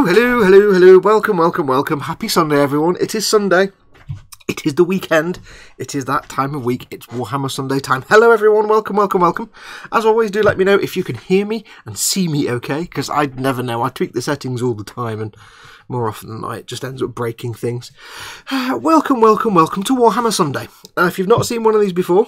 Hello, welcome, happy Sunday everyone. It is Sunday, it is the weekend, it is that time of week, it's Warhammer Sunday time. Hello everyone, welcome. As always, do let me know if you can hear me and see me okay, because I never know, I tweak the settings all the time and more often than not it just ends up breaking things. Welcome to Warhammer Sunday. If you've not seen one of these before,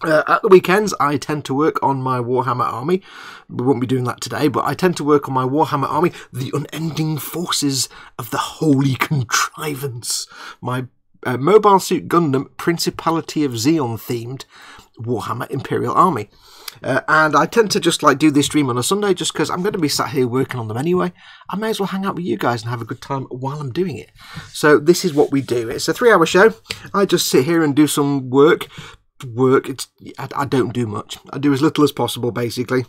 at the weekends, I tend to work on my Warhammer army. We won't be doing that today, but I tend to work on my Warhammer army, the unending forces of the Holy Contrivance. My Mobile Suit Gundam Principality of Xeon themed Warhammer Imperial Army. And I tend to just do this stream on a Sunday just because I'm going to be sat here working on them anyway. I may as well hang out with you guys and have a good time while I'm doing it. So this is what we do. It's a 3-hour show. I just sit here and do some work. I don't do much. I do as little as possible basically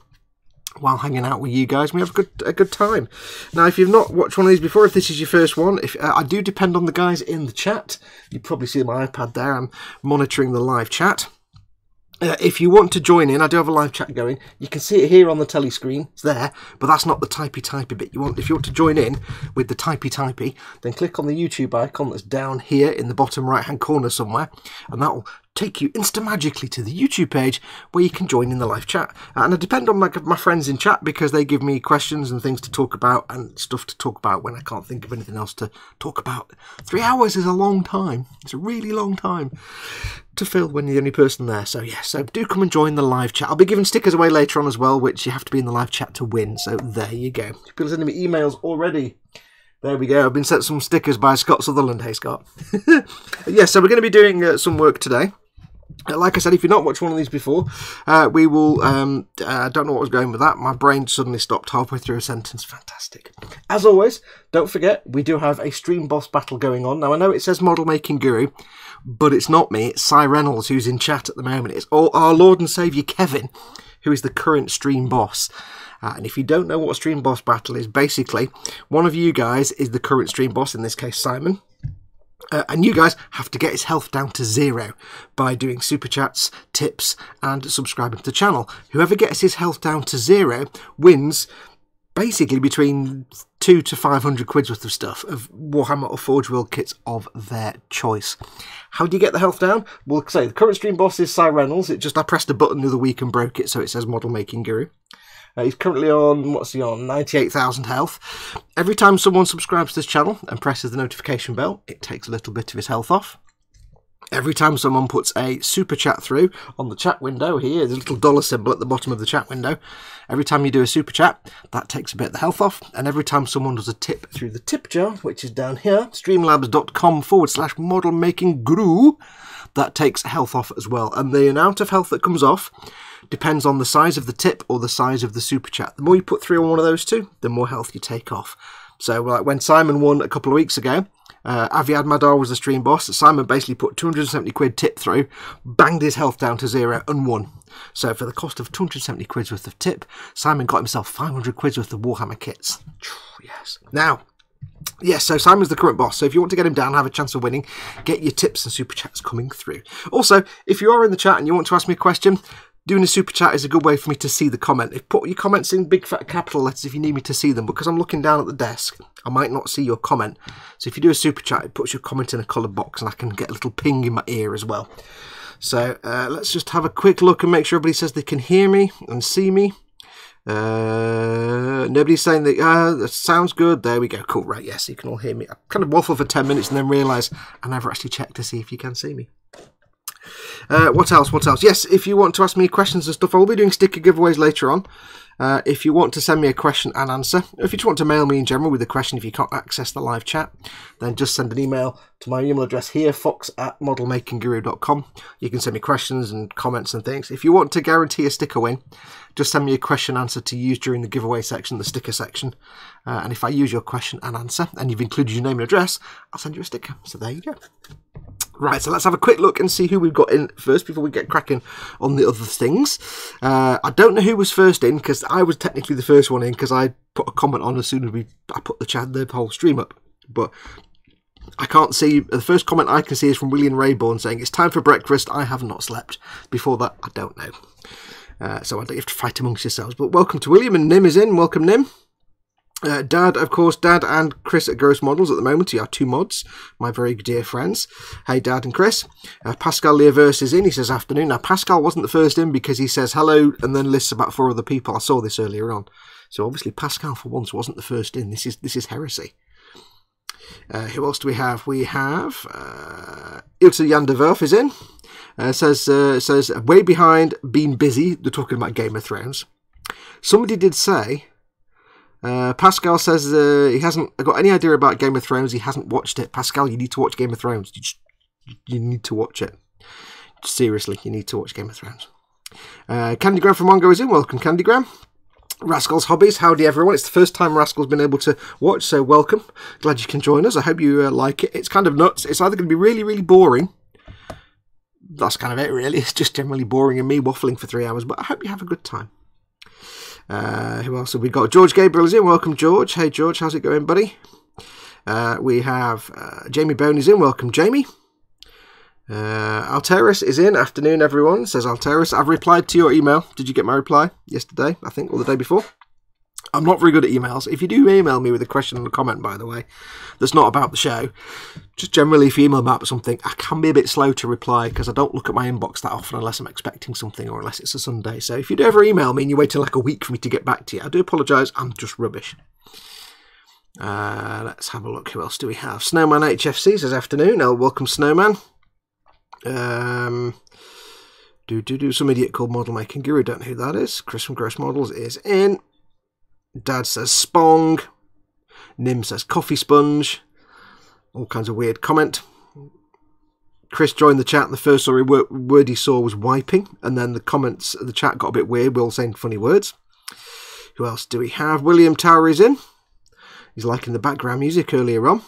while hanging out with you guys. We have a good time. Now, if you've not watched one of these before, if this is your first one, I do depend on the guys in the chat. You probably see my iPad there. I'm monitoring the live chat. If you want to join in, I do have a live chat going. You can see it here on the telly screen. It's there, but that's not the typey bit. If you want to join in with the typey, then click on the YouTube icon that's down here in the bottom right hand corner somewhere, and that will take you insta-magically to the YouTube page where you can join in the live chat. And I depend on my friends in chat because they give me questions and things to talk about and stuff to talk about when I can't think of anything else to talk about. 3 hours is a long time. It's a really long time to fill when you're the only person there. So yeah, so do come and join the live chat. I'll be giving stickers away later on as well, which you have to be in the live chat to win. So there you go. People sending me emails already. There we go. I've been sent some stickers by Scott Sutherland. Hey, Scott. Yeah, so we're going to be doing some work today. Like I said, if you've not watched one of these before, we will, I don't know what was going with that. My brain suddenly stopped halfway through a sentence. Fantastic. As always, don't forget, we do have a stream boss battle going on. Now, I know it says Model Making Guru, but it's not me. It's Simon Reynolds who's in chat at the moment. It's our Lord and Saviour Kevin, who is the current stream boss. And if you don't know what a stream boss battle is, basically, one of you guys is the current stream boss, in this case, Simon. And you guys have to get his health down to 0 by doing super chats, tips, and subscribing to the channel. Whoever gets his health down to 0 wins basically between 200 to 500 quid's worth of stuff of Warhammer or Forge World kits of their choice. How do you get the health down? Well, say the current stream boss is Simon Reynolds. I pressed a button the other week and broke it, so it says Model Making Guru. He's currently on, what's he on, 98,000 health. Every time someone subscribes to this channel and presses the notification bell, it takes a little bit of his health off. Every time someone puts a super chat through on the chat window here, there's a little dollar symbol at the bottom of the chat window. Every time you do a super chat, that takes a bit of the health off. And every time someone does a tip through the tip jar, which is down here, streamlabs.com/model making guru, that takes health off as well. And the amount of health that comes off depends on the size of the tip or the size of the super chat. The more you put through on one of those two, the more health you take off. So like when Simon won a couple of weeks ago, Aviad Madar was the stream boss. Simon basically put 270 quid tip through, banged his health down to 0 and won. So for the cost of 270 quid's worth of tip, Simon got himself 500 quid's worth of Warhammer kits. Yes. Now, yes, so Simon's the current boss. So if you want to get him down and have a chance of winning, get your tips and super chats coming through. Also, if you are in the chat and you want to ask me a question, doing a super chat is a good way for me to see the comment. Put your comments in big fat capital letters if you need me to see them, because I'm looking down at the desk. I might not see your comment. So if you do a super chat, it puts your comment in a coloured box and I can get a little ping in my ear as well. So let's just have a quick look and make sure everybody says they can hear me and see me. Nobody's saying that sounds good. There we go. Cool. Right, yes, you can all hear me. I kind of waffle for 10 minutes and then realise I never actually checked to see if you can see me. What else? Yes, if you want to ask me questions and stuff, I will be doing sticker giveaways later on. If you want to send me a question and answer, if you just want to mail me in general with a question, if you can't access the live chat, then just send an email to my email address here, fox@modelmakingguru.com. You can send me questions and comments and things. If you want to guarantee a sticker win, just send me a question answer to use during the giveaway section, the sticker section. And if I use your question and answer, and you've included your name and address, I'll send you a sticker. So there you go. Right, so let's have a quick look and see who we've got in first before we get cracking on the other things. I don't know who was first in, because I was technically the first one in, because I put a comment on as soon as I put the whole stream up. But I can't see. The first comment I can see is from William Rayborn saying, "It's time for breakfast. I have not slept." Before that, I don't know. So I don't have to fight amongst yourselves. But welcome to William, and Nim is in. Welcome, Nim. Dad, of course, Dad and Chris at Gross Models at the moment. You are two mods, my very dear friends. Hey, Dad and Chris. Pascal Leaverse is in. He says afternoon. Now, Pascal wasn't the first in because he says hello and then lists about 4 other people. I saw this earlier on. So obviously Pascal for once wasn't the first in. This is heresy. Who else do we have? We have Ilse Yandeverf is in. Says way behind, been busy. They're talking about Game of Thrones. Somebody did say. Pascal says he hasn't got any idea about Game of Thrones. He hasn't watched it. Pascal, you need to watch Game of Thrones. You need to watch it. Seriously, you need to watch Game of Thrones. Candygram from Mongo is in. Welcome, Candygram. Rascal's Hobbies. Howdy, everyone. It's the first time Rascal's been able to watch, so welcome. Glad you can join us. I hope you like it. It's kind of nuts. It's either going to be really, really boring. That's kind of it, really. It's just generally boring and me waffling for 3 hours, but I hope you have a good time. Who else have we got? George Gabriel is in. Welcome, George. Hey, George. How's it going, buddy? We have Jamie Bone is in. Welcome, Jamie. Alteris is in. Afternoon, everyone. Says Alteris. I've replied to your email. Did you get my reply yesterday, I think, or the day before? I'm not very good at emails. If you do email me with a question and a comment, by the way, that's not about the show, just generally if you email me about something, I can be a bit slow to reply because I don't look at my inbox that often unless I'm expecting something or unless it's a Sunday. So if you do ever email me and you're waiting like a week for me to get back to you, I do apologise. I'm just rubbish. Let's have a look. Who else do we have? Snowman HFC says afternoon. Welcome, Snowman. Some idiot called Model Making Guru. Don't know who that is. Chris from Gross Models is in. Dad says Spong. Nim says Coffee Sponge. All kinds of weird comment. Chris joined the chat and the first word he saw was wiping. And then the comments, the chat got a bit weird. We're all saying funny words. Who else do we have? William Tower is in. He's liking the background music earlier on.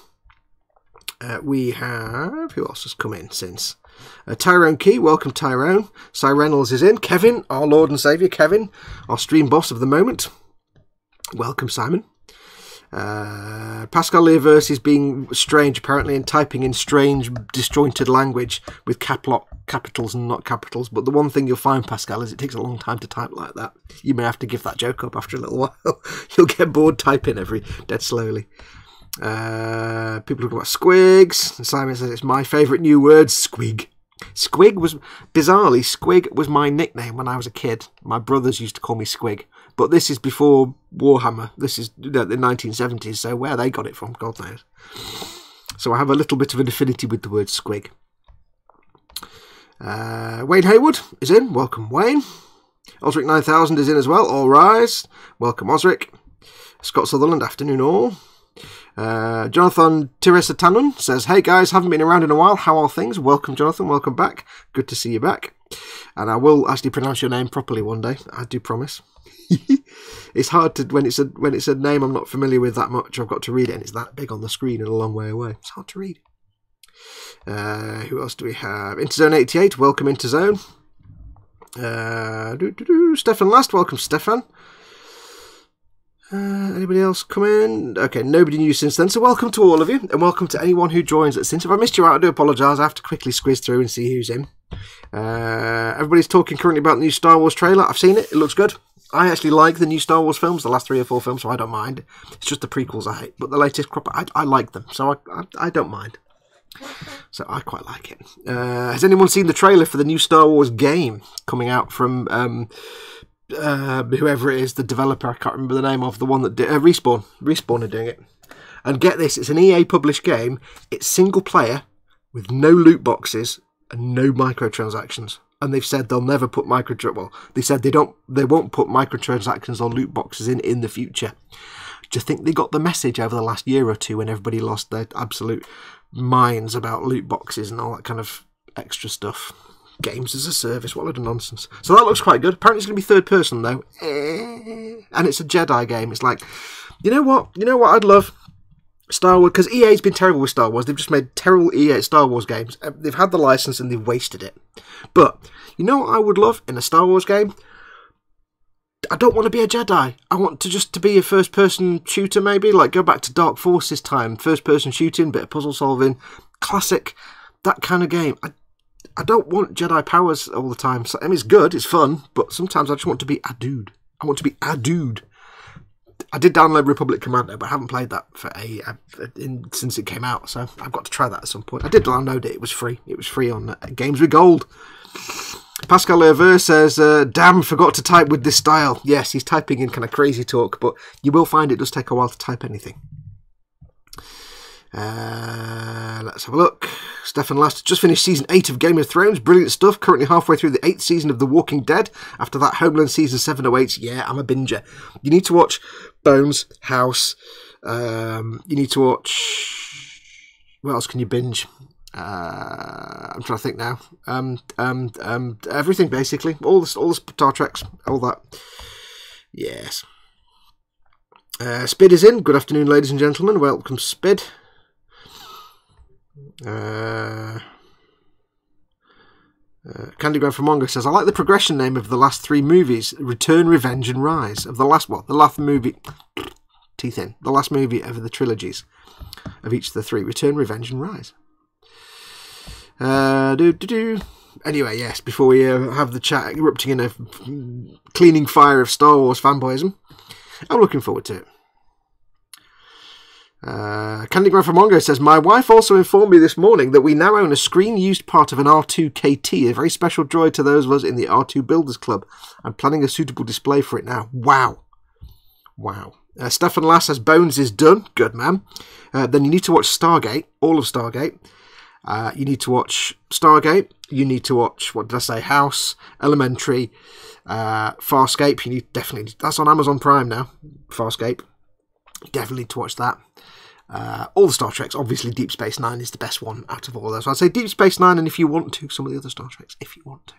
We have... Who else has come in since? Tyrone Key. Welcome, Tyrone. Simon Reynolds is in. Kevin, our Lord and Saviour. Kevin, our stream boss of the moment. Welcome, Simon. Pascal Leaverse is being strange, apparently, and typing in strange, disjointed language with capitals and not capitals. But the one thing you'll find, Pascal, is it takes a long time to type like that. You may have to give that joke up after a little while. You'll get bored typing dead slowly. People talk about squigs. Simon says it's my favourite new word, squig. Squig was, bizarrely, squig was my nickname when I was a kid. My brothers used to call me Squig. But this is before Warhammer. This is the 1970s, so where they got it from, God knows. So I have a little bit of an affinity with the word squig. Wayne Haywood is in. Welcome, Wayne. Osric 9000 is in as well. All rise. Welcome, Osric. Scott Sutherland, afternoon all. Jonathan Tiresatanon says, hey guys, haven't been around in a while. How are things? Welcome, Jonathan. Welcome back. Good to see you back. And I will actually pronounce your name properly one day. I do promise. It's hard to when it's a name I'm not familiar with that much. I've got to read it, and it's that big on the screen and a long way away. It's hard to read. Who else do we have? Interzone 88. Welcome, Interzone. Stefan Last. Welcome, Stefan. Anybody else come in? Okay, nobody new since then. So welcome to all of you, and welcome to anyone who joins us since. If I missed you out, I do apologise. I have to quickly squiz through and see who's in. Everybody's talking currently about the new Star Wars trailer. I've seen it. It looks good. I actually like the new Star Wars films, the last 3 or 4 films, so I don't mind. It's just the prequels I hate. But the latest crop, I like them, so I don't mind. So I quite like it. Has anyone seen the trailer for the new Star Wars game coming out from whoever it is, the developer? I can't remember the name of the one that did Respawn. Respawn are doing it. And get this, it's an EA published game. It's single player with no loot boxes and no microtransactions. And they've said they'll never put they said they won't put microtransactions or loot boxes in the future. Do you think they got the message over the last year or two when everybody lost their absolute minds about loot boxes and all that kind of extra stuff? Games as a service, what a load of nonsense. So that looks quite good. Apparently it's going to be third person though. And it's a Jedi game. It's like, you know what I'd love? Star Wars, because EA's been terrible with Star Wars. They've just made terrible EA Star Wars games. They've had the license and they've wasted it. But you know what I would love in a Star Wars game? I don't want to be a Jedi. I want to be a first-person shooter, maybe. Like, go back to Dark Forces time. First-person shooting, bit of puzzle solving. Classic, that kind of game. I don't want Jedi powers all the time. So, I mean, it's good, it's fun, but sometimes I just want to be a dude. I want to be a dude. I did download Republic Commando, but I haven't played that since it came out, so I've got to try that at some point. I did download it. It was free. It was free on Games with Gold. Pascal Lerver says, damn, forgot to type with this style. Yes, he's typing in kind of crazy talk, but you will find it does take a while to type anything. Let's have a look. Stefan Last just finished season 8 of Game of Thrones. Brilliant stuff. Currently halfway through the 8th season of The Walking Dead. After that, Homeland season 7 awaits. Yeah, I'm a binger. You need to watch Bones, House. You need to watch... What else can you binge? I'm trying to think now. Everything basically. All the Star Treks. All that. Yes. Spid is in. Good afternoon, ladies and gentlemen. Welcome, Spid. Candygram from Mongo says, I like the progression name of the last 3 movies: Return, Revenge, and Rise. Of the last movie. Teeth in. The last movie of the trilogies of each of the 3: Return, Revenge, and Rise. Anyway, yes, before we have the chat erupting in a cleaning fire of Star Wars fanboyism, I'm looking forward to it. Candygram from Mongo says, my wife also informed me this morning that we now own a screen-used part of an R2KT, a very special joy to those of us in the R2 Builders Club. I'm planning a suitable display for it now. Wow. Wow. Stefan Lass says, Bones is done. Good, man. Then you need to watch Stargate, all of Stargate. You need to watch Stargate. You need to watch, what did I say, House, Elementary, Farscape. You need definitely, that's on Amazon Prime now, Farscape. Definitely need to watch that. All the Star Treks, obviously Deep Space Nine is the best one out of all those. So I'd say Deep Space Nine, and if you want to, some of the other Star Treks, if you want to.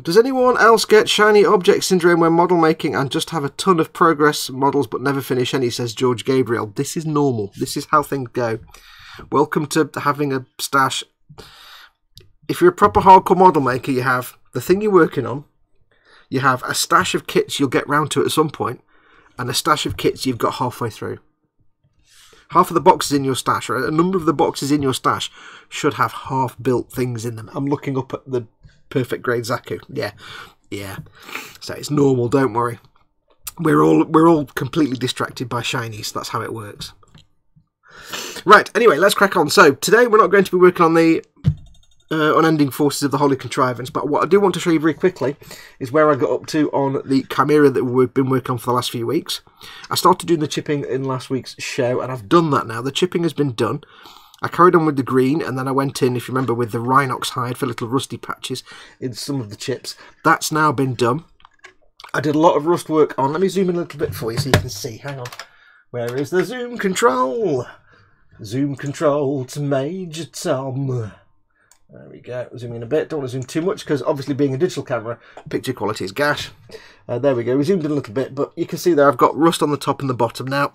Does anyone else get shiny object syndrome when model making and just have a ton of progress models but never finish any, says George Gabriel. This is normal. This is how things go. Welcome to having a stash. If you're a proper hardcore model maker, you have the thing you're working on, you have a stash of kits you'll get round to at some point, and a stash of kits you've got halfway through. Half of the boxes in your stash, or a number of the boxes in your stash, should have half-built things in them. I'm looking up at the perfect grade Zaku. Yeah. So it's normal, don't worry. We're all completely distracted by shinies. That's how it works. Right, anyway, let's crack on. So, today we're not going to be working on the unending forces of the Holy Contrivance, but what I do want to show you very quickly is where I got up to on the Chimera that we've been working on for the last few weeks. I started doing the chipping in last week's show, and I've done that now. The chipping has been done. I carried on with the green, and then I went in, if you remember, with the Rhinox hide for little rusty patches in some of the chips. That's now been done. I did a lot of rust work on. Let me zoom in a little bit for you so you can see. Hang on. Where is the zoom control? Zoom control to Major Tom. There we go. Zoom in a bit. Don't want to zoom too much because obviously being a digital camera, picture quality is gash. There we go. We zoomed in a little bit, but you can see there I've got rust on the top and the bottom. Now,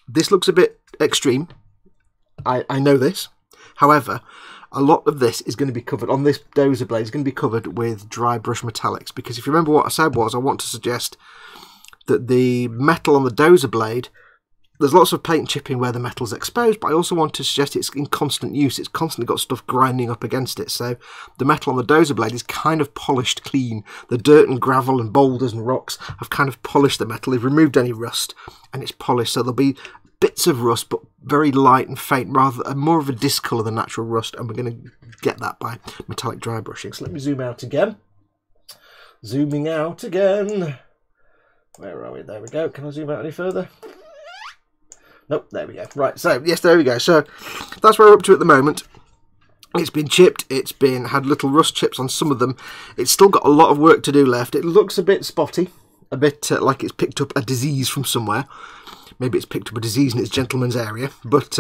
this looks a bit extreme. I know this. However, a lot of this is going to be covered on this dozer blade. Is going to be covered with dry brush metallics, because if you remember what I said was I want to suggest that the metal on the dozer blade, there's lots of paint chipping where the metal's exposed, but I also want to suggest it's in constant use. It's constantly got stuff grinding up against it. So the metal on the dozer blade is kind of polished clean. The dirt and gravel and boulders and rocks have kind of polished the metal. They've removed any rust and it's polished. So there'll be bits of rust, but very light and faint, rather more of a discolour than natural rust. And we're going to get that by metallic dry brushing. So let me zoom out again. Zooming out again. Where are we? There we go. Can I zoom out any further? Nope, there we go. Right, so, yes, there we go. So, that's where we're up to at the moment. It's been chipped. It's been had little rust chips on some of them. It's still got a lot of work to do left. It looks a bit spotty, a bit like it's picked up a disease from somewhere. Maybe it's picked up a disease in its gentleman's area. But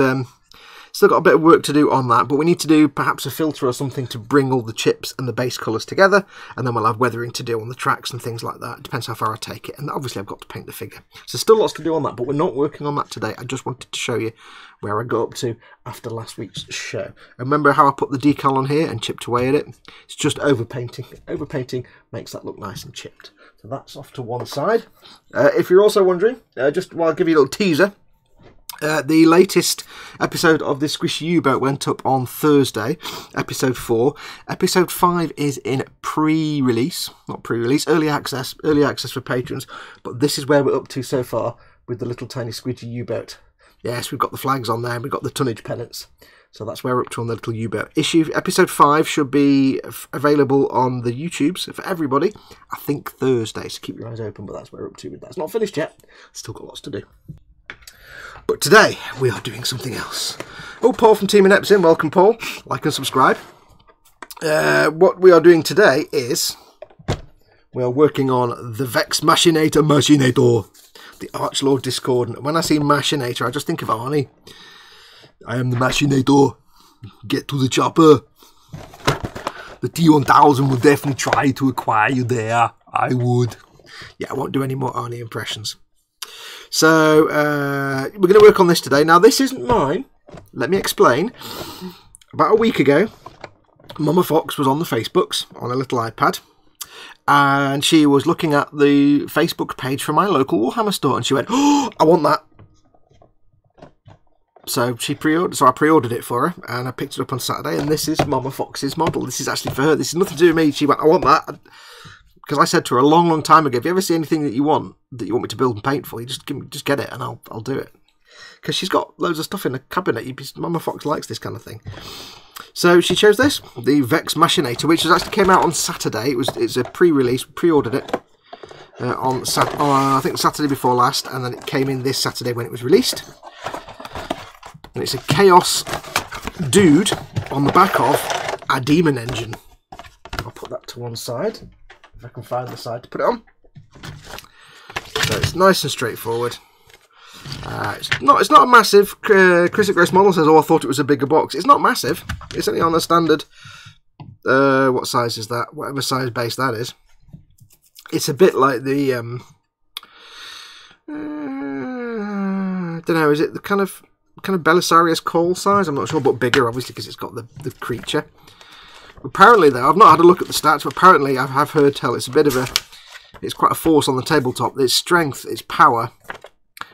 still got a bit of work to do on that. But we need to do perhaps a filter or something to bring all the chips and the base colours together. And then we'll have weathering to do on the tracks and things like that. It depends how far I take it. And obviously I've got to paint the figure. So still lots to do on that. But we're not working on that today. I just wanted to show you where I got up to after last week's show. And remember how I put the decal on here and chipped away at it? It's just overpainting. Overpainting makes that look nice and chipped. So that's off to one side. If you're also wondering, just while I'll give you a little teaser. The latest episode of the Squishy U-Boat went up on Thursday, episode 4. Episode 5 is in pre-release, not pre-release, early access for patrons. But this is where we're up to so far with the little tiny Squishy U-Boat. Yes, we've got the flags on there, we've got the tonnage pennants. So that's where we're up to on the little U-Boat. Episode 5 should be available on the YouTubes for everybody, I think Thursday. So keep your eyes open, but that's where we're up to with that. It's not finished yet, still got lots to do. But today, we are doing something else. Oh, Paul from Team Inep's in. Welcome, Paul. Like and subscribe. What we are doing today is we are working on the Vex Machinator, the Archlord Discordant. When I see Machinator, I just think of Arnie. I am the Machinator. Get to the chopper. The T-1000 will definitely try to acquire you there. I would. Yeah, I won't do any more Arnie impressions. So, we're going to work on this today. Now, this isn't mine. Let me explain. About a week ago, Mama Fox was on the Facebooks on a little iPad. And she was looking at the Facebook page for my local Warhammer store. And she went, oh, I want that. So, I pre-ordered it for her. And I picked it up on Saturday. And this is Mama Fox's model. This is actually for her. This is nothing to do with me. She went, I want that. Because I said to her a long, long time ago, if you ever see anything that you want me to build and paint for you, just get it and I'll do it. Because she's got loads of stuff in the cabinet. Mama Fox likes this kind of thing. So she chose this, the Vex Machinator, which actually came out on Saturday. It's a pre-release, pre-ordered it on I think Saturday before last, and then it came in this Saturday when it was released. And it's a Chaos dude on the back of a Demon Engine. I'll put that to one side. If I can find the side to put it on. So it's nice and straightforward. It's not a massive. Chris at Gross Model says, oh, I thought it was a bigger box. It's not massive. It's only on a standard. What size is that? Whatever size base that is. It's a bit like the. I don't know. Is it the kind of Belisarius Call size? I'm not sure, but bigger, obviously, because it's got the creature. Apparently, though, I've not had a look at the stats, but apparently I have heard tell it's it's quite a force on the tabletop. Its strength, its power.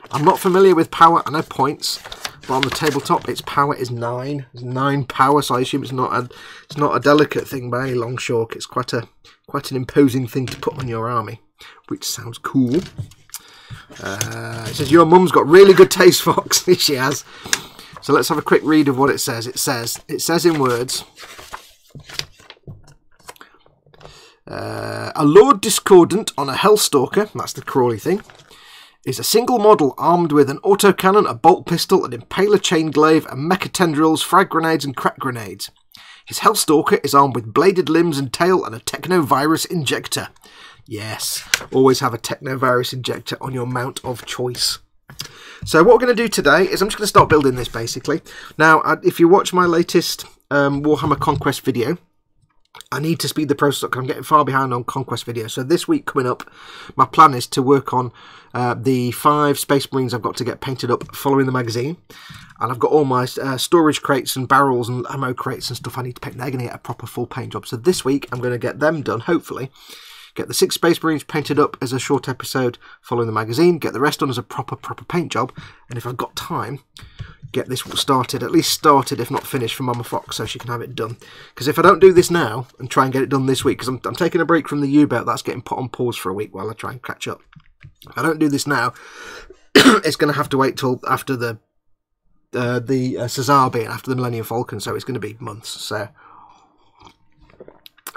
I'm not familiar with power. I know points, but on the tabletop, its power is 9. It's 9 power, so I assume it's not a delicate thing by any long chalk. It's quite an imposing thing to put on your army, which sounds cool. It says your mum's got really good taste, Fox. She has. So let's have a quick read of what it says. It says in words. A Lord Discordant on a Hellstalker, that's the crawly thing, is a single model armed with an autocannon, a bolt pistol, an impaler chain glaive, a mecha tendrils, frag grenades and crack grenades. His Hellstalker is armed with bladed limbs and tail and a technovirus injector. Yes, always have a technovirus injector on your mount of choice. So what we're going to do today is I'm just going to start building this basically. Now, if you watch my latest Warhammer Conquest video, I need to speed the process up because I'm getting far behind on Conquest videos. So this week coming up, my plan is to work on the 5 Space Marines I've got to get painted up following the magazine. And I've got all my storage crates and barrels and ammo crates and stuff I need to paint. They're going to get a proper full paint job. So this week I'm going to get them done, hopefully. Get the 6 Space Marines painted up as a short episode following the magazine. Get the rest done as a proper paint job. And if I've got time, get this started, at least started, if not finished, for Mama Fox so she can have it done. Because if I don't do this now and try and get it done this week, because I'm taking a break from the U-boat, that's getting put on pause for a week while I try and catch up. If I don't do this now, it's going to have to wait till after the Caesar being, after the Millennium Falcon, so it's going to be months. So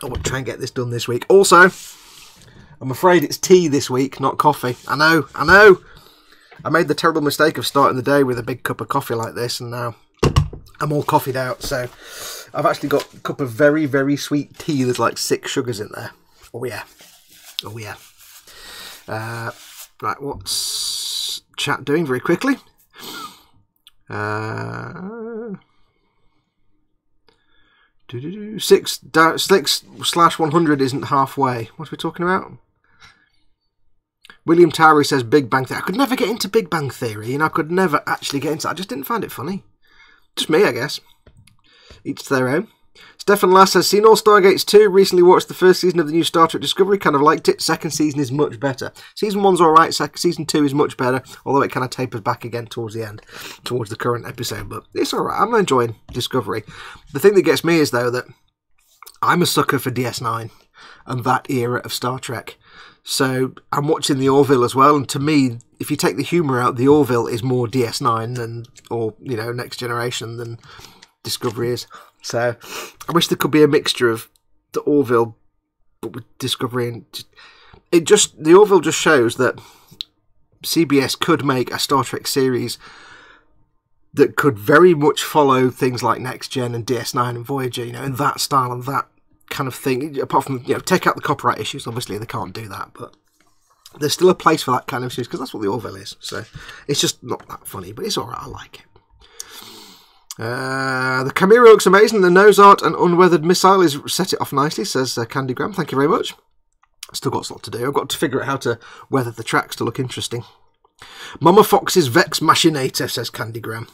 I want to try and get this done this week. Also, I'm afraid it's tea this week, not coffee. I know. I made the terrible mistake of starting the day with a big cup of coffee like this, and now I'm all coffeeed out. So I've actually got a cup of very, very sweet tea. There's like 6 sugars in there. Oh yeah. Oh yeah. Right, what's chat doing very quickly? 6/100 isn't halfway. What are we talking about? William Towery says Big Bang Theory. I could never get into Big Bang Theory, and I could never actually get into it. I just didn't find it funny. Just me, I guess. Each to their own. Stefan Lass says, seen all Stargates 2, recently watched the first season of the new Star Trek Discovery, kind of liked it. Second season is much better. Season 1's alright, season 2 is much better, although it kind of tapers back again towards the end, towards the current episode, but it's alright. I'm enjoying Discovery. The thing that gets me is, though, that I'm a sucker for DS9 and that era of Star Trek. So I'm watching the Orville as well, and to me, if you take the humour out, the Orville is more DS9 than, or, you know, Next Generation than Discovery is. So I wish there could be a mixture of the Orville, but with Discovery, and the Orville just shows that CBS could make a Star Trek series that could very much follow things like Next Gen and DS9 and Voyager, you know, in that style and that kind of thing. Apart from, you know, take out the copyright issues, obviously they can't do that, but there's still a place for that kind of series because that's what the Orville is. So it's just not that funny, but it's alright, I like it. The Chimera looks amazing. The nose art and unweathered missile is set it off nicely, says Candygram. Thank you very much. Still got a lot to do. I've got to figure out how to weather the tracks to look interesting. Mama Fox's Vex Machinator, says Candygram.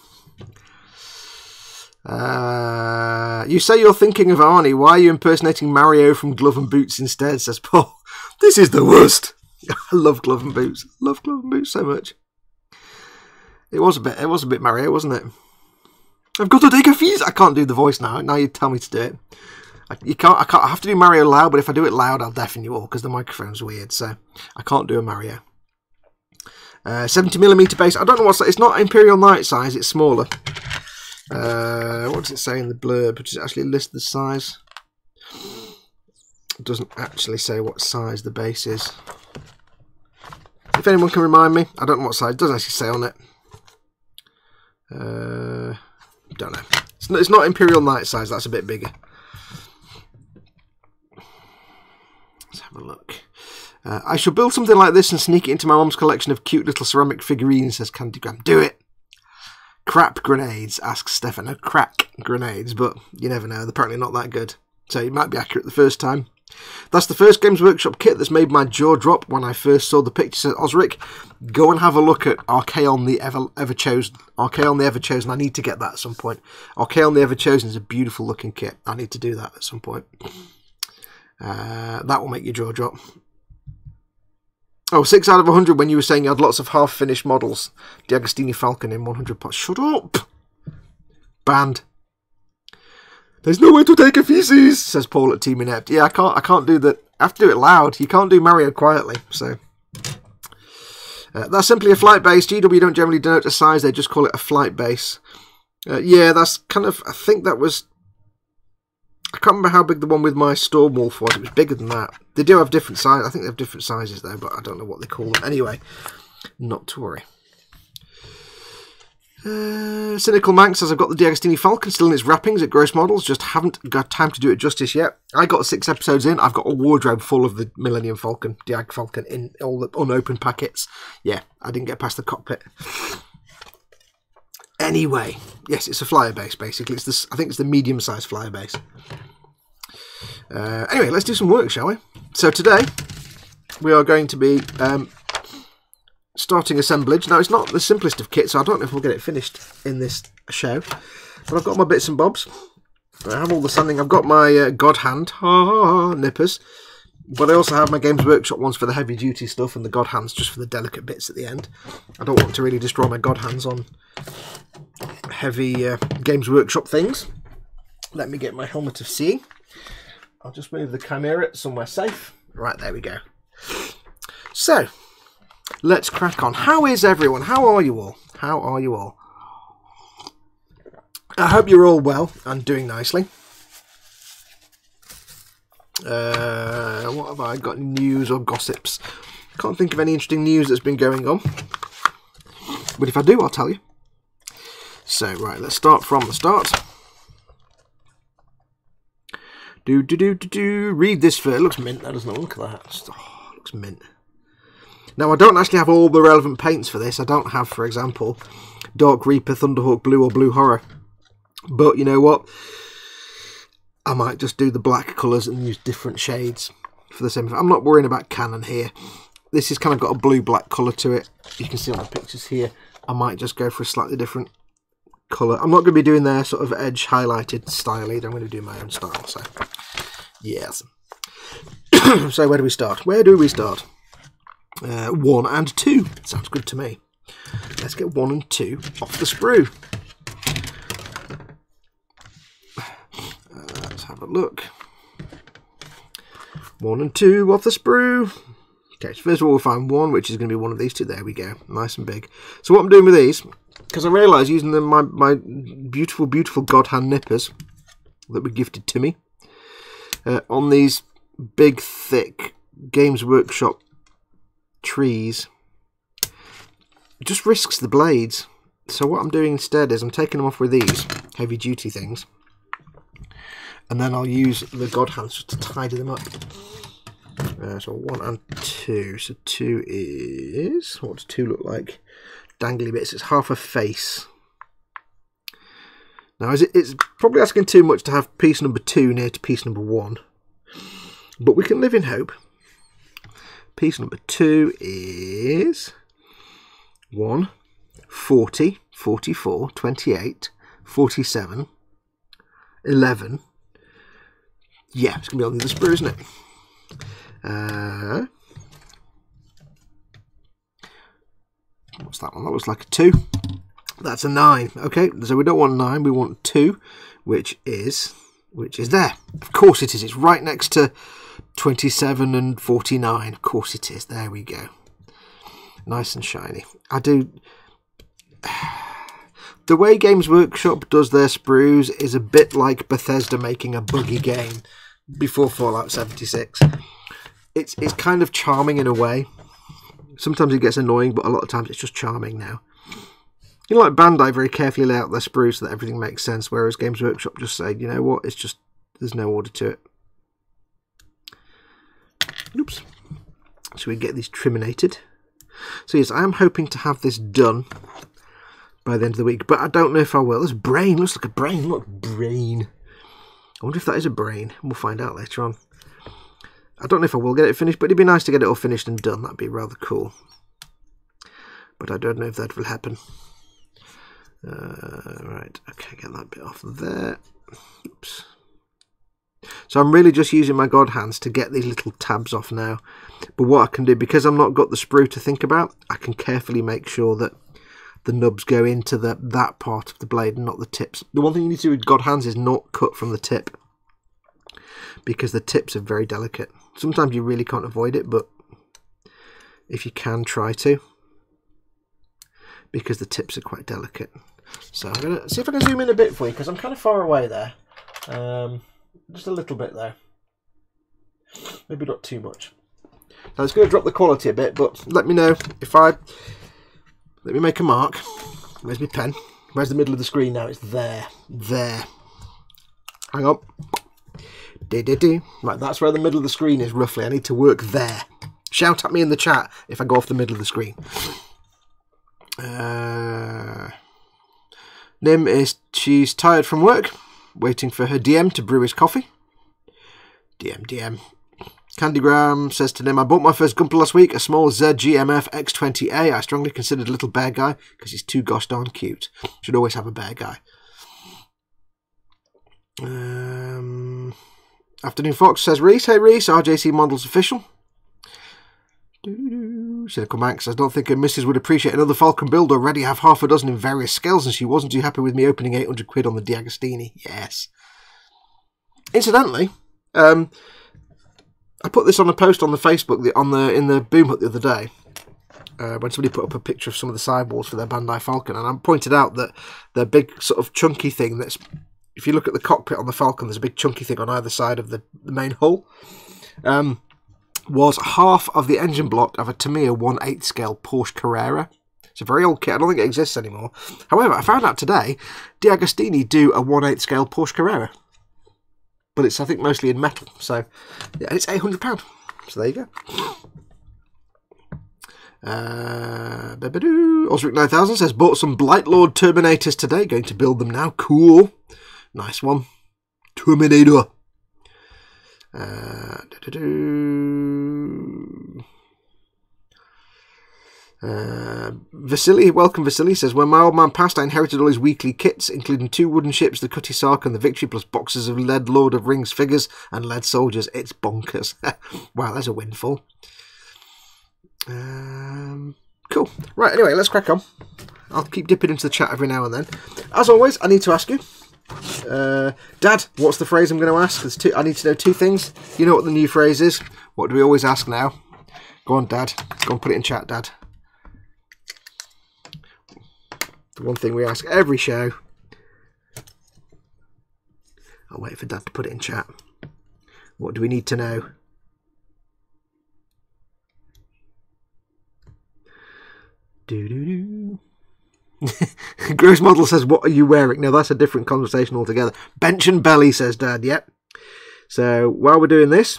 You say you're thinking of Arnie. Why are you impersonating Mario from Glove and Boots instead, says Paul. This is the worst. I love Glove and Boots. Love Glove and Boots so much. It was a bit Mario, wasn't it? I've got to take a fees. I can't do the voice now. Now you tell me to do it. I have to do Mario loud, but if I do it loud, I'll deafen you all because the microphone's weird. So I can't do a Mario. 70mm base. I don't know what's that. It's not Imperial Knight size. It's smaller. What does it say in the blurb? Does it actually list the size? It doesn't actually say what size the base is. If anyone can remind me, I don't know what size. It doesn't actually say on it. Don't know. It's not Imperial Knight size. That's a bit bigger. Let's have a look. I shall build something like this and sneak it into my mum's collection of cute little ceramic figurines, says Candygram. Do it. Crap grenades, asks Stefan. No, crack grenades, but you never know. They're apparently not that good. So you might be accurate the first time. That's the first Games Workshop kit that's made my jaw drop when I first saw the picture, says Osric. Go and have a look at Archaon the Ever-Chosen. Archaon the Ever-Chosen. I need to get that at some point. Archaon the Ever-Chosen is a beautiful looking kit. I need to do that at some point. That will make your jaw drop. Oh, 6 out of 100 when you were saying you had lots of half-finished models. The Agostini Falcon in 100 pots. Shut up! Banned. There's nowhere to take a feces, says Paul at Team Inept. Yeah, I can't do that. I have to do it loud. You can't do Mario quietly, so. That's simply a flight base. GW don't generally denote a size, they just call it a flight base. Yeah, that's kind of, I think that was, I can't remember how big the one with my Storm Wolf was. It was bigger than that. They do have different sizes. I think they have different sizes though, but I don't know what they call them. Anyway, Not to worry. Cynical Manx says, I've got the D'Agostini Falcon still in its wrappings at Gross Models, just haven't got time to do it justice yet. I got 6 episodes in, I've got a wardrobe full of the Millennium Falcon, D'Ag Falcon, in all the unopened packets. Yeah, I didn't get past the cockpit. Anyway, yes, it's a flyer base, basically. It's this, I think it's the medium-sized flyer base. Anyway, let's do some work, shall we? So today, we are going to be starting assemblage. Now, it's not the simplest of kits, so I don't know if we'll get it finished in this show. But I've got my bits and bobs. I have all the sanding. I've got my God Hand nippers. But I also have my Games Workshop ones for the heavy-duty stuff and the God Hands just for the delicate bits at the end. I don't want to really destroy my God Hands on heavy Games Workshop things. Let me get my helmet of seeing. I'll just move the Chimera somewhere safe. Right, there we go. So, let's crack on. How is everyone? How are you all? How are you all? I hope you're all well and doing nicely. What have I got? News or gossips? Can't think of any interesting news that's been going on. But if I do, I'll tell you. So, right, let's start from the start. Read this first. It looks mint, that doesn't it? Look at that. Oh, it looks mint. Now, I don't actually have all the relevant paints for this. I don't have, for example, Dark Reaper, Thunderhawk Blue or Blue Horror. But you know what? I might just do the black colours and use different shades for the same. I'm not worrying about canon here. This has kind of got a blue-black colour to it. You can see on the pictures here. I might just go for a slightly different colour. I'm not going to be doing their sort of edge highlighted style either. I'm going to do my own style. So, yes. So where do we start? Where do we start? 1 and 2. Sounds good to me. Let's get 1 and 2 off the sprue. Let's have a look. 1 and 2 off the sprue. Okay, so first of all we'll find 1, which is going to be one of these two. There we go. Nice and big. So what I'm doing with these, because I realised using them, my beautiful, beautiful God Hand nippers that were gifted to me, on these big, thick Games Workshop trees, it just risks the blades. So what I'm doing instead is I'm taking them off with these heavy duty things, and then I'll use the God Hands just to tidy them up. So 1 and 2. So 2 is, what does 2 look like? Dangly bits. It's half a face. Now it's probably asking too much to have piece number 2 near to piece number 1, but we can live in hope. Piece number 2 is 1, 40, 44, 28, 47, 11. Yeah, it's going to be on the other sprue, isn't it? What's that one? That looks like a 2. That's a 9. Okay, so we don't want 9, we want 2, which is there. Of course it is. It's right next to 27 and 49. Of course it is. There we go. Nice and shiny. I do. The way Games Workshop does their sprues is a bit like Bethesda making a buggy game before Fallout 76. It's kind of charming in a way. Sometimes it gets annoying, but a lot of times it's just charming now. You know, like Bandai very carefully lay out their sprues so that everything makes sense, whereas Games Workshop just say, you know what, it's just, there's no order to it. Oops. So we get these triminated. So yes, I am hoping to have this done by the end of the week, but I don't know if I will. This brain looks like a brain. Look, brain. I wonder if that is a brain. We'll find out later on. I don't know if I will get it finished, but it'd be nice to get it all finished and done. That'd be rather cool. But I don't know if that will happen. Right, okay, get that bit off there. Oops. So I'm really just using my God Hands to get these little tabs off now. But what I can do, because I've not got the sprue to think about, I can carefully make sure that the nubs go into that part of the blade and not the tips. The one thing you need to do with God Hands is not cut from the tip, because the tips are very delicate. Sometimes you really can't avoid it, but if you can, try to, because the tips are quite delicate. So I'm going to see if I can zoom in a bit for you, because I'm kind of far away there. Just a little bit there. Maybe not too much. Now it's going to drop the quality a bit, but let me know if I... Let me make a mark. Where's my pen? Where's the middle of the screen now? It's there. There. Hang on. Right, that's where the middle of the screen is, roughly. I need to work there. Shout at me in the chat if I go off the middle of the screen. Nim is... She's tired from work. Waiting for her DM to brew his coffee. DM. Candygram says to Nim, I bought my first Gunpla last week, a small ZGMF X20A. I strongly considered a little bear guy because he's too gosh darn cute. Should always have a bear guy. Afternoon Fox says, Reese, hey Reese, RJC Models official. Cynical Max says, don't think her missus would appreciate another Falcon build. Already have half a dozen in various scales and she wasn't too happy with me opening 800 quid on the D'Agostini. Yes. Incidentally, I put this on a post on the Facebook in the Boom Hut the other day when somebody put up a picture of some of the sidewalls for their Bandai Falcon, and I pointed out that the big sort of chunky thing that's, if you look at the cockpit on the Falcon, there's a big chunky thing on either side of the main hull, was half of the engine block of a Tamiya 1/8 scale Porsche Carrera. It's a very old kit. I don't think it exists anymore. However, I found out today D'Agostini do a 1/8 scale Porsche Carrera. But it's, I think, mostly in metal. So, yeah, and it's £800. So there you go. Osric 9000 says, bought some Blightlord Terminators today. Going to build them now. Cool. Nice one. Terminator. Vasily, welcome Vasily, says, when my old man passed, I inherited all his weekly kits, including 2 wooden ships, the Cutty Sark and the Victory, plus boxes of lead Lord of Rings figures and lead soldiers. It's bonkers. Wow, there's a windfall. Cool. Right, anyway, let's crack on. I'll keep dipping into the chat every now and then. As always, I need to ask you, Dad, what's the phrase I'm going to ask? I need to know 2 things. You know what the new phrase is? What do we always ask now? Go on, Dad. Go on, put it in chat, Dad. The one thing we ask every show. I'll wait for Dad to put it in chat. What do we need to know? Gross Model says, what are you wearing? Now that's a different conversation altogether. Bench and belly, says Dad. Yep. So while we're doing this,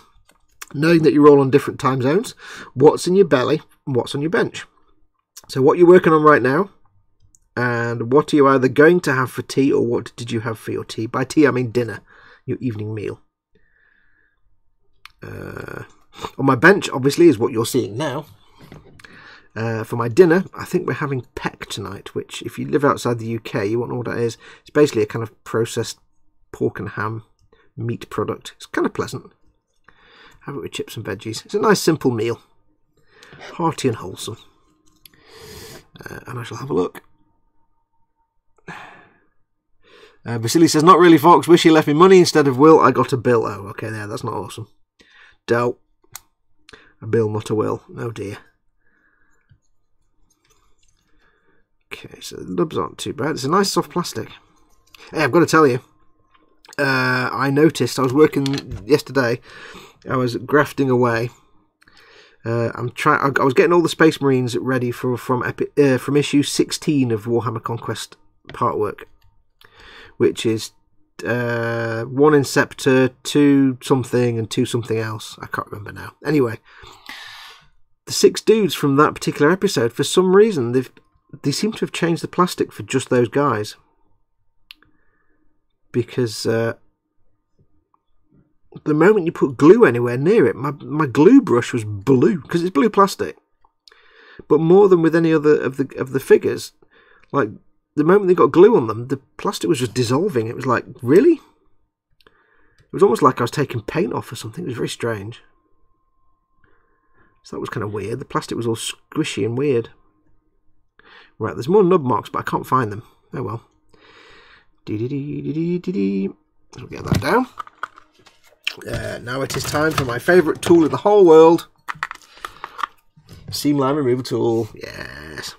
knowing that you're all on different time zones, what's in your belly and what's on your bench? So what you're working on right now, and what are you either going to have for tea, or what did you have for your tea? By tea I mean dinner, your evening meal. On my bench, obviously, is what you're seeing now. For my dinner, I think we're having peck tonight, which, if you live outside the UK, you won't know what that is. It's basically a kind of processed pork and ham meat product. It's kind of pleasant. Have it with chips and veggies. It's a nice, simple meal. Hearty and wholesome. And I shall have a look. Vasily says, not really, Fox. Wish he left me money instead of will. I got a bill. Oh, okay, there. That's not awesome. Dope. A bill, not a will. Oh, dear. Okay, so the nubs aren't too bad. It's a nice soft plastic. Hey, I've got to tell you. I noticed, I was working yesterday. I was grafting away. I was getting all the Space Marines ready from issue 16 of Warhammer Conquest part work, which is 1 Inceptor, 2 something, and 2 something else. I can't remember now. Anyway, the 6 dudes from that particular episode, for some reason, they seem to have changed the plastic for just those guys, because the moment you put glue anywhere near it, my glue brush was blue, because it's blue plastic. But more than with any other of the figures, like the moment they got glue on them, the plastic was just dissolving. It was like, really? It was almost like I was taking paint off or something. It was very strange. So that was kind of weird. The plastic was all squishy and weird. Right, there's more nub marks, but I can't find them. Oh well. I'll get that down. Now it is time for my favourite tool in the whole world. Seam line removal tool. Yes.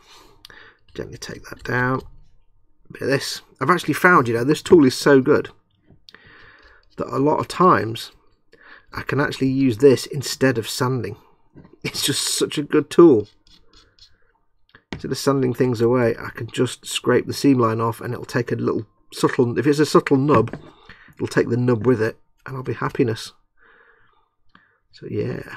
Gently take that down. A bit of this. I've actually found, this tool is so good that a lot of times I can actually use this instead of sanding. It's just such a good tool. Instead of sanding things away, I can just scrape the seam line off and it'll take a little subtle, if it's a subtle nub, it'll take the nub with it and I'll be happiness. So yeah.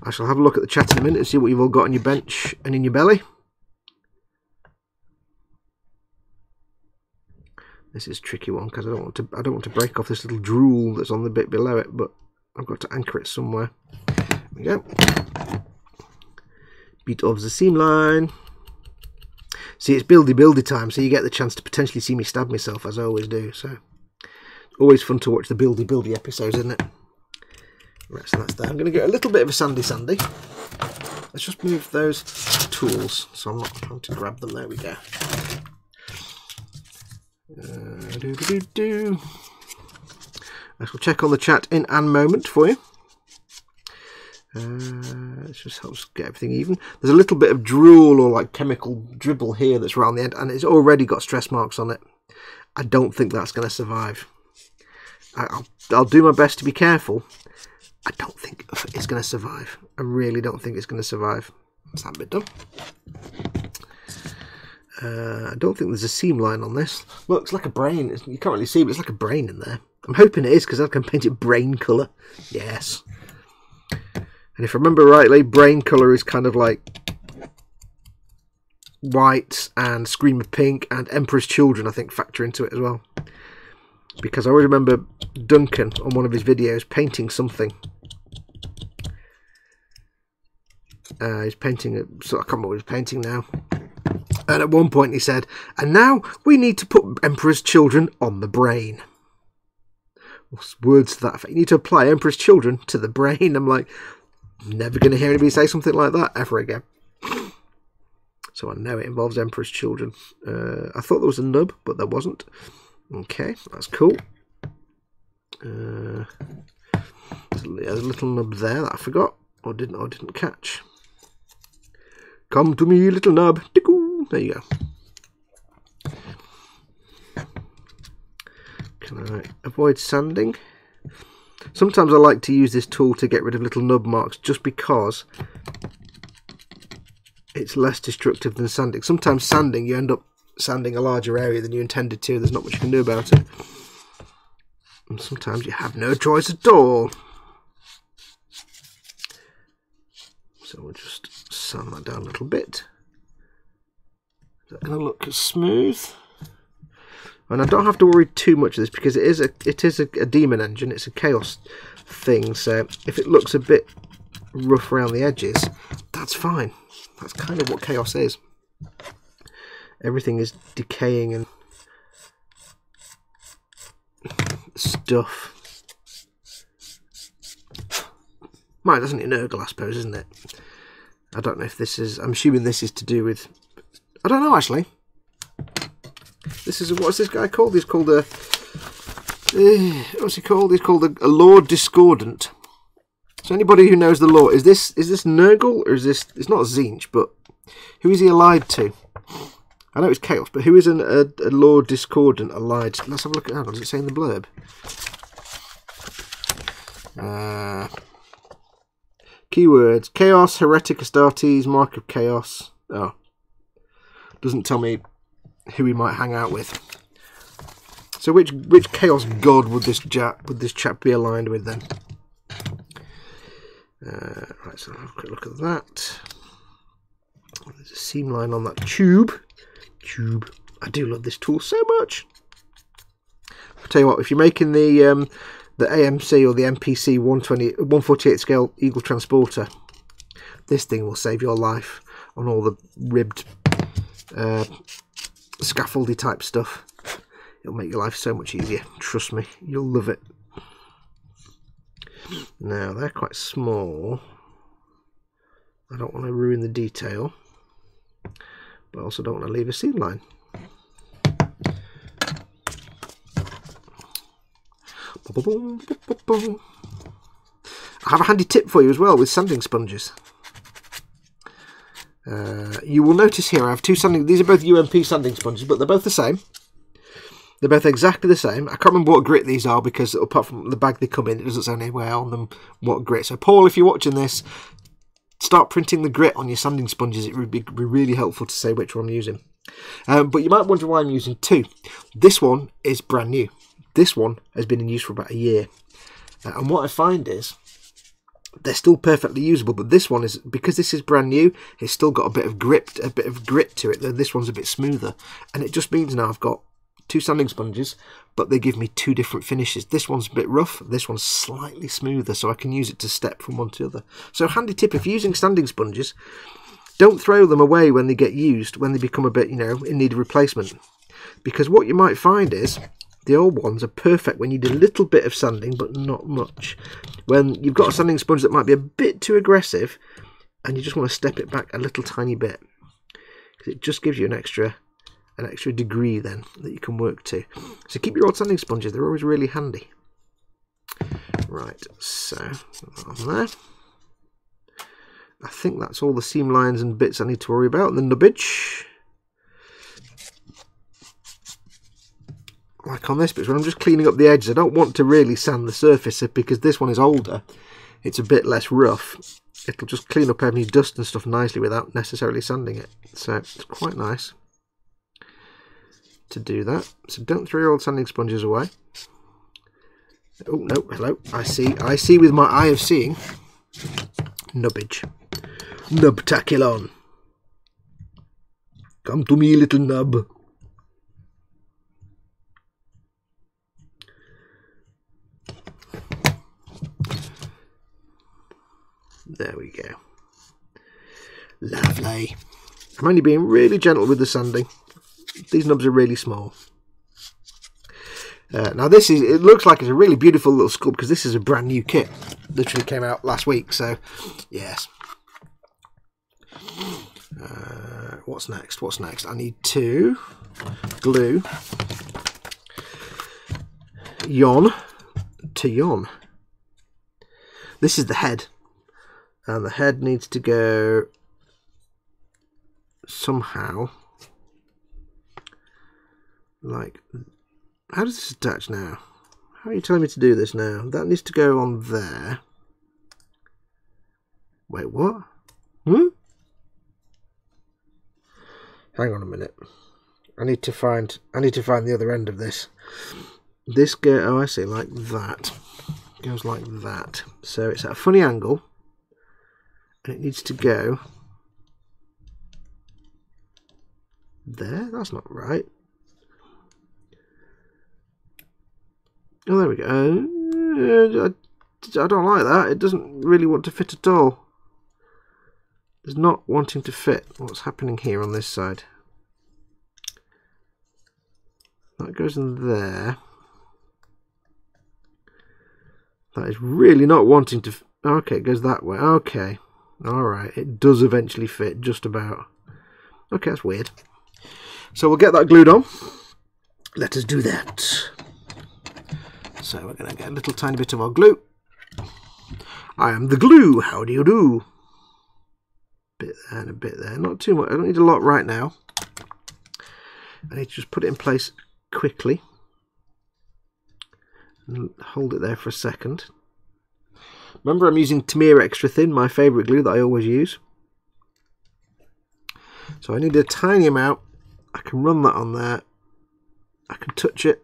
I shall have a look at the chat in a minute and see what you've all got on your bench and in your belly. This is a tricky one because I don't want to break off this little drool that's on the bit below it, but I've got to anchor it somewhere. There we go. Beat off the seam line. See, it's buildy time, so you get the chance to potentially see me stab myself, as I always do. So, always fun to watch the buildy episodes, isn't it? Right, so that's there. I'm going to get a little bit of a sandy. Let's just move those tools, so I'm not trying to grab them. There we go. I shall check on the chat in a moment for you. It just helps get everything even. There's a little bit of drool or like chemical dribble here that's around the end, and it's already got stress marks on it. I don't think that's going to survive. I'll do my best to be careful. I don't think it's going to survive. I really don't think it's going to survive. That's that bit done. I don't think there's a seam line on this. Looks like a brain. You can't really see, but it's like a brain in there. I'm hoping it is because I can paint it brain colour. Yes. And if I remember rightly, brain colour is kind of like white and Scream of Pink and Emperor's Children, I think, factor into it as well. Because I always remember Duncan on one of his videos painting something. He's painting, so I can't remember what he's painting now. And at one point he said, and now we need to put Emperor's Children on the brain. Words to that effect. You need to apply Emperor's Children to the brain. I'm like, never going to hear anybody say something like that ever again. So I know it involves Emperor's Children. I thought there was a nub, but there wasn't. Okay, that's cool. There's a little nub there that I forgot or didn't catch. Come to me, little nub. There you go. Can I avoid sanding? Sometimes I like to use this tool to get rid of little nub marks just because it's less destructive than sanding. Sometimes sanding, you end up sanding a larger area than you intended to. There's not much you can do about it. And sometimes you have no choice at all. So we'll just sand that down a little bit. Is that going to look smooth? And I don't have to worry too much of this because it is a demon engine. It's a chaos thing. So if it looks a bit rough around the edges, that's fine. That's kind of what chaos is. Everything is decaying and stuff. Mine doesn't it nurgle, I suppose, isn't it? I don't know if this is. I'm assuming this is to do with. I don't know actually. This is what's this guy called? He's called a. What's he called? He's called a Lord Discordant. So anybody who knows the lore, is this Nurgle or is this? It's not Zinch, but who is he allied to? I know it's Chaos, but who is a Lord Discordant allied to? Let's have a look at that. Does it say in the blurb? Keywords: Chaos, Heretic Astartes, Mark of Chaos. Oh, doesn't tell me who he might hang out with. So which Chaos god would this chap be aligned with then? Right, so I'll have a quick look at that. There's a seam line on that tube. I do love this tool so much. I'll tell you what, if you're making the AMC or the MPC 148 scale Eagle Transporter, this thing will save your life on all the ribbed scaffoldy type stuff. It'll make your life so much easier. Trust me, you'll love it. Now, they're quite small. I don't want to ruin the detail, but I also don't want to leave a seam line. I have a handy tip for you as well with sanding sponges. You will notice here I have two sanding. These are both UMP sanding sponges, but they're both the same. They're both exactly the same. I can't remember what grit these are because apart from the bag they come in, it doesn't say anywhere on them what grit. So Paul, if you're watching this, start printing the grit on your sanding sponges. It would be really helpful to say which one I'm using. But you might wonder why I'm using two. This one is brand new. This one has been in use for about a year. And what I find is they're still perfectly usable, but this one is, because this is brand new, it's still got a bit of grit to it. This one's a bit smoother, and it just means now I've got two sanding sponges, but they give me two different finishes. This one's a bit rough, this one's slightly smoother, so I can use it to step from one to the other. So handy tip, if you're using sanding sponges, don't throw them away when they get used, when they become a bit, you know, in need of replacement. Because what you might find is the old ones are perfect when you do a little bit of sanding, but not much. When you've got a sanding sponge that might be a bit too aggressive, and you just want to step it back a little tiny bit, because it just gives you an extra degree then that you can work to. So keep your old sanding sponges; they're always really handy. Right, so on there. I think that's all the seam lines and bits I need to worry about. The nubbage. Like on this bit, when I'm just cleaning up the edges, I don't want to really sand the surface because this one is older. It's a bit less rough. It'll just clean up any dust and stuff nicely without necessarily sanding it. So it's quite nice to do that. So don't throw your old sanding sponges away. Oh no, hello. I see with my eye of seeing. Nubbage. Nubtaculon. Come to me, little nub. There we go. Lovely. I'm only being really gentle with the sanding. These nubs are really small. Now this is, it looks like it's a really beautiful little sculpt because this is a brand new kit. Literally came out last week, so yes. What's next? What's next? I need to glue yon to yon. This is the head. And the head needs to go somehow, like, how does this attach now? How are you telling me to do this now? That needs to go on there. Wait, what? Hang on a minute. I need to find the other end of this. This go, oh I see, like that. Goes like that. So it's at a funny angle. And it needs to go there. That's not right. Oh, there we go. I don't like that. It doesn't really want to fit at all. It's not wanting to fit. What's happening here on this side? That goes in there. That is really not wanting to. Okay, it goes that way. Okay. Alright, it does eventually fit, just about. Okay, that's weird. So we'll get that glued on. Let us do that. So we're going to get a little tiny bit of our glue. I am the glue, how do you do? Bit there and a bit there, not too much, I don't need a lot right now. I need to just put it in place quickly. And hold it there for a second. Remember, I'm using Tamiya Extra Thin, my favourite glue that I always use. So I need a tiny amount. I can run that on there. I can touch it.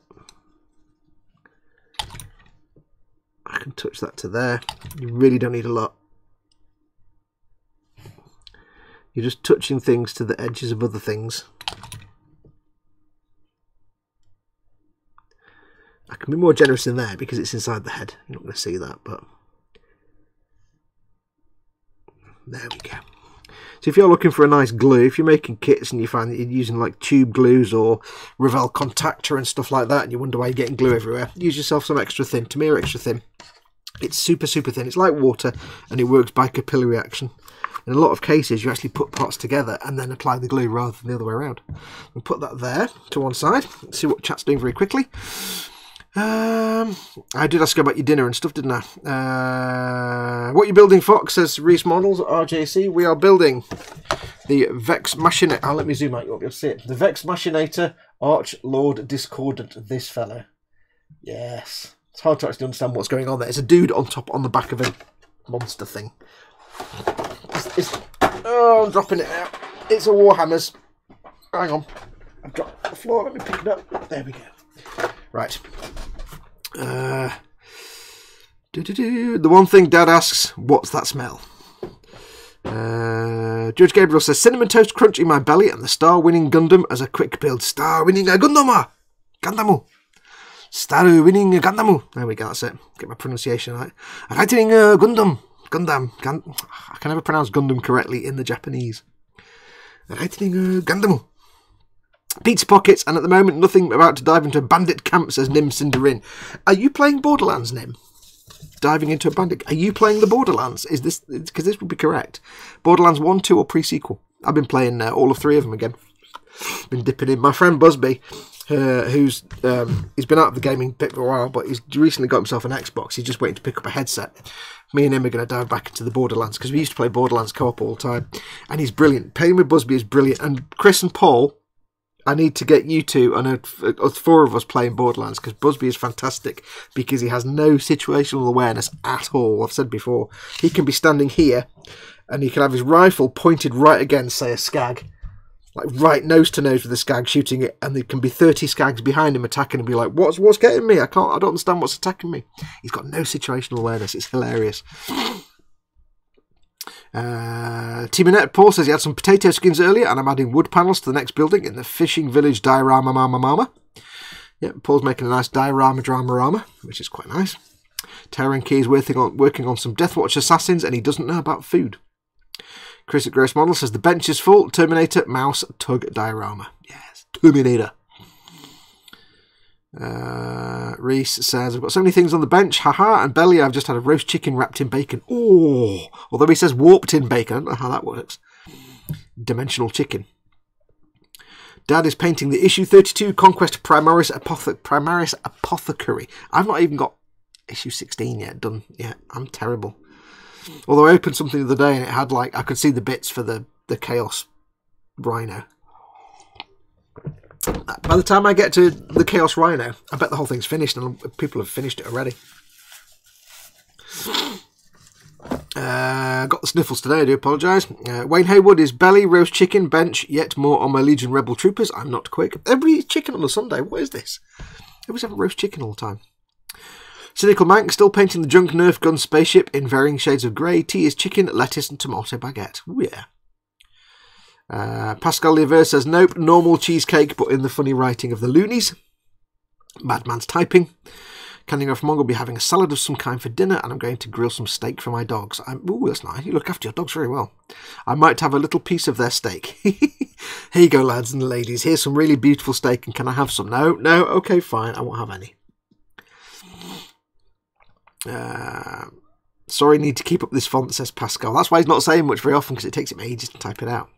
I can touch that to there. You really don't need a lot. You're just touching things to the edges of other things. I can be more generous in there because it's inside the head. You're not going to see that, but there we go. So if you're looking for a nice glue, if you're making kits and you find that you're using like tube glues or Revell Contactor and stuff like that, and you wonder why you're getting glue everywhere, use yourself some Extra Thin, Tamiya Extra Thin. It's super, super thin. It's like water and it works by capillary action. In a lot of cases, you actually put parts together and then apply the glue rather than the other way around. We'll put that there to one side. Let's see what chat's doing very quickly. I did ask about your dinner and stuff, didn't I? What are you building, Fox? Says Reese Models at RJC. We are building the Vex Machinator. Oh, let me zoom out, you won't be able to see it. The Vex Machinator Arch Lord Discordant, this fellow. Yes. It's hard to actually understand what's going on there. It's a dude on the back of a monster thing. Oh, I'm dropping it out. It's a Warhammer's. Hang on. I've dropped the floor. Let me pick it up. There we go. Right. The one thing Dad asks, what's that smell? Judge Gabriel says, cinnamon toast crunch in my belly and the star-winning Gundam as a quick build. Star-winning a Gundam! Gandamu! Star-winning a Gandamu! There we go, that's it. Get my pronunciation right. Writing a Gundam. I can never pronounce Gundam correctly in the Japanese. Writing a Gandamu. Pizza pockets, and at the moment nothing about to dive into a bandit camp, says Nim Cinderin. Are you playing Borderlands, Nim? Diving into a bandit. Are you playing the Borderlands? Is this, because this would be correct. Borderlands 1, 2 or pre-sequel? I've been playing all of 3 of them again. Been dipping in. My friend Busby, he's been out of the gaming bit for a while, but he's recently got himself an Xbox. He's just waiting to pick up a headset. Me and him are going to dive back into the Borderlands, because we used to play Borderlands co-op all the time. And he's brilliant. Playing with Busby is brilliant. And Chris and Paul, I need to get you two, and 4 of us playing Borderlands, because Busby is fantastic, because he has no situational awareness at all. I've said before, he can be standing here, and he can have his rifle pointed right against, say, a skag, like right nose to nose with the skag, shooting it, and there can be 30 skags behind him attacking, and be like, what's getting me? I don't understand what's attacking me. He's got no situational awareness. It's hilarious. Timonette Paul says he had some potato skins earlier and I'm adding wood panels to the next building in the fishing village diorama mama. Yep, Paul's making a nice diorama drama, which is quite nice. Terran Key is working on some Deathwatch assassins and he doesn't know about food. Chris at Gross Model says the bench is full. Terminator, mouse, tug, diorama. Yes, Terminator. Reese says, I've got so many things on the bench, haha, and belly, I've just had a roast chicken wrapped in bacon. Oh, although he says warped in bacon, I don't know how that works. Dimensional chicken. Dad is painting the issue 32 Conquest Primaris Apothecary. I've not even got issue 16 yet done yet. I'm terrible. Although I opened something the other day and it had, like, I could see the bits for the Chaos Rhino. By the time I get to the Chaos Rhino, I bet the whole thing's finished and people have finished it already. Got the sniffles today, I do apologise. Wayne Haywood is belly, roast chicken, bench, yet more on my Legion Rebel Troopers. I'm not quick. Every chicken on a Sunday, what is this? Everyone's having roast chicken all the time. Cynical Mank still painting the junk Nerf gun spaceship in varying shades of grey. Tea is chicken, lettuce and tomato baguette. Ooh, yeah. Pascal Lever says, nope, normal cheesecake, but in the funny writing of the loonies. Madman's typing. Canning off Mong will be having a salad of some kind for dinner, and I'm going to grill some steak for my dogs. Ooh, that's nice. You look after your dogs very well. I might have a little piece of their steak. Here you go, lads and ladies. Here's some really beautiful steak, and can I have some? No, okay, fine. I won't have any. Sorry, need to keep up this font, says Pascal. That's why he's not saying much very often, because it takes him ages to type it out.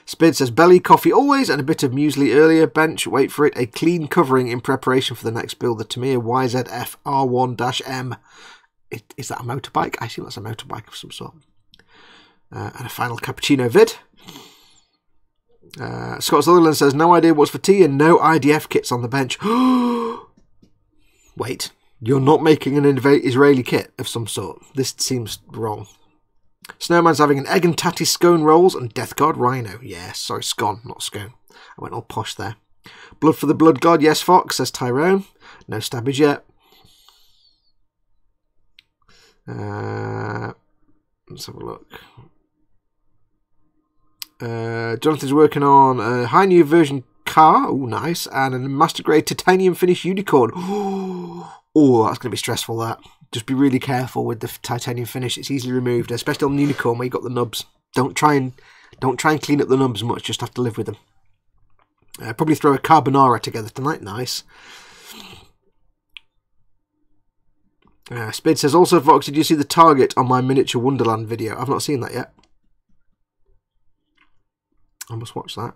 Spid says, belly, coffee always, and a bit of muesli earlier. Bench, wait for it, a clean covering in preparation for the next build, the Tamiya YZF R1-M. Is that a motorbike? I assume that's a motorbike of some sort. And a final cappuccino vid. Scott Sutherland says, no idea what's for tea and no IDF kits on the bench. Wait, you're not making an Israeli kit of some sort. This seems wrong. Snowman's having an egg and tatty scone rolls and Death Guard Rhino. Yes, sorry, scone, not scone. I went all posh there. Blood for the Blood God, yes, Fox, says Tyrone. No stabbage yet. Let's have a look. Jonathan's working on a high new version car. Oh, nice. And a master grade titanium finish unicorn. Oh, that's going to be stressful, that. Just be really careful with the titanium finish. It's easily removed, especially on the unicorn where you got the nubs. Don't try and clean up the nubs much. Just have to live with them. Probably throw a carbonara together tonight. Nice. Spade says, also, Vox, did you see the target on my Miniature Wonderland video? I've not seen that yet. I must watch that.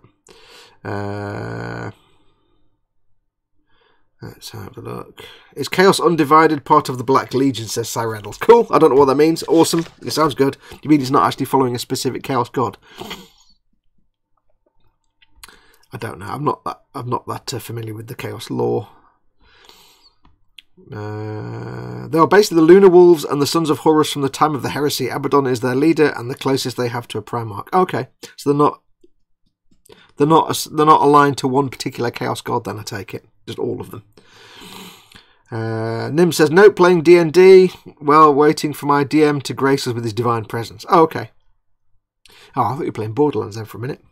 Let's have a look. Is Chaos Undivided part of the Black Legion, says Cy Reynolds. Cool, I don't know what that means. Awesome, it sounds good. You mean it's not actually following a specific Chaos God? I don't know. I'm not that familiar with the Chaos lore. They are basically the Lunar Wolves and the Sons of Horus from the time of the Heresy. Abaddon is their leader and the closest they have to a Primarch. Okay, so they're not aligned to one particular Chaos god. Then I take it, just all of them. Nim says, nope, playing D&D. Well, waiting for my DM to grace us with his divine presence. Oh, okay. Oh, I thought you were playing Borderlands then for a minute.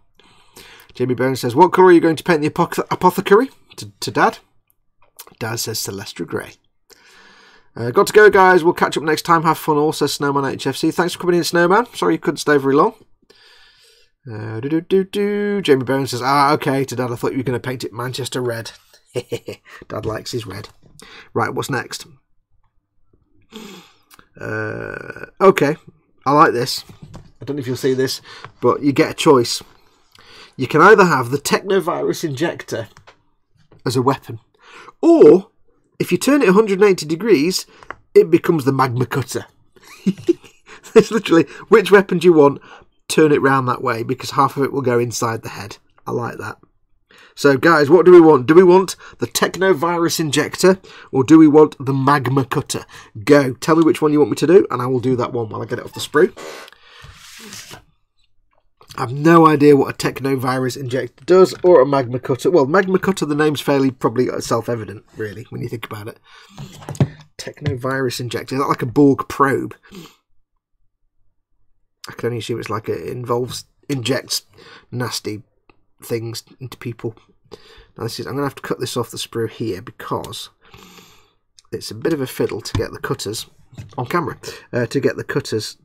Jamie Bones says, what colour are you going to paint the apothecary? To Dad. Dad says Celestra Grey. Got to go, guys. We'll catch up next time. Have fun. Also, Snowman HFC. Thanks for coming in, Snowman. Sorry you couldn't stay very long. Jamie Bones says, okay, to Dad. I thought you were going to paint it Manchester red. Dad likes his red. Right, what's next? Okay, I like this. I don't know if you'll see this, but you get a choice. You can either have the Technovirus Injector as a weapon, or if you turn it 180 degrees, it becomes the Magma Cutter. It's literally, which weapon do you want? Turn it round that way, because half of it will go inside the head. I like that. So, guys, what do we want? Do we want the Technovirus Injector, or do we want the Magma Cutter? Go. Tell me which one you want me to do, and I will do that one while I get it off the sprue. I have no idea what a Technovirus Injector does, or a Magma Cutter. Well, Magma Cutter, the name's fairly probably self-evident, really, when you think about it. Technovirus Injector. Is that like a Borg probe? I can only assume it's like it injects nasty things into people. Now I'm going to have to cut this off the sprue here because it's a bit of a fiddle to get the cutters on camera, to get the cutters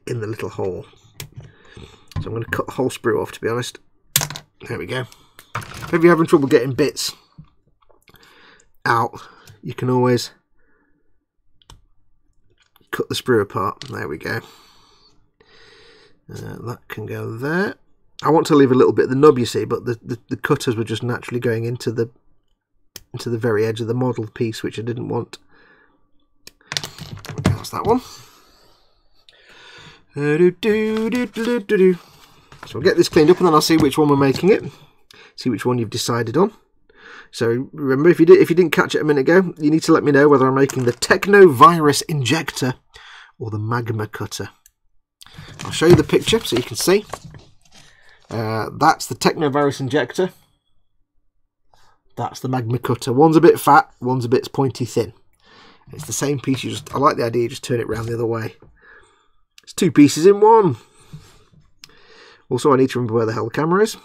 in the little hole. So I'm going to cut the whole sprue off, to be honest. There we go. If you're having trouble getting bits out, you can always cut the sprue apart. There we go. That can go there. I want to leave a little bit of the nub, you see, but the cutters were just naturally going into the very edge of the model piece, which I didn't want. That's that one. So we'll get this cleaned up and then I'll see which one we're making it. See which one you've decided on. So remember, if you didn't catch it a minute ago, you need to let me know whether I'm making the Technovirus Injector or the Magma Cutter. I'll show you the picture so you can see. That's the Technovirus Injector. That's the Magma Cutter. One's a bit fat, one's a bit pointy thin. It's the same piece. I like the idea, you just turn it around the other way. It's two pieces in one. Also, I need to remember where the hell the camera is.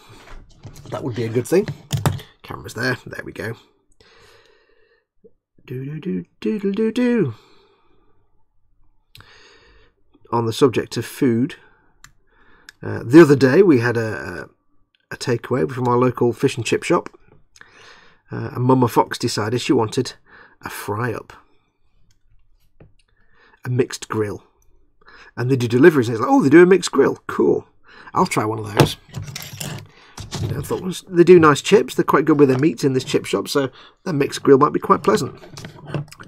That would be a good thing. Camera's there. There we go. Do. On the subject of food, the other day we had a takeaway from our local fish and chip shop, and Mama Fox decided she wanted a fry-up, a mixed grill, and they do deliveries. And it's like, oh, they do a mixed grill, cool. I'll try one of those. You know, I thought, they do nice chips. They're quite good with their meats in this chip shop, so a mixed grill might be quite pleasant.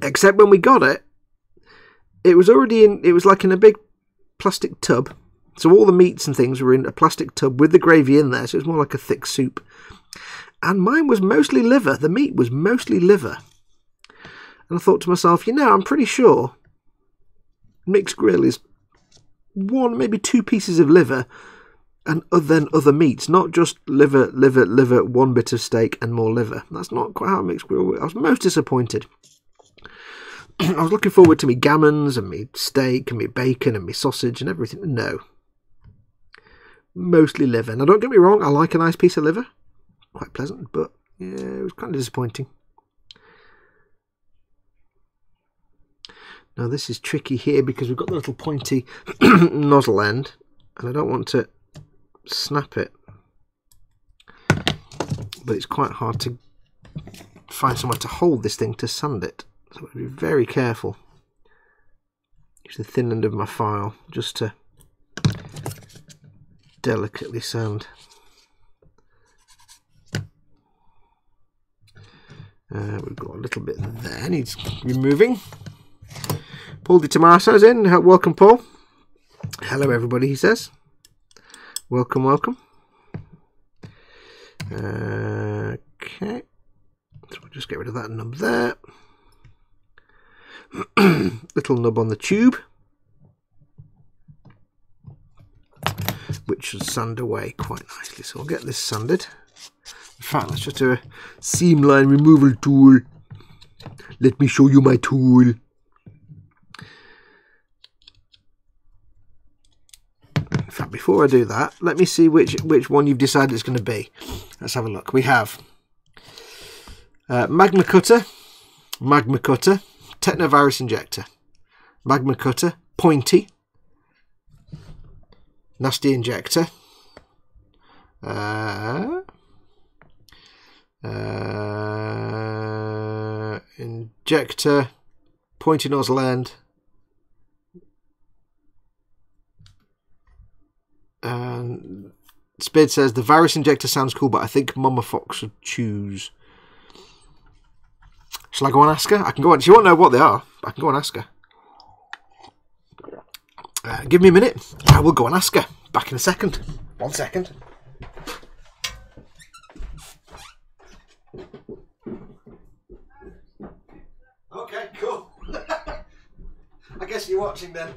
Except when we got it, it was already in. It was like in a big plastic tub. So all the meats and things were in a plastic tub with the gravy in there, so it was more like a thick soup. And mine was mostly liver. The meat was mostly liver. And I thought to myself, you know, I'm pretty sure mixed grill is one, maybe two pieces of liver and then other meats, not just liver, one bit of steak and more liver. That's not quite how mixed grill works. I was most disappointed. I was looking forward to me gammons and me steak and me bacon and me sausage and everything. No. Mostly liver. Now, don't get me wrong, I like a nice piece of liver. Quite pleasant, but yeah, it was kind of disappointing. Now, this is tricky here because we've got the little pointy nozzle end, and I don't want to snap it. But it's quite hard to find somewhere to hold this thing to sand it. So I've got to be very careful. Use the thin end of my file just to delicately sand. We've got a little bit there, needs removing. Paul Di Tomato's in. Welcome, Paul. Hello, everybody, he says. Welcome, welcome. Okay. So we'll just get rid of that nub there. Little nub on the tube, which should sand away quite nicely. So we'll get this sanded. In fact, let's just do a seam line removal tool. Let me show you my tool. In fact, before I do that, let me see which one you've decided it's going to be. Let's have a look. We have Magma Cutter, Technovirus Injector, Magma Cutter, Pointy, Nasty Injector, Injector, Pointy Nozzle End, and Spade says the virus injector sounds cool, but I think Mama Fox should choose. Shall I go and ask her? I can go on. She won't know what they are, but I can go and ask her. Give me a minute. I will go and ask her. Back in a second. 1 second. Okay, cool. I guess you're watching then.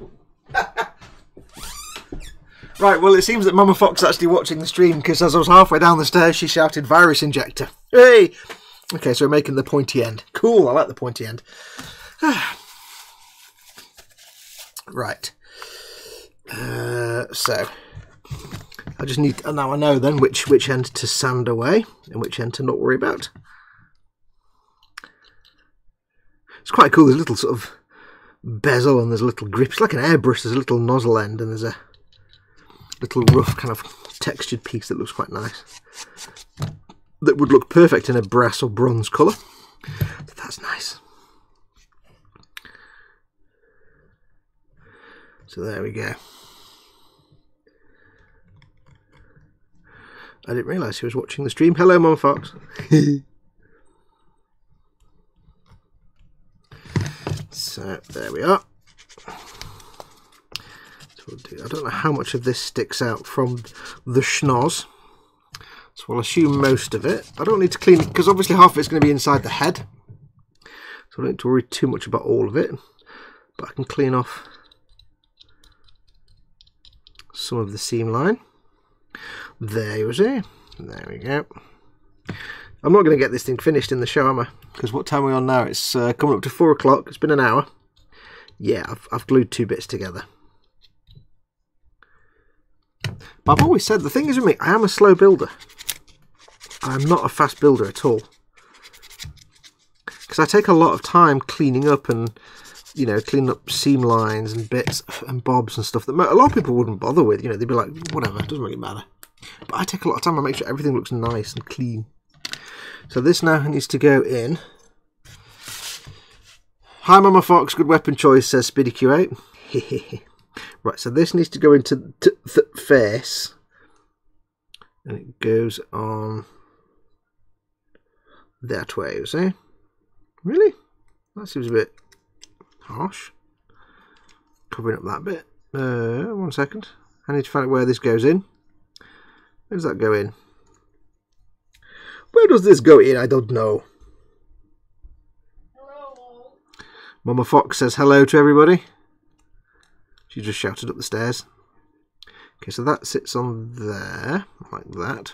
Right, well, it seems that Mama Fox is actually watching the stream, because as I was halfway down the stairs, she shouted virus injector. Hey! Okay, so we're making the pointy end. Cool, I like the pointy end. Right. So, I just need... Now I know then which end to sand away and which end to not worry about. It's quite cool. There's a little sort of bezel and there's a little grip. It's like an airbrush. There's a little nozzle end and there's a little rough kind of textured piece that looks quite nice. That would look perfect in a brass or bronze colour. So that's nice. So there we go. I didn't realise he was watching the stream. Hello, Mama Fox. So there we are. So we'll do, I don't know how much of this sticks out from the schnoz. So we'll assume most of it. I don't need to clean it because obviously half of it's going to be inside the head. So I don't need to worry too much about all of it. But I can clean off some of the seam line. There you see. There we go. I'm not going to get this thing finished in the show, am I? Because what time are we on now? It's coming up to 4 o'clock. It's been an hour. Yeah, I've glued 2 bits together. But I've always said, the thing is with me, I am a slow builder. I'm not a fast builder at all. Because I take a lot of time cleaning up and, you know, cleaning up seam lines and bits and bobs and stuff that a lot of people wouldn't bother with. You know, they'd be like, whatever, it doesn't really matter. But I take a lot of time. I make sure everything looks nice and clean. So this now needs to go in. Hi Mama Fox, good weapon choice, says Speedy Q8. Right, so this needs to go into the face. And it goes on that way, you see? Really? That seems a bit harsh. Covering up that bit. 1 second. I need to find out where this goes in. Where does that go in? Where does this go in? I don't know. Hello. Mama Fox says hello to everybody. She just shouted up the stairs. Okay, so that sits on there, like that.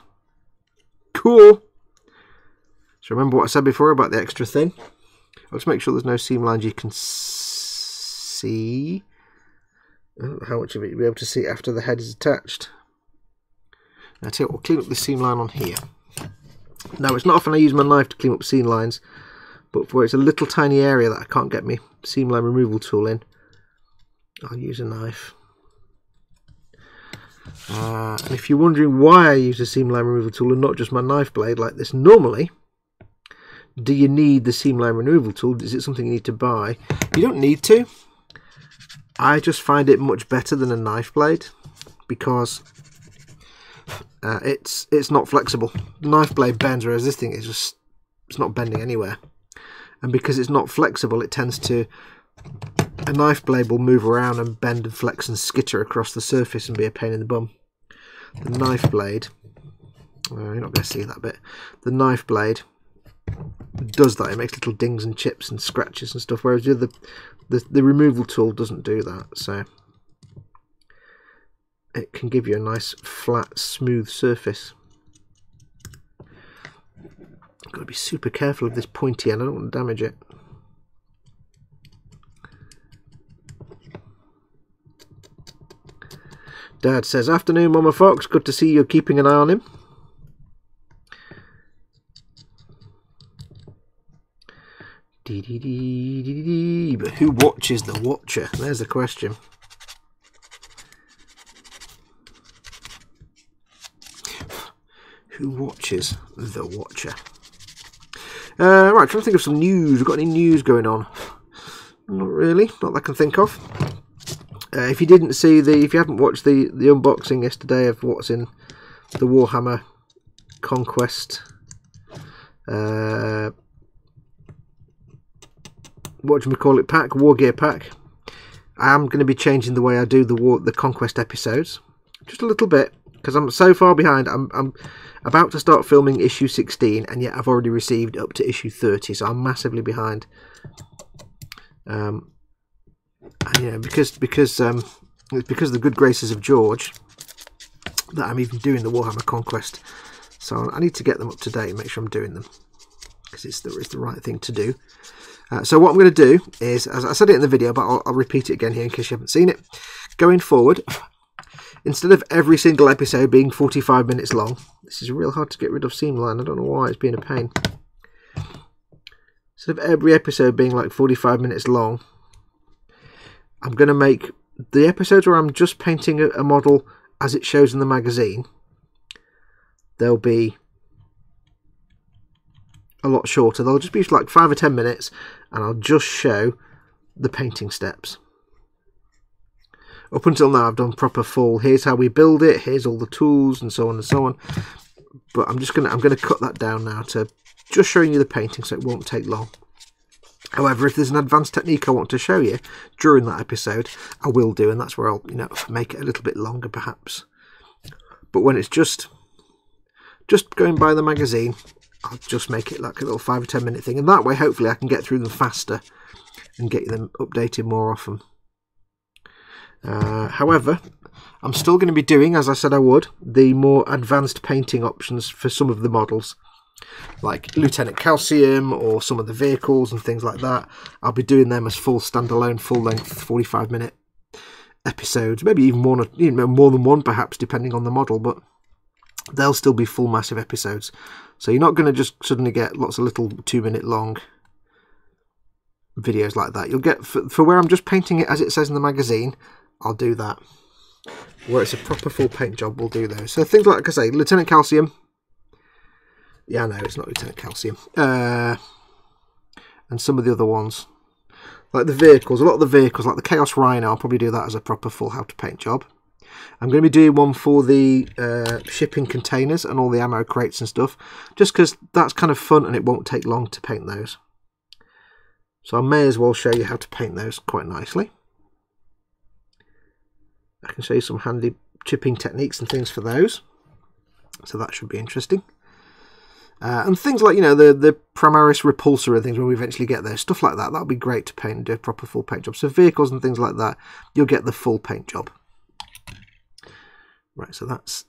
Cool. So remember what I said before about the extra thin? I'll just make sure there's no seam lines you can see. I don't know how much of it you'll be able to see after the head is attached. Now, tell you what, we'll clean up the seam line on here. Now, it's not often I use my knife to clean up seam lines, but where it's a little tiny area that I can't get my seam line removal tool in, I'll use a knife. And if you're wondering why I use a seam line removal tool and not just my knife blade like this normally, do you need the seam line removal tool? Is it something you need to buy? You don't need to. I just find it much better than a knife blade because it's not flexible. The knife blade bends, whereas this thing is just, it's not bending anywhere. And because it's not flexible, it tends to, a knife blade will move around and bend and flex and skitter across the surface and be a pain in the bum. the knife blade, you're not going to see that bit, the knife blade does that. It makes little dings and chips and scratches and stuff, whereas the removal tool doesn't do that. So it can give you a nice flat smooth surface. Got to be super careful of this pointy end, I don't want to damage it. Dad says, afternoon Mama Fox, good to see you're keeping an eye on him. But who watches the watcher? There's the question. Who watches the watcher? Right, trying to think of some news. We've got any news going on? Not really, not that I can think of. If you didn't see if you haven't watched the unboxing yesterday of what's in the Warhammer Conquest, what do we call it, pack, War Gear pack, I am going to be changing the way I do the Conquest episodes, just a little bit, because I'm so far behind. I'm about to start filming issue 16, and yet I've already received up to issue 30, so I'm massively behind. And, you know, because it's because of the good graces of George that I'm even doing the Warhammer Conquest. So I need to get them up to date and make sure I'm doing them, because it's the right thing to do. So what I'm going to do is, as I said it in the video, but I'll repeat it again here in case you haven't seen it. Going forward, instead of every single episode being 45 minutes long, this is real hard to get rid of seam line. I don't know why it's being a pain. Instead of every episode being like 45 minutes long, I'm going to make the episodes where I'm just painting a model as it shows in the magazine, they'll be a lot shorter. They'll just be like 5 or 10 minutes, and I'll just show the painting steps. Up until now I've done proper full, here's how we build it, here's all the tools and so on and so on. But I'm going to cut that down now to just showing you the painting, so it won't take long. However, if there's an advanced technique I want to show you during that episode, I will do, and that's where I'll, you know, make it a little bit longer perhaps. But when it's just going by the magazine, I'll just make it like a little 5 or 10 minute thing, and that way hopefully I can get through them faster and get them updated more often. However, I'm still going to be doing, as I said I would, the more advanced painting options for some of the models, like Lieutenant Calcium or some of the vehicles and things like that. I'll be doing them as full standalone, full length 45 minute episodes, maybe even more, you know, more than one perhaps, depending on the model, but they'll still be full massive episodes. So you're not going to just suddenly get lots of little 2 minute long videos like that. You'll get, for where I'm just painting it as it says in the magazine, I'll do that. Where it's a proper full paint job, we'll do those. So things like I say, Lieutenant Calcium. Yeah, no, it's not Lieutenant Calcium. And some of the other ones, like the vehicles, a lot of the vehicles, like the Chaos Rhino, I'll probably do that as a proper full how to paint job. I'm going to be doing one for the shipping containers and all the ammo crates and stuff, just because that's kind of fun and it won't take long to paint those. So I may as well show you how to paint those quite nicely. I can show you some handy chipping techniques and things for those. So that should be interesting. And things like, you know, the Primaris Repulsor and things when we eventually get there, stuff like that, that'll be great to paint and do a proper full paint job. So vehicles and things like that, you'll get the full paint job. Right, so that's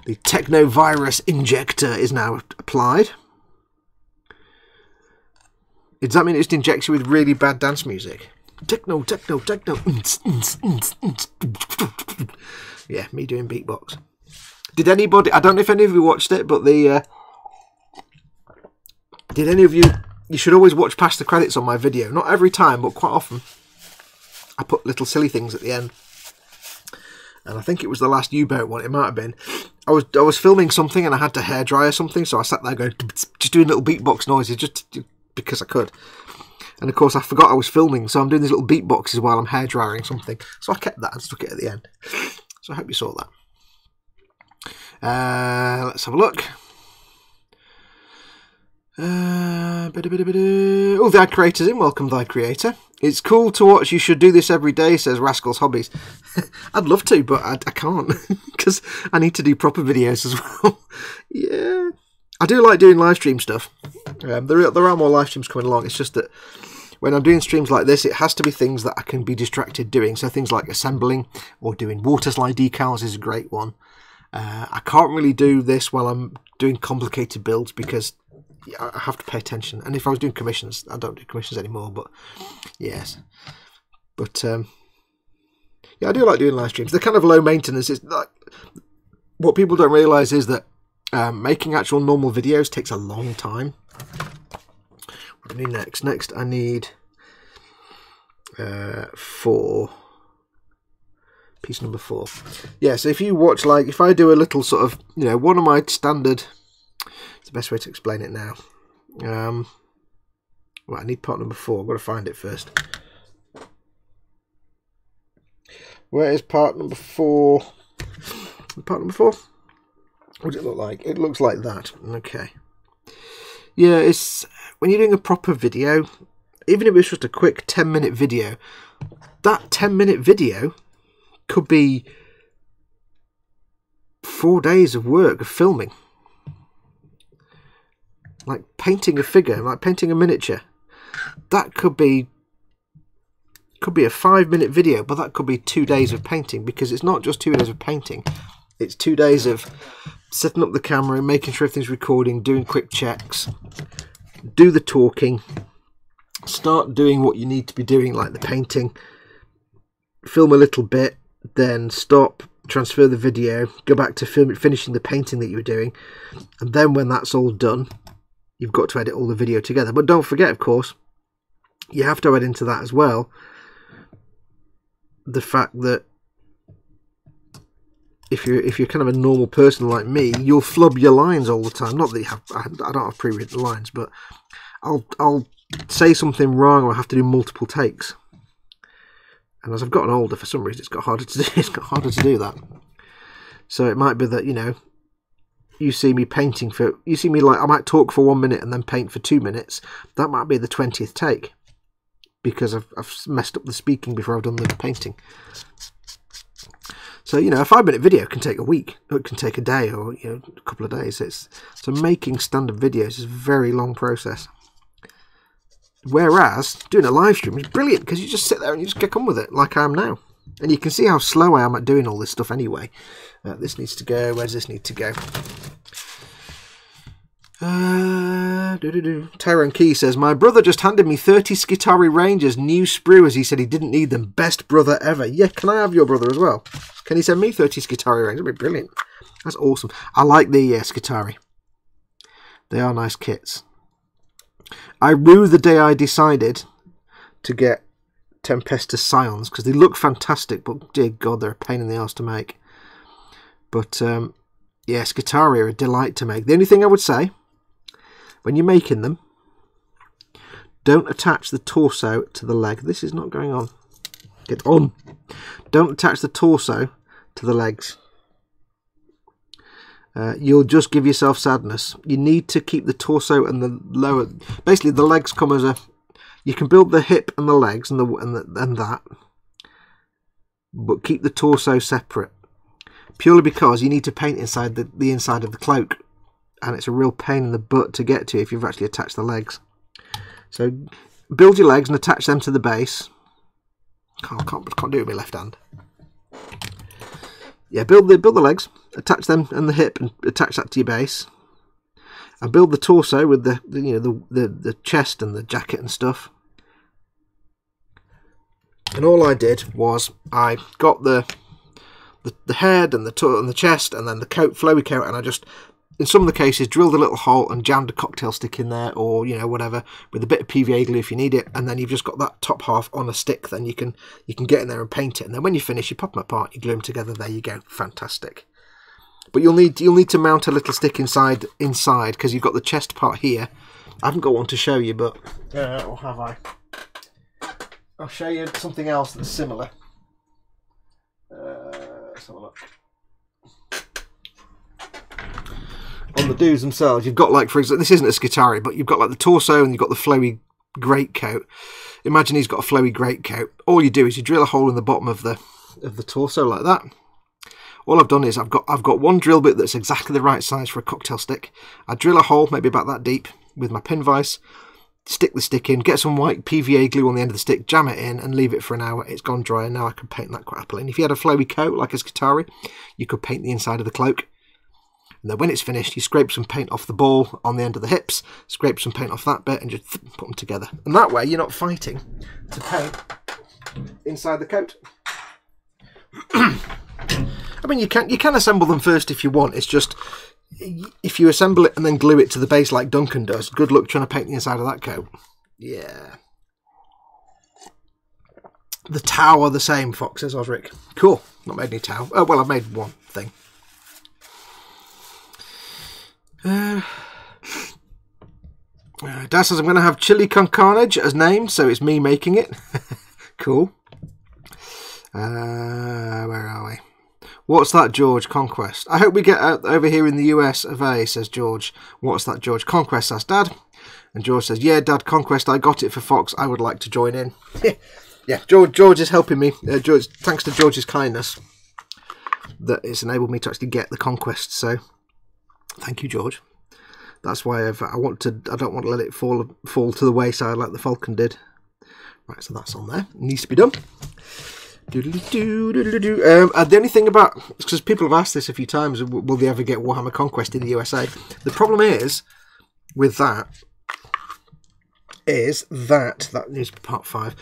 the Technovirus injector is now applied. Does that mean it just injects you with really bad dance music? Techno. Yeah, me doing beatbox. Did anybody, I don't know if any of you watched it, but did any of you should always watch past the credits on my video. Not every time, but quite often. I put little silly things at the end. And I think it was the last U-boat one, it might have been. I was filming something and I had to hairdryer something, so I sat there going, just doing little beatbox noises, just because I could. And of course I forgot I was filming, so I'm doing these little beatboxes while I'm hairdrying something. So I kept that and stuck it at the end. So I hope you saw that. Let's have a look. Oh, Thy Creator's in. Welcome, Thy Creator. It's cool to watch. You should do this every day, says Rascal's Hobbies. I'd love to, but I can't because I need to do proper videos as well. Yeah, I do like doing live stream stuff. There are more live streams coming along. It's just that when I'm doing streams like this, it has to be things that I can be distracted doing. So things like assembling or doing water slide decals is a great one. I can't really do this while I'm doing complicated builds because I have to pay attention. And if I was doing commissions, I don't do commissions anymore, but yes. But yeah, I do like doing live streams. They're kind of low maintenance. It's like, what people don't realise is that making actual normal videos takes a long time. What do I need next? Next I need 4. Piece number 4. Yeah, so if you watch, like, if I do a little sort of, you know, one of my standard, it's the best way to explain it now. Right, I need part number 4. I've got to find it first. Where is part number 4? Part number 4? What does it look like? It looks like that. Okay. Yeah, it's when you're doing a proper video, even if it's just a quick 10-minute video, that 10-minute video could be 4 days of work of filming. Like painting a figure, like painting a miniature. That could be a 5-minute video, but that could be 2 days of painting, because it's not just 2 days of painting. It's 2 days of setting up the camera, making sure everything's recording, doing quick checks, do the talking, start doing what you need to be doing, like the painting, film a little bit, then stop, transfer the video, go back to finishing the painting that you were doing, and then when that's all done, you've got to edit all the video together. But don't forget, of course, you have to add into that as well the fact that if you're kind of a normal person like me, you'll flub your lines all the time. Not that you have, I don't have pre-written lines, but I'll say something wrong, or I have to do multiple takes. And as I've gotten older, for some reason, it's got harder to do. It's got harder to do that. So it might be that, you know, you see me painting you see me, like, I might talk for 1 minute and then paint for 2 minutes. That might be the 20th take, because I've messed up the speaking before I've done the painting. So, you know, a 5-minute video can take a week, or it can take a day, or, you know, a couple of days. So making standard videos is a very long process. Whereas doing a live stream is brilliant, because you just sit there and you just get on with it, like I am now. And you can see how slow I am at doing all this stuff anyway. This needs to go. Where does this need to go? Tyrone Key says, my brother just handed me 30 Skitari Rangers new sprue, as he said he didn't need them. Best brother ever. Yeah, can I have your brother as well? Can he send me 30 Skitari Rangers? That'd be brilliant. That's awesome. I like the Skitari. They are nice kits. I rue the day I decided to get Tempestus Scions, because they look fantastic, but dear God, they're a pain in the arse to make. But yeah, Skitari are a delight to make. The only thing I would say, when you're making them, don't attach the torso to the leg. This is not going on. Get on. Don't attach the torso to the legs. You'll just give yourself sadness. You need to keep the torso and the lower. Basically, the legs come as a. You can build the hip and the legs and that, but keep the torso separate. Purely because you need to paint inside the inside of the cloak, and it's a real pain in the butt to get to if you've actually attached the legs. So build your legs and attach them to the base. I can't do it with my left hand. Yeah, build the legs, attach them and the hip, and attach that to your base. And build the torso with the chest and the jacket and stuff. And all I did was I got the head and the chest and then the coat, flowy coat, and I just, in some of the cases, drilled a little hole and jammed a cocktail stick in there, or, you know, whatever, with a bit of PVA glue if you need it, and then you've just got that top half on a stick. Then you can get in there and paint it, and then when you finish, you pop them apart, you glue them together. There you go, fantastic. But you'll need to mount a little stick inside because you've got the chest part here. I haven't got one to show you, but or have I? I'll show you something else that's similar. Let's have a look. On the dudes themselves, you've got, like, for example, this isn't a Skitari, but you've got like the torso and you've got the flowy greatcoat. Imagine he's got a flowy greatcoat. All you do is you drill a hole in the bottom of the torso like that. All I've done is I've got one drill bit that's exactly the right size for a cocktail stick. I drill a hole maybe about that deep with my pin vise, stick the stick in, get some white PVA glue on the end of the stick, jam it in and leave it for an hour. It's gone dry and now I can paint that quite happily. And if you had a flowy coat like a Skitarii, you could paint the inside of the cloak. And then when it's finished, you scrape some paint off the ball on the end of the hips, scrape some paint off that bit and just put them together. And that way you're not fighting to paint inside the coat. I mean, you can assemble them first if you want. It's just, if you assemble it and then glue it to the base like Duncan does, good luck trying to paint the inside of that coat. Yeah. The tower the same, Fox says Osric. Cool. Not made any tower. Oh, well, I've made one thing. Dad says I'm going to have chili con carnage as named, so it's me making it. Cool. Where are we? What's that, George? Conquest. I hope we get out over here in the US of A, says George. What's that, George? Conquest, asks Dad. And George says, yeah, Dad, Conquest, I got it for Fox. I would like to join in. Yeah, George is helping me. George, thanks to George's kindness, that it's enabled me to actually get the Conquest. So, thank you, George. That's why I don't want to let it fall to the wayside like the Falcon did. Right, so that's on there. It needs to be done. The only thing about, because people have asked this a few times, will they ever get Warhammer Conquest in the USA? The problem is with that is that needs to be part 5.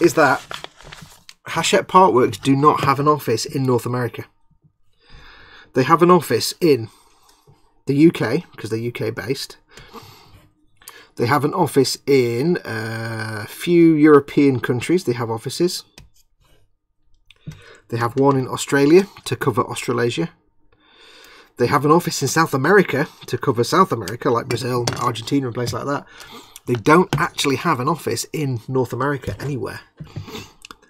Is that Hachette Partworks do not have an office in North America. They have an office in the UK because they're UK based. They have an office in a few European countries. They have offices. They have one in Australia to cover Australasia. They have an office in South America to cover South America, like Brazil, Argentina, and places like that. They don't actually have an office in North America anywhere.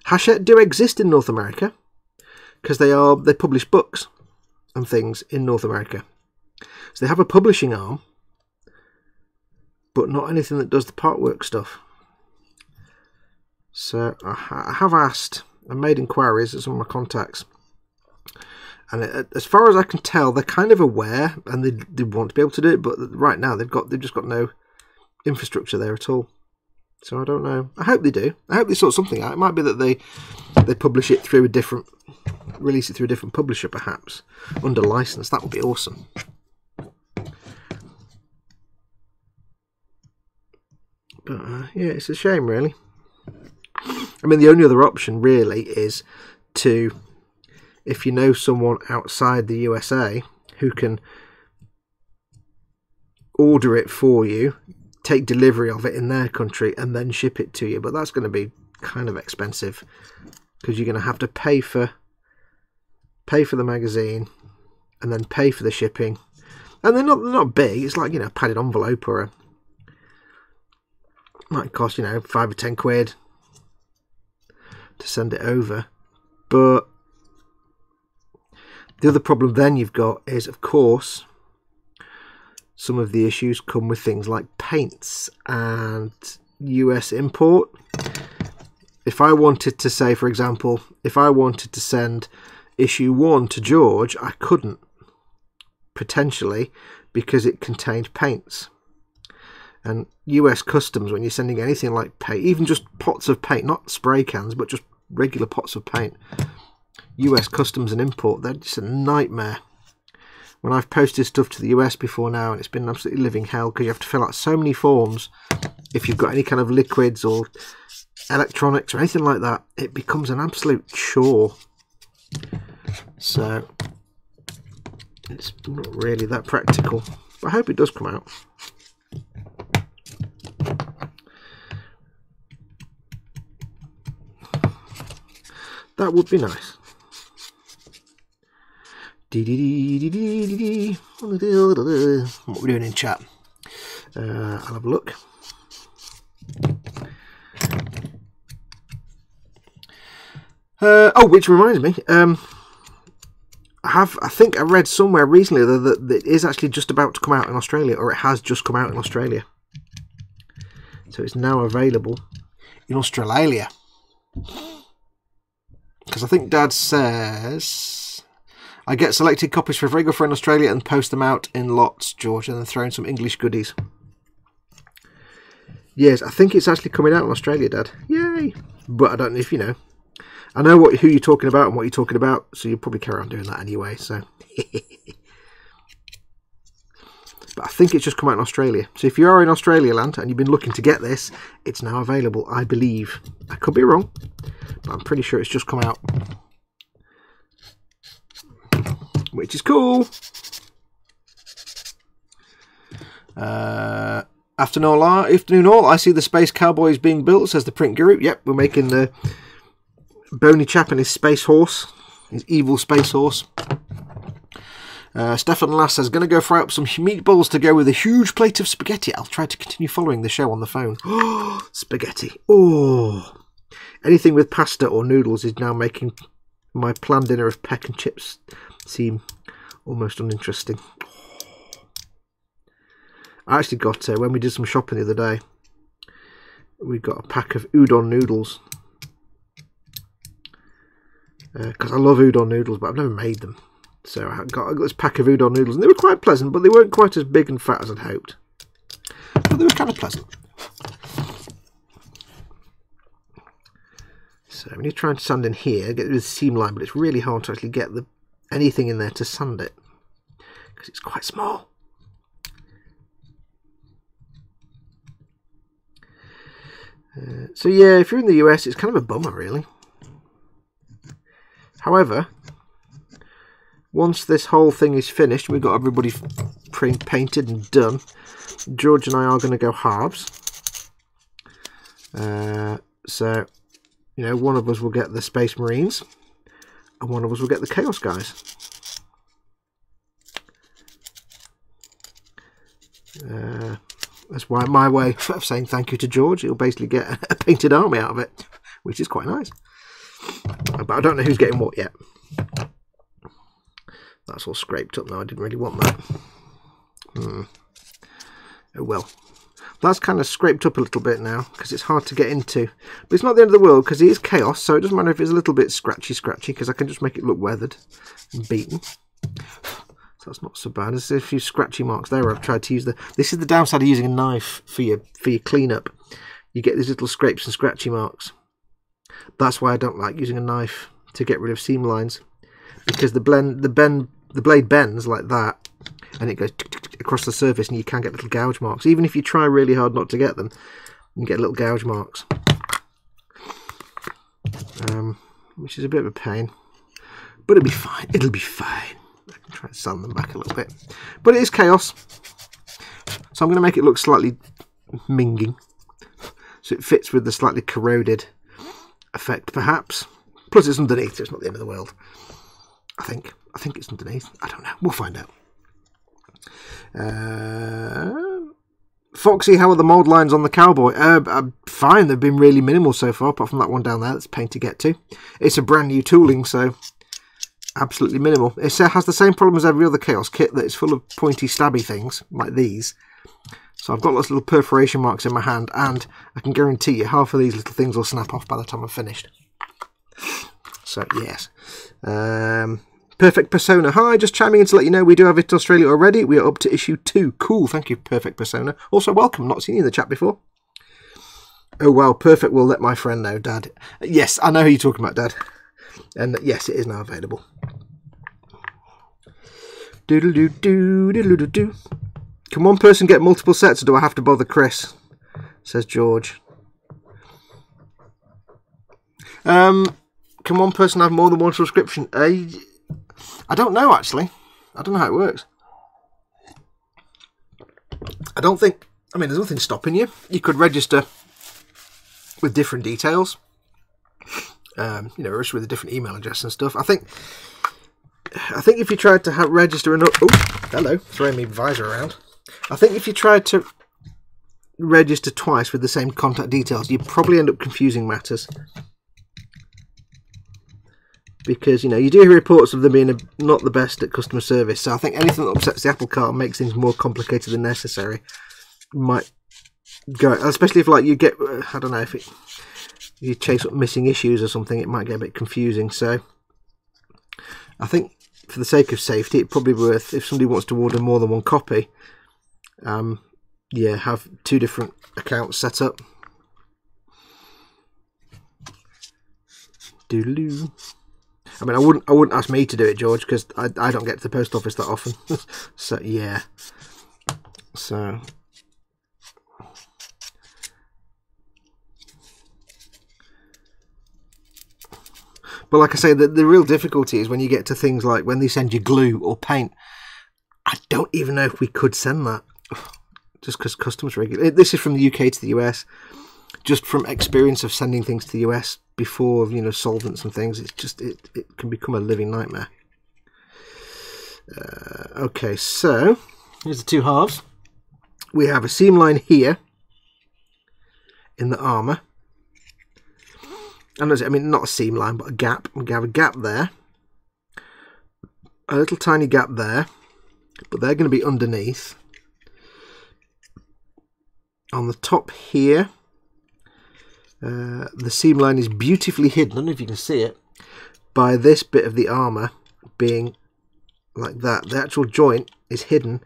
Hachette do exist in North America because they publish books and things in North America. So they have a publishing arm, but not anything that does the partwork stuff. So I have asked and made inquiries at some of my contacts, and as far as I can tell, they're kind of aware and they want to be able to do it, but right now they've just got no infrastructure there at all. So I don't know. I hope they do. I hope they sort something out. It might be that they publish it through release it through a different publisher, perhaps under license. That would be awesome. But yeah, it's a shame, really. I mean, the only other option really is to, if you know someone outside the USA who can order it for you, take delivery of it in their country and then ship it to you. But that's going to be kind of expensive because you're going to have to pay for the magazine and then pay for the shipping. And they're not big. It's like, a padded envelope or might cost, 5 or 10 quid to send it over. But the other problem then you've got is, of course, some of the issues come with things like paints and US import. If I wanted to say, for example, if I wanted to send issue 1 to George, I couldn't, potentially, because it contained paints. And US customs, when you're sending anything like paint, even just pots of paint, not spray cans, but just regular pots of paint, US customs and import, they're just a nightmare. When I've posted stuff to the US before now, and it's been absolutely living hell because you have to fill out so many forms. If you've got any kind of liquids or electronics or anything like that, it becomes an absolute chore. So it's not really that practical, but I hope it does come out. That would be nice. What are we doing in chat? I'll have a look. Which reminds me, I think I read somewhere recently that it is actually just about to come out in Australia, or it has just come out in Australia. So it's now available in Australia. Because I think Dad says, I get selected copies for a very good friend in Australia and post them out in lots, George, and then throw in some English goodies. Yes, I think it's actually coming out in Australia, Dad. Yay! But I don't know if you know. I know who you're talking about and what you're talking about, so you'll probably carry on doing that anyway. So, but I think it's just come out in Australia. So if you are in Australia land and you've been looking to get this, it's now available, I believe. I could be wrong, but I'm pretty sure it's just come out, which is cool. Afternoon all. I see the Space Cowboys being built, says the print guru. Yep, we're making the bony chap and his space horse, his evil space horse. Stefan Lass says, going to go fry up some meatballs to go with a huge plate of spaghetti. I'll try to continue following the show on the phone. Oh, spaghetti. Oh, anything with pasta or noodles is now making my planned dinner of peck and chips seem almost uninteresting. I actually got, when we did some shopping the other day, we got a pack of udon noodles. Because I love udon noodles, but I've never made them. So I got this pack of udon noodles, and they were quite pleasant, but they weren't quite as big and fat as I'd hoped. But they were kind of pleasant. So when you're trying to sand in here, get rid of the seam line, but it's really hard to actually get anything in there to sand it, because it's quite small. So yeah, if you're in the US, it's kind of a bummer, really. However, once this whole thing is finished, we've got everybody painted and done, George and I are going to go halves. So, you know, one of us will get the Space Marines, and one of us will get the Chaos guys. That's why my way of saying thank you to George. He'll basically get a painted army out of it, which is quite nice. But I don't know who's getting what yet. That's all scraped up now. I didn't really want that. Oh well. That's kind of scraped up a little bit now because it's hard to get into. But it's not the end of the world because it is chaos, so it doesn't matter if it's a little bit scratchy because I can just make it look weathered and beaten. So that's not so bad. There's a few scratchy marks there. I've tried to use this is the downside of using a knife for your cleanup. You get these little scrapes and scratchy marks. That's why I don't like using a knife to get rid of seam lines, because the blade bends like that, and it goes across the surface, and you can get little gouge marks. Even if you try really hard not to get them, you get little gouge marks, which is a bit of a pain. But it'll be fine. It'll be fine. I can try and sand them back a little bit, but it is chaos, so I'm going to make it look slightly minging, so it fits with the slightly corroded effect, perhaps. Plus, it's underneath, so it's not the end of the world. I think it's underneath. I don't know. We'll find out. Foxy, how are the mould lines on the Cowboy? Fine. They've been really minimal so far, apart from that one down there. That's a pain to get to. It's a brand new tooling, so absolutely minimal. It has the same problem as every other Chaos kit, that it's full of pointy, stabby things like these. So I've got lots of little perforation marks in my hand, and I can guarantee you half of these little things will snap off by the time I'm finished. So, yes. Perfect Persona. Hi, just chiming in to let you know we do have it in Australia already. We are up to issue 2. Cool, thank you, Perfect Persona. Also, welcome. Not seen you in the chat before. Oh, wow, Perfect will let my friend know, Dad. Yes, I know who you're talking about, Dad. And yes, it is now available. Doodle-doo-doo, doodle-doo-doo. Can one person get multiple sets, or do I have to bother Chris? Says George. Can one person have more than one subscription? I don't know, actually. I don't know how it works. I don't think... I mean, there's nothing stopping you. You could register with different details. You know, register with a different email address and stuff. I think if you tried to register another... Oh, hello. Throwing my visor around. I think if you tried to register twice with the same contact details, you'd probably end up confusing matters. Because, you know, you do hear reports of them being not the best at customer service. So I think anything that upsets the apple cart and makes things more complicated than necessary might go, especially if like you get, I don't know, if you chase up missing issues or something, it might get a bit confusing. So I think for the sake of safety, it's probably worth, if somebody wants to order more than one copy, yeah, have 2 different accounts set up. Doodaloo. I mean, I wouldn't ask me to do it, George, because I don't get to the post office that often. So yeah. So but like I say, the real difficulty is when you get to things like when they send you glue or paint. I don't even know if we could send that, just because customs regulate. This is from the UK to the US. Just from experience of sending things to the US before, you know, solvents and things, it's just it can become a living nightmare. Okay, so here's the 2 halves. We have a seam line here in the armour. And I mean, not a seam line, but a gap. We have a gap there, a little tiny gap there, but they're going to be underneath. On the top here, the seam line is beautifully hidden, I don't know if you can see it, by this bit of the armour being like that. The actual joint is hidden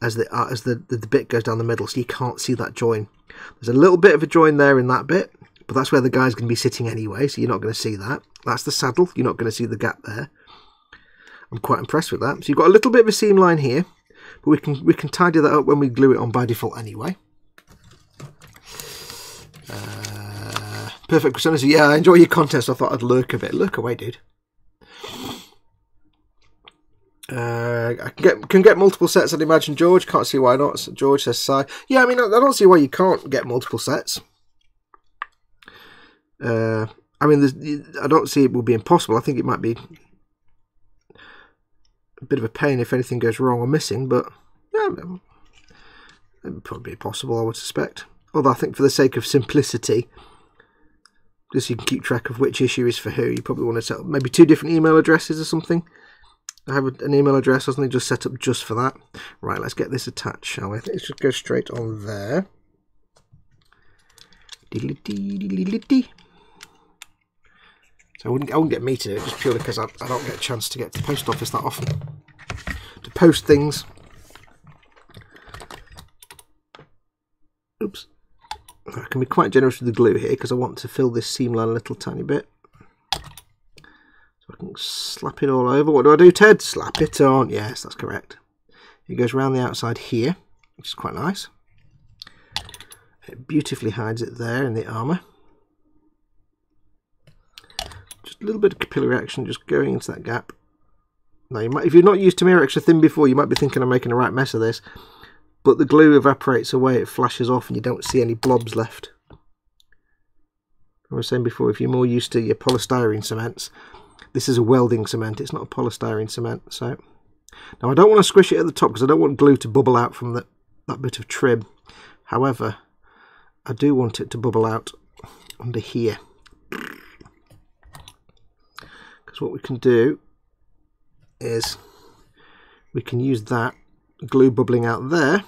as the bit goes down the middle, so you can't see that join. There's a little bit of a join there in that bit, but that's where the guy's going to be sitting anyway, so you're not going to see that. That's the saddle, you're not going to see the gap there. I'm quite impressed with that. So you've got a little bit of a seam line here, but we can tidy that up when we glue it on by default anyway. Perfect, Christina. Yeah, I enjoy your content, so I thought I'd lurk a bit. Lurk away, dude. I can get multiple sets, I'd imagine, George. Can't see why not. So George says, "Sigh." Yeah, I mean, I don't see why you can't get multiple sets. I mean, I don't see it will be impossible. I think it might be a bit of a pain if anything goes wrong or missing, but yeah, it would probably be possible, I would suspect. Although I think for the sake of simplicity, just so you can keep track of which issue is for who, you probably want to set up maybe 2 different email addresses or something. I have an email address, wasn't it, just set up just for that. Right, let's get this attached, shall we? I think it should go straight on there. So I wouldn't get me to do it, just purely because I don't get a chance to get to the post office that often to post things. Oops. I can be quite generous with the glue here because I want to fill this seam line a little tiny bit. So I can slap it all over. What do I do, Ted? Slap it on. Yes, that's correct. It goes around the outside here, which is quite nice. It beautifully hides it there in the armour. Just a little bit of capillary action just going into that gap. Now, you might, if you're not used to Mirror Extra Thin before, you might be thinking I'm making a right mess of this. But the glue evaporates away, it flashes off, and you don't see any blobs left. I was saying before, if you're more used to your polystyrene cements, this is a welding cement, it's not a polystyrene cement. So now I don't want to squish it at the top because I don't want glue to bubble out from that bit of trim. However, I do want it to bubble out under here. Because what we can do is we can use that glue bubbling out there,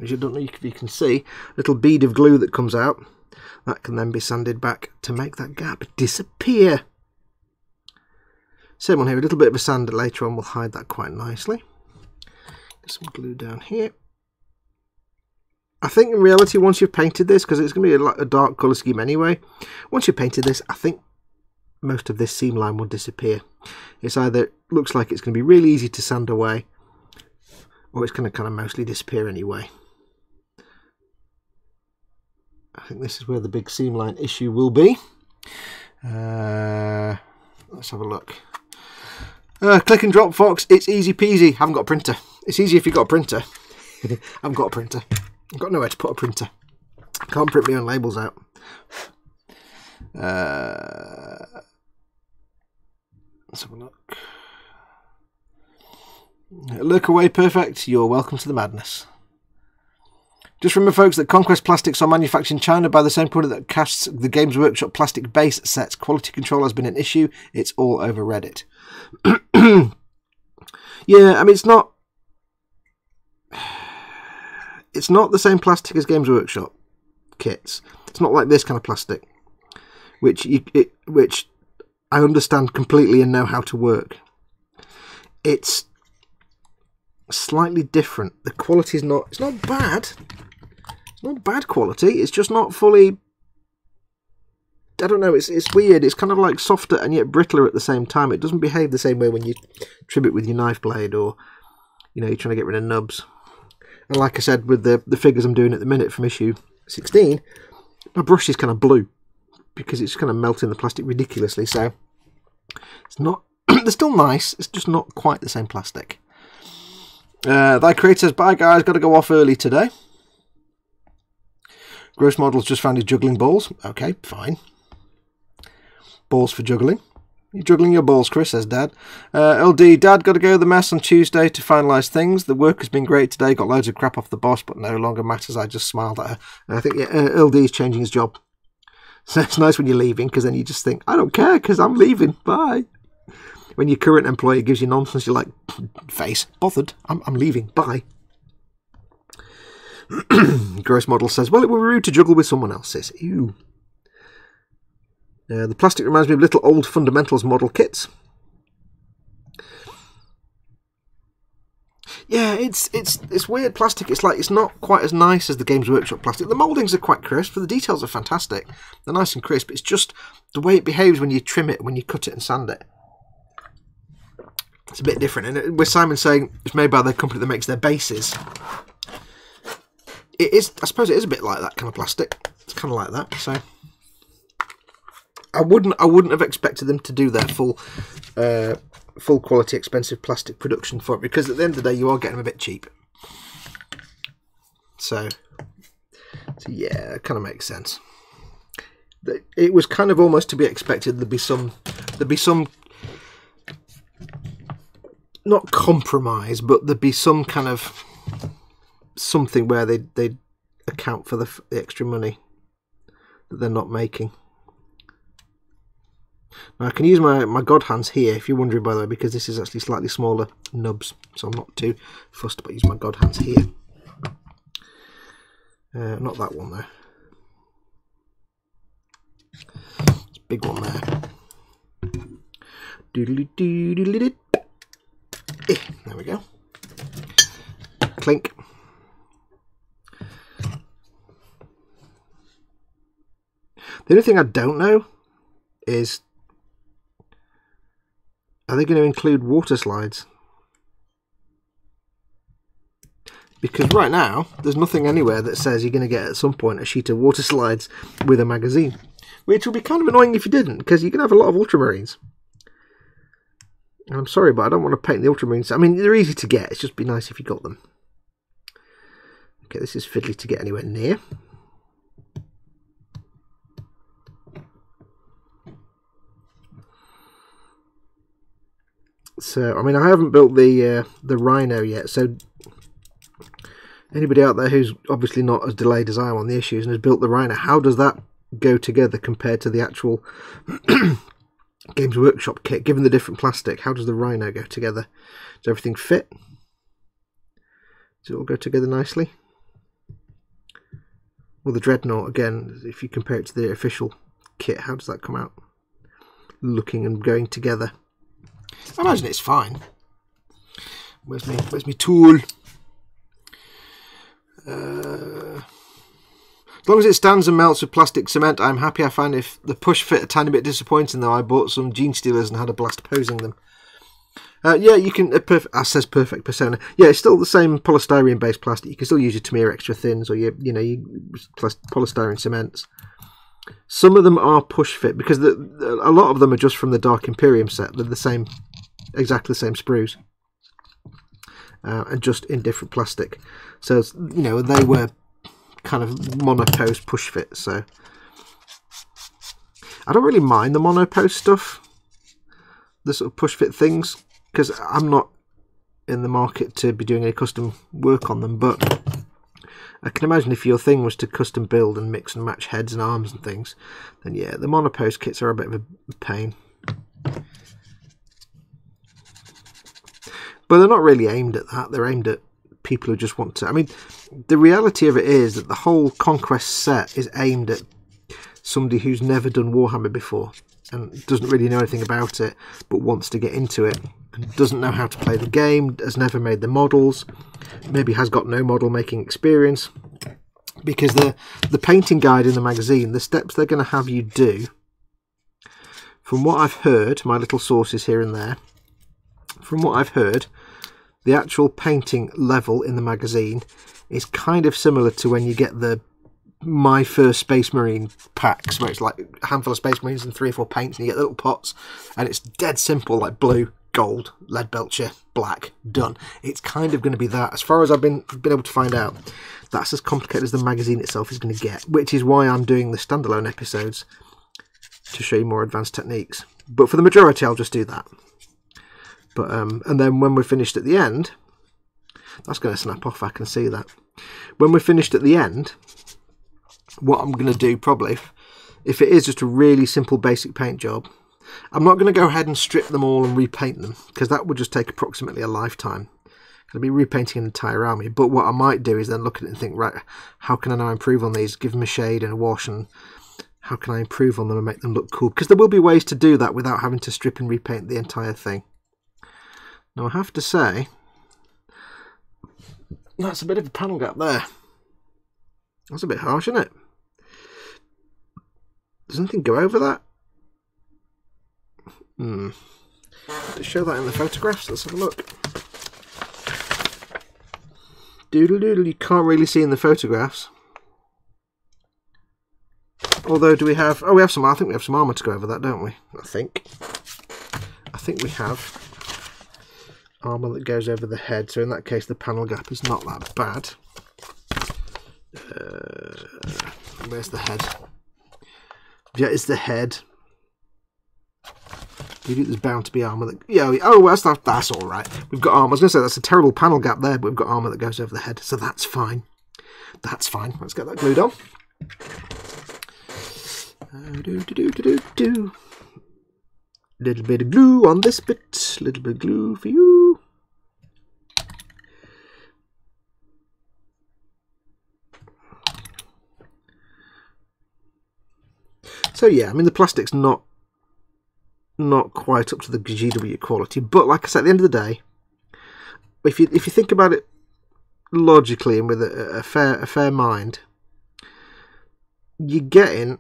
as you don't know if you can see, a little bead of glue that comes out. That can then be sanded back to make that gap disappear. Same one here, a little bit of a sand later on will hide that quite nicely. Get some glue down here. I think in reality, once you've painted this, because it's going to be a dark colour scheme anyway, once you've painted this, I think most of this seam line will disappear. It's either looks like it's going to be really easy to sand away, or it's going to kind of mostly disappear anyway. I think this is where the big seam line issue will be. Let's have a look. Click and drop, Fox. It's easy peasy. Haven't got a printer. It's easy if you've got a printer. I haven't got a printer. I've got nowhere to put a printer. I can't print my own labels out. Let's have a look. Look away, perfect. You're welcome to the madness. Just remember, folks, that Conquest plastics are manufactured in China by the same company that casts the Games Workshop plastic base sets. Quality control has been an issue. It's all over Reddit. Yeah, I mean, it's not the same plastic as Games Workshop. kits. It's not like this kind of plastic, which I understand completely and know how to work. It's slightly different. The quality is not, it's not bad. It's not bad quality, it's just not fully, I don't know, it's weird. It's kind of like softer and yet brittler at the same time. It doesn't behave the same way when you trim it with your knife blade, or, you know, you're trying to get rid of nubs. And like I said, with the figures I'm doing at the minute from issue 16, my brush is kind of blue because it's kind of melting the plastic ridiculously. So it's not, they're still nice, it's just not quite the same plastic. Thy creator says, bye guys, got to go off early today. Gross Model's just found his juggling balls. Okay, fine. Balls for juggling. You're juggling your balls, Chris, says Dad. LD, Dad, got to go to the mess on Tuesday to finalise things. The work has been great today. Got loads of crap off the boss, but no longer matters. I just smiled at her. And I think, yeah, LD is changing his job. So it's nice when you're leaving, because then you just think, I don't care, because I'm leaving. Bye. When your current employer gives you nonsense, you're like, face, bothered. I'm leaving. Bye. Gross Model says, well, it would be rude to juggle with someone else's. Ew. The plastic reminds me of little old Fundamentals model kits. Yeah, it's weird plastic. It's like, it's not quite as nice as the Games Workshop plastic. The mouldings are quite crisp, but the details are fantastic. They're nice and crisp. It's just the way it behaves when you trim it, when you cut it and sand it. It's a bit different. And with Simon saying it's made by the company that makes their bases, it is, I suppose it is a bit like that kind of plastic. It's kind of like that. So I wouldn't have expected them to do their full quality expensive plastic production for it, because at the end of the day you are getting them a bit cheap. So yeah, it kind of makes sense. It was kind of almost to be expected. There'd be some not compromise, but there'd be some kind of something where they'd account for the extra money that they're not making. Now I can use my god hands here, if you're wondering, by the way, because this is actually slightly smaller nubs, so I'm not too fussed about using my god hands here. Not that one though. It's a big one there. Doodly-doo-doodly-doo. There we go. Clink. The only thing I don't know is, are they going to include water slides? Because right now, there's nothing anywhere that says you're going to get at some point a sheet of water slides with a magazine. Which will be kind of annoying if you didn't, because you can have a lot of ultramarines. And I'm sorry, but I don't want to paint the ultramarines. I mean, they're easy to get, it's just be nice if you got them. Okay, this is fiddly to get anywhere near. So, I mean, I haven't built the Rhino yet, so anybody out there who's obviously not as delayed as I am on the issues and has built the Rhino, how does that go together compared to the actual Games Workshop kit? Given the different plastic, how does the Rhino go together? Does everything fit? Does it all go together nicely? Well, the Dreadnought, again, if you compare it to the official kit, how does that come out? Looking and going together. I imagine it's fine. Where's my tool? As long as it stands and melts with plastic cement, I'm happy. I find if the push fit a tiny bit disappointing, though. I bought some Gene Stealers and had a blast posing them. Yeah, you can. Says Perfect Persona. Yeah, it's still the same polystyrene based plastic. You can still use your Tamiya extra thins or your polystyrene cements. Some of them are push fit because a lot of them are just from the Dark Imperium set. They're the same, exactly the same sprues, and just in different plastic. So they were kind of monopost push fit. So I don't really mind the monopost stuff, the sort of push fit things, because I'm not in the market to be doing any custom work on them. But I can imagine if your thing was to custom build and mix and match heads and arms and things, then yeah, the monopost kits are a bit of a pain. But they're not really aimed at that. They're aimed at people who just want to. I mean, the reality of it is that the whole Conquest set is aimed at somebody who's never done Warhammer before and doesn't really know anything about it, but wants to get into it and doesn't know how to play the game, has never made the models, maybe has got no model making experience. Because the painting guide in the magazine, the steps they're going to have you do, from what I've heard, my little sources here and there, from what I've heard, the actual painting level in the magazine is kind of similar to when you get the My First Space Marine packs, where it's like a handful of Space Marines and 3 or 4 paints, and you get little pots, and it's dead simple, like blue, gold, lead belcher, black, done. It's kind of going to be that. As far as I've been able to find out, that's as complicated as the magazine itself is going to get, which is why I'm doing the standalone episodes, to show you more advanced techniques. But for the majority, I'll just do that. But and then when we're finished at the end, that's going to snap off, I can see that. When we're finished at the end, what I'm going to do probably, if it is just a really simple basic paint job, I'm not going to go ahead and strip them all and repaint them, because that would just take approximately a lifetime. I'll be repainting an entire army. But what I might do is then look at it and think, right, how can I now improve on these? Give them a shade and a wash, and how can I improve on them and make them look cool? Because there will be ways to do that without having to strip and repaint the entire thing. Now I have to say, that's a bit of a panel gap there. That's a bit harsh, isn't it? Does anything go over that? To show that in the photographs, let's have a look. Doodle doodle, you can't really see in the photographs. Although, do we have... Oh, we have some... I think we have some armour to go over that, don't we? I think we have armour that goes over the head, so in that case the panel gap is not that bad. Where's the head? Yeah, it's the head. There's bound to be armour that... Yeah, oh, that's alright. We've got armour. I was going to say, that's a terrible panel gap there, but we've got armour that goes over the head, so that's fine. That's fine. Let's get that glued on. Little bit of glue on this bit. Little bit of glue for you. So yeah, I mean the plastic's not quite up to the GW quality, but like I said, at the end of the day, if you think about it logically and with a fair mind, you're getting,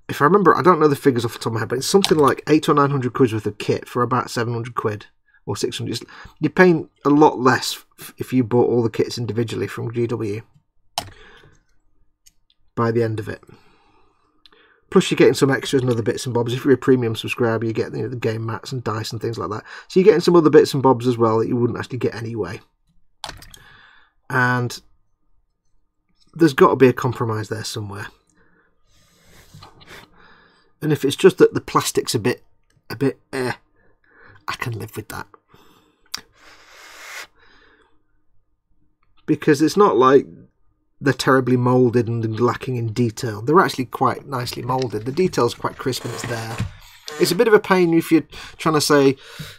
if I remember, I don't know the figures off the top of my head, but it's something like 800 or 900 quid worth of kit for about 700 quid or 600. You're paying a lot less if you bought all the kits individually from GW by the end of it. Plus you're getting some extras and other bits and bobs. If you're a premium subscriber, you get the game mats and dice and things like that. So you're getting some other bits and bobs as well that you wouldn't actually get anyway. And there's got to be a compromise there somewhere. And if it's just that the plastic's a bit I can live with that. Because it's not like they're terribly moulded and lacking in detail. They're actually quite nicely moulded. The detail's quite crisp and it's there. It's a bit of a pain if you're trying to say,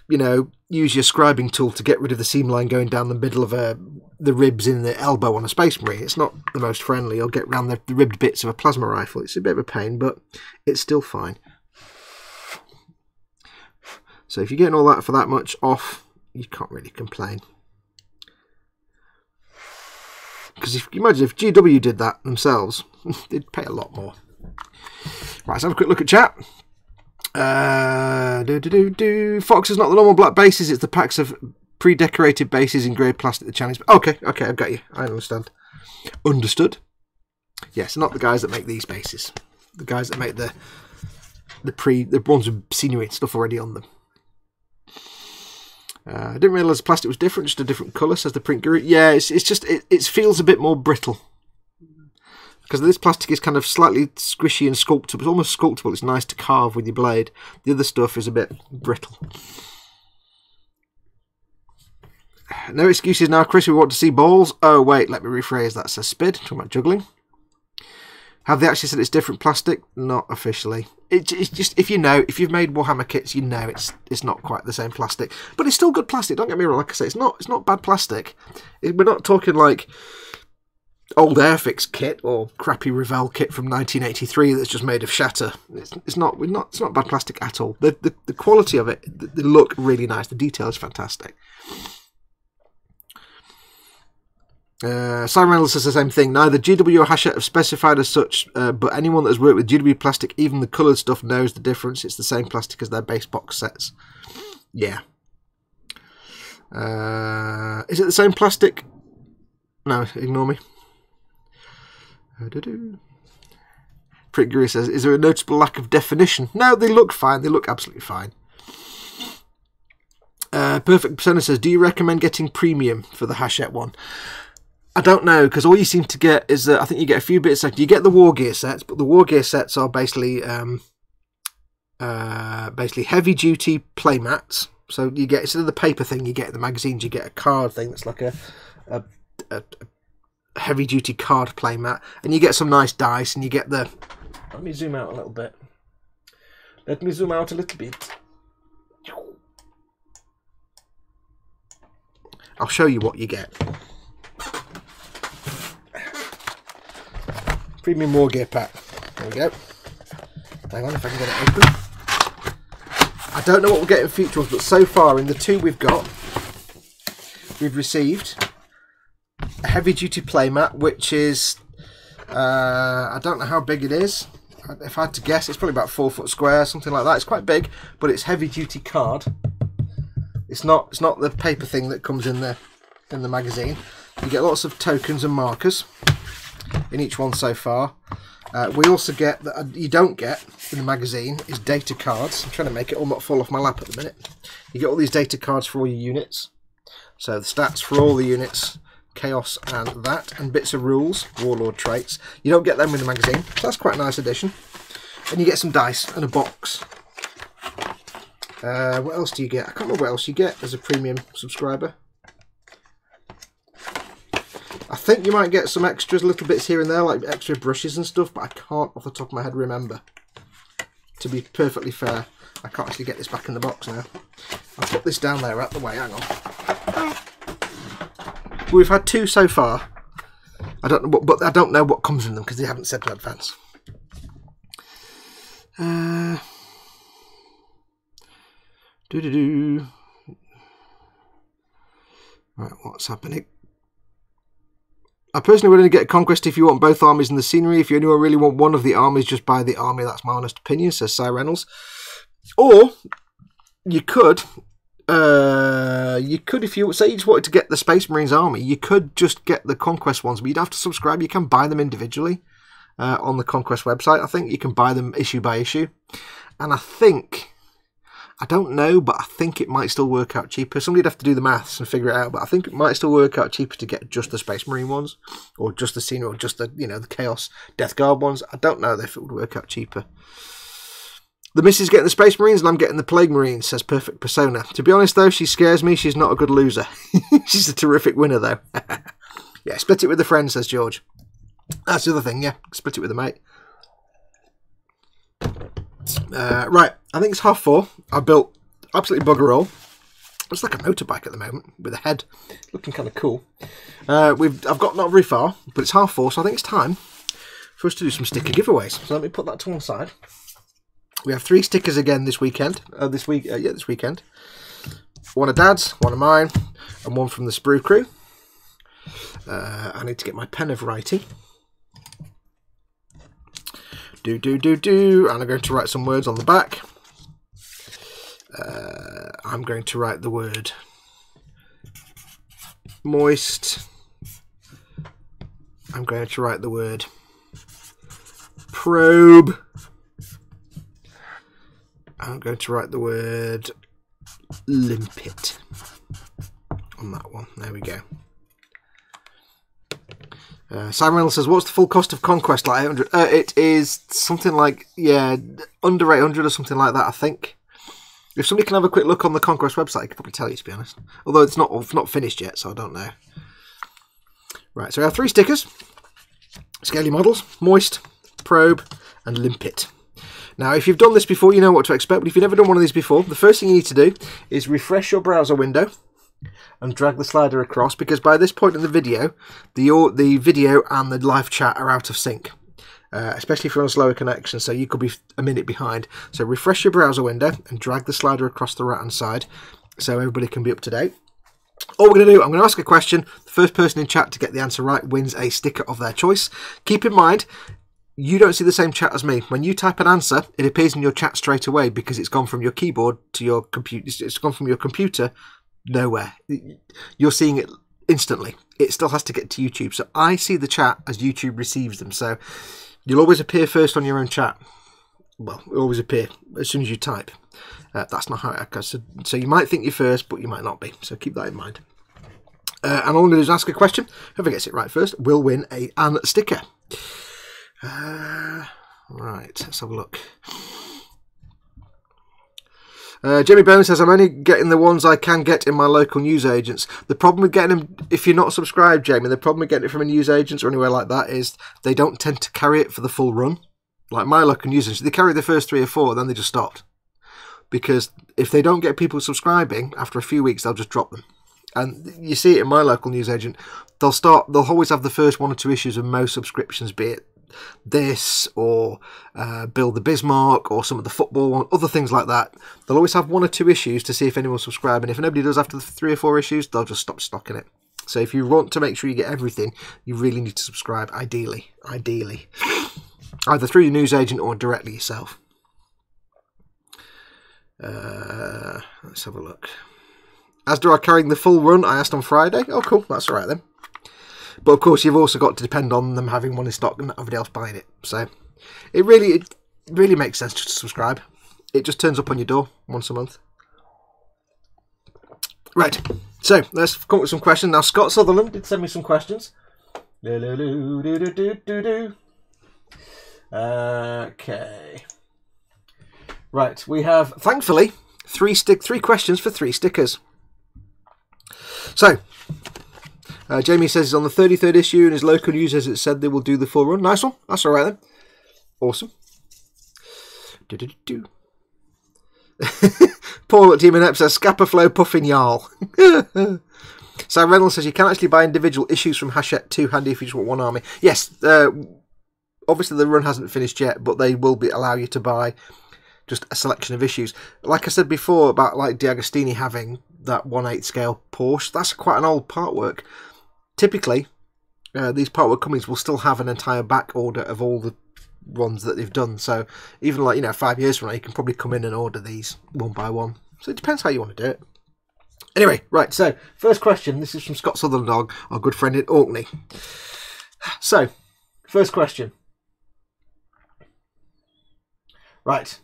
you know, use your scribing tool to get rid of the seam line going down the middle of the ribs in the elbow on a Space Marine. It's not the most friendly. Or get around the ribbed bits of a plasma rifle. It's a bit of a pain, but it's still fine. So if you're getting all that for that much off, you can't really complain. Because if you imagine if GW did that themselves, they'd pay a lot more. Right, let's have a quick look at chat. Foxx is not the normal black bases, it's the packs of pre-decorated bases in grey plastic the Chinese... Okay, I've got you. I understand. Understood. Yes, not the guys that make these bases. The guys that make the ones with scenery and stuff already on them. I didn't realise the plastic was different, just a different colour, says the print guru. Yeah, it feels a bit more brittle. Because this plastic is kind of slightly squishy and sculptable. It's almost sculptable. It's nice to carve with your blade. The other stuff is a bit brittle. No excuses now, Chris. We want to see balls. Oh, wait, let me rephrase that. Says Spid. Talking about juggling. Have they actually said it's different plastic? Not officially. it's just, if you've made Warhammer kits, you know it's not quite the same plastic, but it's still good plastic. Don't get me wrong. Like I say, it's not bad plastic. We're not talking like old Airfix kit or crappy Revell kit from 1983 that's just made of shatter. It's not bad plastic at all. The quality of it, the look really nice. The detail is fantastic. Simon Reynolds says the same thing. Neither GW or Hachette have specified as such, but anyone that has worked with GW plastic, even the coloured stuff, knows the difference. It's the same plastic as their base box sets. Yeah. Is it the same plastic? No, ignore me. Prick Guru says, is there a noticeable lack of definition? No, they look fine. They look absolutely fine. Perfect Persona says, do you recommend getting premium for the Hachette one? I don't know, because all you seem to get is, I think you get a few bits. You get the War Gear sets, but the War Gear sets are basically heavy-duty playmats. So you get, instead of the paper thing you get in the magazines, you get a card thing that's like a heavy-duty card playmat, and you get some nice dice, and you get the... Let me zoom out a little bit. I'll show you what you get. Premium War Gear pack. There we go. Hang on if I can get it open. I don't know what we'll get in future ones, but so far in the two we've got, we've received a heavy duty playmat, which is, I don't know how big it is. If I had to guess, it's probably about 4 foot square, something like that. It's quite big, but it's heavy duty card. It's not the paper thing that comes in the magazine. You get lots of tokens and markers in each one so far. We also get, that you don't get in the magazine, is data cards. I'm trying to make it all not fall off my lap at the minute. You get all these data cards for all your units. So the stats for all the units, chaos and that, and bits of rules, warlord traits. You don't get them in the magazine, so that's quite a nice addition. And you get some dice and a box. What else do you get? I can't remember what else you get as a premium subscriber. I think you might get some extras, little bits here and there, like extra brushes and stuff, but I can't off the top of my head remember. To be perfectly fair, I can't actually get this back in the box now. I'll put this down there out the way, hang on. We've had 2 so far. I don't know, but I don't know what comes in them because they haven't said in advance. Right, what's happening? I personally would only get a Conquest if you want both armies and the scenery. If you only really want one of the armies, just buy the army. That's my honest opinion, says Simon Reynolds. Or you could if you say you just wanted to get the Space Marines army, you could just get the Conquest ones, but you'd have to subscribe. You can buy them individually on the Conquest website. I think you can buy them issue by issue, and I don't know, but I think it might still work out cheaper. Somebody'd have to do the maths and figure it out, but I think it might still work out cheaper to get just the Space Marine ones, or just the scenery, or just the, the Chaos Death Guard ones. I don't know if it would work out cheaper. The missus getting the Space Marines and I'm getting the Plague Marines, says Perfect Persona. To be honest though, she scares me. She's not a good loser. She's a terrific winner though. Yeah, split it with a friend, says George. That's the other thing, yeah. Split it with a mate. Right, I think it's 4:30. I built absolutely bugger all. It's like a motorbike at the moment with a head, looking kind of cool. I've got not very far, but it's 4:30, so I think it's time for us to do some sticker giveaways. So let me put that to one side. We have 3 stickers again this weekend. This weekend. One of Dad's, one of mine, and one from the Sprue crew. I need to get my pen of writing. And I'm going to write some words on the back. I'm going to write the word moist. I'm going to write the word probe. I'm going to write the word limpet on that one. There we go. Simon Reynolds says, what's the full cost of Conquest? Like 800? It is something like, yeah, under 800 or something like that, I think. If somebody can have a quick look on the Conquest website, I could probably tell you, to be honest. Although it's not finished yet, so I don't know. Right, so we have 3 stickers. Scaly models, moist, probe, and limpet. Now, if you've done this before, you know what to expect, but if you've never done one of these before, the first thing you need to do is refresh your browser window and drag the slider across, because by this point in the video, the video and the live chat are out of sync, especially if you're on a slower connection, so you could be a minute behind. So refresh your browser window and drag the slider across the right-hand side so everybody can be up to date. All we're going to do, I'm going to ask a question. The first person in chat to get the answer right wins a sticker of their choice. Keep in mind, you don't see the same chat as me. When you type an answer, it appears in your chat straight away because it's gone from your keyboard to your computer. It's gone from your computer nowhere. You're seeing it instantly. It still has to get to YouTube. So I see the chat as YouTube receives them. So you'll always appear first on your own chat. Well, it'll always appear as soon as you type. That's not how it goes. So you might think you're first, but you might not be. So keep that in mind. And all I'm going to do is ask a question. Whoever gets it right first will win an sticker. Right, let's have a look. Jimmy Bone says, I'm only getting the ones I can get in my local newsagents. The problem with getting them, if you're not subscribed, Jamie, the problem with getting it from a newsagent or anywhere like that is they don't tend to carry it for the full run. Like my local newsagents, they carry the first 3 or 4, then they just stopped. Because if they don't get people subscribing, after a few weeks, they'll just drop them. And you see it in my local newsagent. They'll always have the first 1 or 2 issues of most subscriptions, be it this or Build the Bismarck or some of the football and other things like that. They'll always have 1 or 2 issues to see if anyone subscribes, and if nobody does after the 3 or 4 issues, they'll just stop stocking it. So if you want to make sure you get everything, you really need to subscribe, ideally, either through your newsagent or directly yourself. Let's have a look. Asda are carrying the full run, I asked on Friday. Oh cool, that's alright then. But of course, you've also got to depend on them having one in stock and everybody else buying it. So it really makes sense to subscribe. It just turns up on your door once a month. Right, so let's come up with some questions. Now, Scott Sutherland did send me some questions. Okay. Right, we have, thankfully, 3 questions for 3 stickers. So, Jamie says he's on the 33rd issue and his local news as it said they will do the full run. Nice one. That's all right then. Awesome. Paul at Team Inept says Scapper Flow Puffin Jarl. Simon Reynolds says you can actually buy individual issues from Hachette 2 handy if you just want one army. Yes, obviously the run hasn't finished yet, but they will allow you to buy just a selection of issues. Like I said before about like D'Agostini having that 1/8 scale Porsche, that's quite an old partwork. Typically, these partwork companies will still have an entire back order of all the ones that they've done. So even like, 5 years from now, you can probably come in and order these one by one. So it depends how you want to do it. Anyway, right, so first question. This is from Scott Sutherland, our good friend in Orkney. So, first question. Right.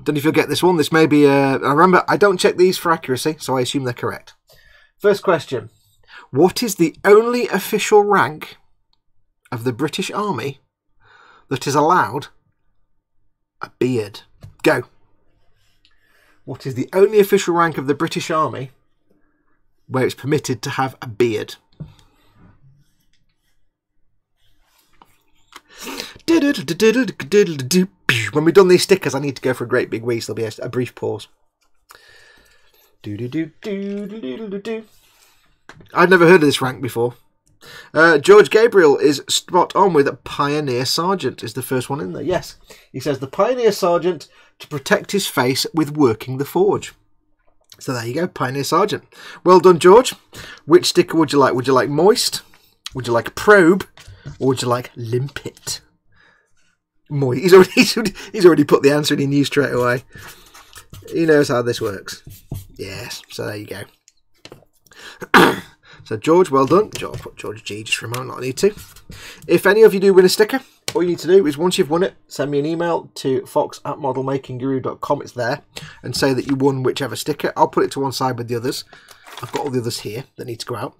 Don't know if you'll get this one. This may be remember, I don't check these for accuracy, so I assume they're correct. First question. What is the only official rank of the British Army that is allowed a beard? Go. What is the only official rank of the British Army where it's permitted to have a beard? When we've done these stickers, I need to go for a great big wee, so there'll be a brief pause. I'd never heard of this rank before. George Gabriel is spot on with Pioneer Sergeant is the first one in there. Yes, he says the Pioneer Sergeant to protect his face with working the forge. So there you go, Pioneer Sergeant. Well done, George. Which sticker would you like? Would you like Moist? Would you like Probe? Or would you like Limpet? Moist. He's already put the answer in. He knew straight away. He knows how this works. Yes, so there you go. So George, well done. George, put George G just for a moment, I need to. If any of you do win a sticker, all you need to do is once you've won it, send me an email to fox@modelmakingguru.com. It's there, and say that you won whichever sticker. I'll put it to one side with the others. I've got all the others here that need to go out.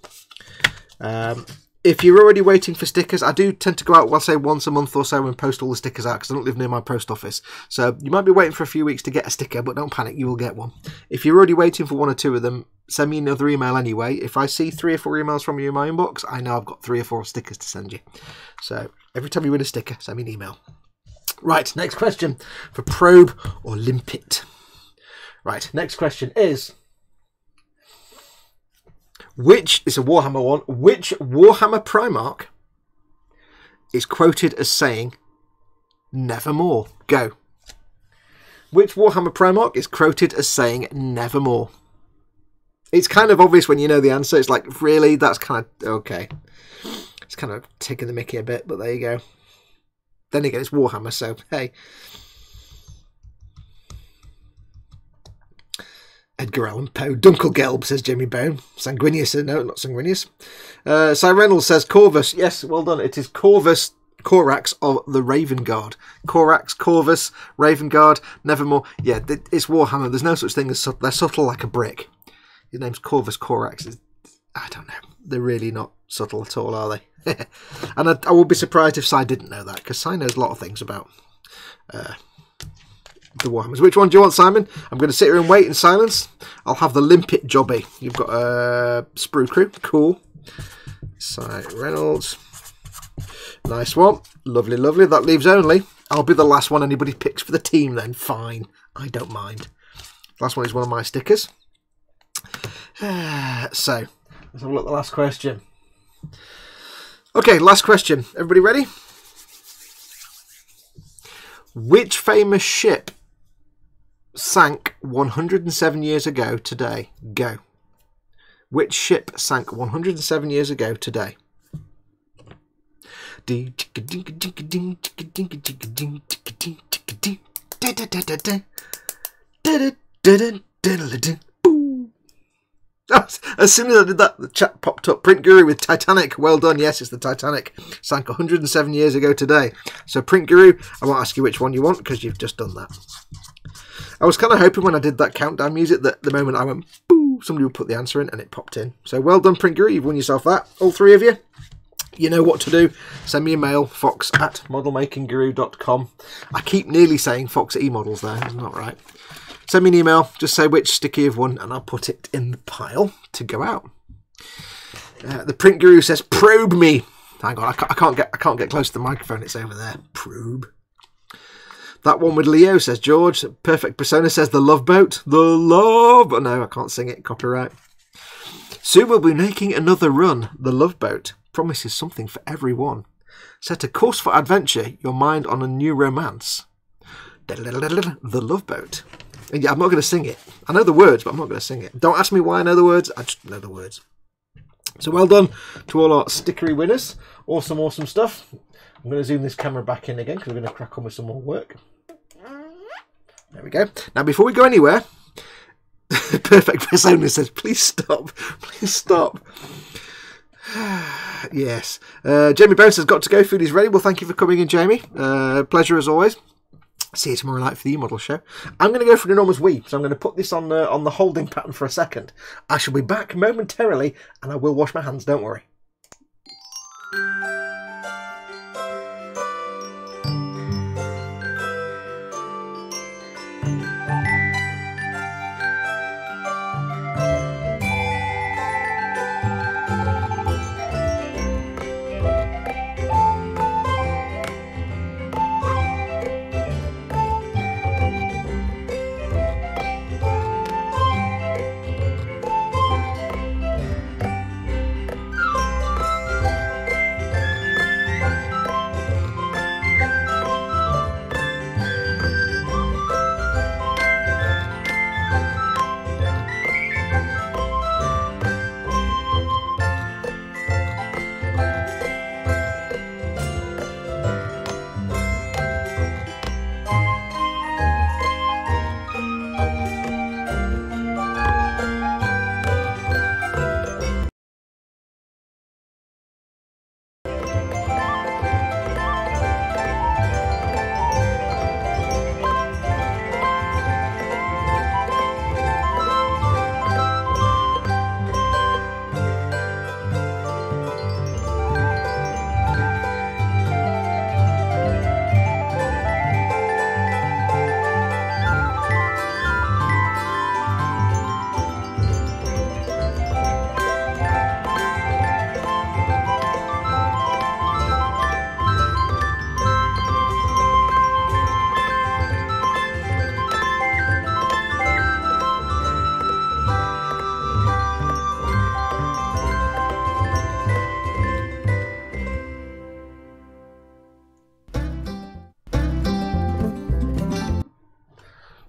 If you're already waiting for stickers, I do tend to go out, well, say once a month or so and post all the stickers out because I don't live near my post office. So you might be waiting for a few weeks to get a sticker, but don't panic, you will get one. If you're already waiting for 1 or 2 of them, send me another email anyway. If I see 3 or 4 emails from you in my inbox, I know I've got 3 or 4 stickers to send you. So every time you win a sticker, send me an email. Right, next question for probe or limpet. Right, next question is, it's a Warhammer one, which Warhammer Primarch is quoted as saying, nevermore? Go. Which Warhammer Primarch is quoted as saying, nevermore? It's kind of obvious when you know the answer. It's like, really? That's kind of, okay. It's kind of taking the mickey a bit, but there you go. Then again, it's Warhammer, so hey. Edgar Allan Poe. Dunkelgelb, says Jimmy Bone. Sanguinius, no, not Sanguinius. Simon Reynolds says Corvus. Yes, well done. It is Corvus Corax of the Raven Guard. Corax, Corvus, Raven Guard, Nevermore. Yeah, it's Warhammer. There's no such thing as they're subtle like a brick. His name's Corvus Corax. I don't know. They're really not subtle at all, are they? And I would be surprised if Si didn't know that, because Si knows a lot of things about the Warhammers. Which one do you want, Simon? I'm going to sit here and wait in silence. I'll have the limpet jobby. You've got a sprue crew. Cool. Si Reynolds. Nice one. Lovely, lovely. That leaves only. I'll be the last one anybody picks for the team then. Fine. I don't mind. Last one is one of my stickers. So, let's have a look at the last question. Okay, last question. Everybody ready? Which famous ship sank 107 years ago today? Go. Which ship sank 107 years ago today? As soon as I did that, the chat popped up. Print Guru with Titanic. Well done. Yes, it's the Titanic. Sank 107 years ago today. So, Print Guru, I won't ask you which one you want because you've just done that. I was kind of hoping when I did that countdown music that the moment I went, boo, somebody would put the answer in and it popped in. So, well done, Print Guru. You've won yourself that. All three of you. You know what to do. Send me a mail, fox@modelmakingguru.com. I keep nearly saying Fox e-models there. Isn't that right? Send me an email, just say which sticker you've won, and I'll put it in the pile to go out. The Print Guru says, probe me. Hang on, I can't get close to the microphone, it's over there. Probe. That one with Leo, says George. Perfect Persona says the Love Boat. The Love... Oh, no, I can't sing it, copyright. Soon we'll be making another run. The Love Boat promises something for everyone. Set a course for adventure, your mind on a new romance. The Love Boat. And yeah, I'm not going to sing it. I know the words, but I'm not going to sing it. Don't ask me why I know the words. I just know the words. So well done to all our stickery winners. Awesome, awesome stuff. I'm going to zoom this camera back in again because we're going to crack on with some more work. There we go. Now, before we go anywhere, Perfect Persona says, please stop. Please stop. Yes. Jamie Bones has got to go. Food is ready. Well, thank you for coming in, Jamie. Pleasure as always. See you tomorrow night for the e-model show. I'm going to go for an enormous weep, so I'm going to put this on the holding pattern for a second. I shall be back momentarily, and I will wash my hands, don't worry.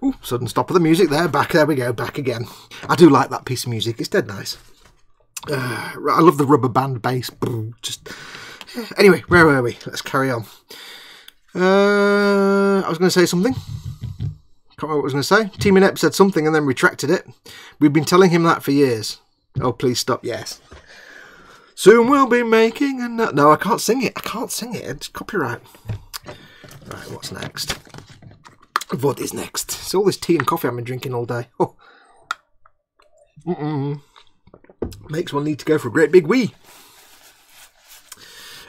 Ooh, sudden stop of the music there. Back, there we go, back again. I do like that piece of music. It's dead nice. I love the rubber band bass. Just anyway, where were we? Let's carry on. I was going to say something. Can't remember what I was going to say. Team Inept said something and then retracted it. We've been telling him that for years. Oh, please stop. Yes. Soon we'll be making a... No, I can't sing it. I can't sing it. It's copyright. Right, what's next? What is next? It's all this tea and coffee I've been drinking all day. Oh. Makes one need to go for a great big wee.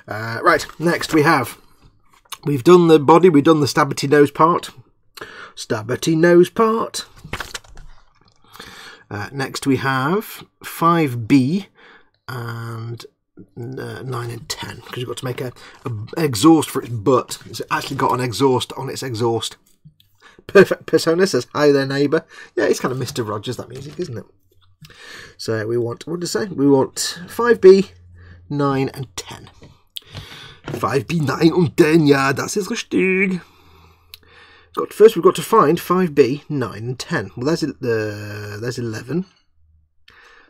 Right, next we've done the body, we've done the stabbity nose part. Stabbity nose part. Next we have 5B and 9 and 10, because you've got to make a exhaust for its butt. It's actually got an exhaust on its exhaust. Perfect Persona says, hi there neighbour. Yeah, it's kind of Mr. Rogers, that music, isn't it? So we want, what did I say? We want 5B, 9 and 10. 5B, 9 und 10, ja, das ist richtig. First we've got to find 5B, 9 and 10. Well, there's 11.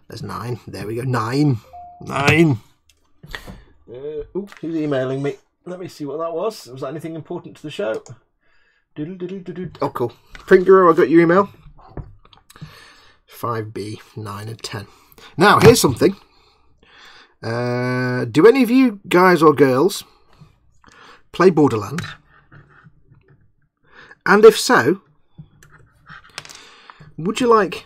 There's 9. There we go, 9. 9. Oh, who's emailing me? Let me see what that was. Was that anything important to the show? Oh, cool. Prinker, I got your email. 5B, 9 and 10. Now, here's something. Do any of you guys or girls play Borderlands? And if so, would you like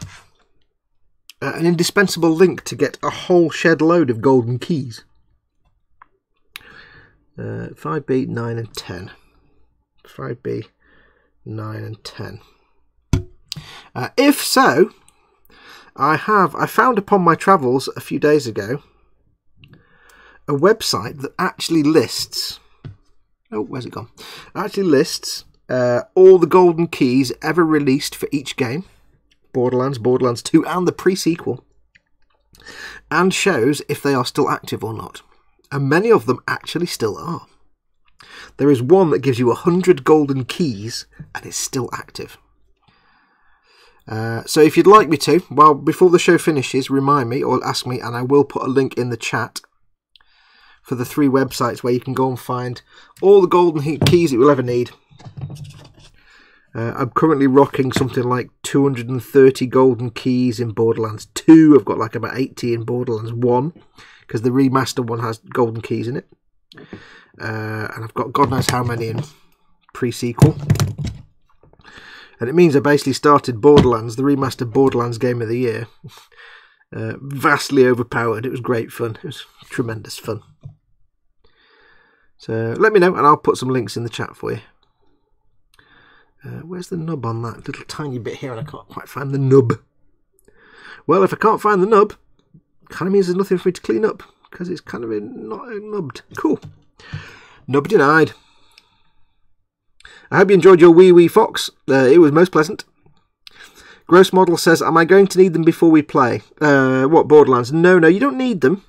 an indispensable link to get a whole shed load of golden keys? 5B, 9 and 10. 5B, 9 and 10. If so, I found upon my travels a few days ago a website that actually lists... Oh, where's it gone? Actually lists all the golden keys ever released for each game. Borderlands, Borderlands 2 and the pre-sequel. And shows if they are still active or not. And many of them actually still are. There is one that gives you 100 golden keys and it's still active. So if you'd like me to, well, before the show finishes, remind me or ask me, and I will put a link in the chat for the 3 websites where you can go and find all the golden keys that you'll ever need. I'm currently rocking something like 230 golden keys in Borderlands 2. I've got like about 80 in Borderlands 1, because the remaster one has golden keys in it. And I've got God knows how many in pre-sequel. And it means I basically started Borderlands, the remastered Borderlands Game of the Year. Vastly overpowered. It was great fun. It was tremendous fun. So let me know and I'll put some links in the chat for you. Where's the nub on that little tiny bit here and I can't quite find the nub? Well, if I can't find the nub, it kind of means there's nothing for me to clean up because it's kind of not nubbed. Cool. Nub denied. I hope you enjoyed your wee Fox. It was most pleasant. Gross Model says, am I going to need them before we play? What, Borderlands? No, you don't need them.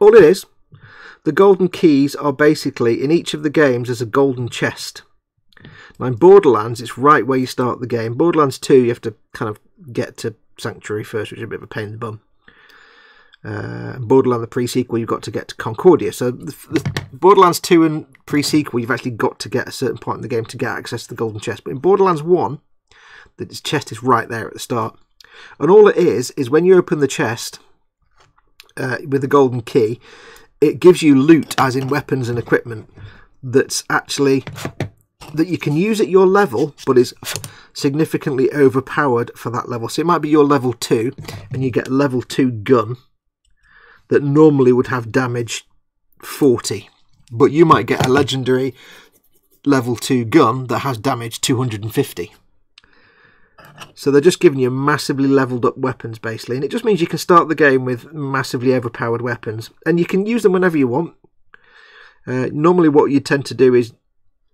All it is, the golden keys are basically, in each of the games, there's a golden chest. Now in Borderlands, it's right where you start the game. Borderlands 2, you have to kind of get to Sanctuary first, which is a bit of a pain in the bum. Borderlands the pre-sequel, you've got to get to Concordia. So the Borderlands 2 and pre-sequel, you've actually got to get a certain point in the game to get access to the golden chest. But in Borderlands 1, the chest is right there at the start. And all it is when you open the chest with the golden key, it gives you loot, as in weapons and equipment, that's actually... that you can use at your level, but is significantly overpowered for that level. So it might be your level 2, and you get a level 2 gun that normally would have damage 40. But you might get a legendary level 2 gun that has damage 250. So they're just giving you massively leveled up weapons, basically. And it just means you can start the game with massively overpowered weapons. And you can use them whenever you want. Normally what you tend to do is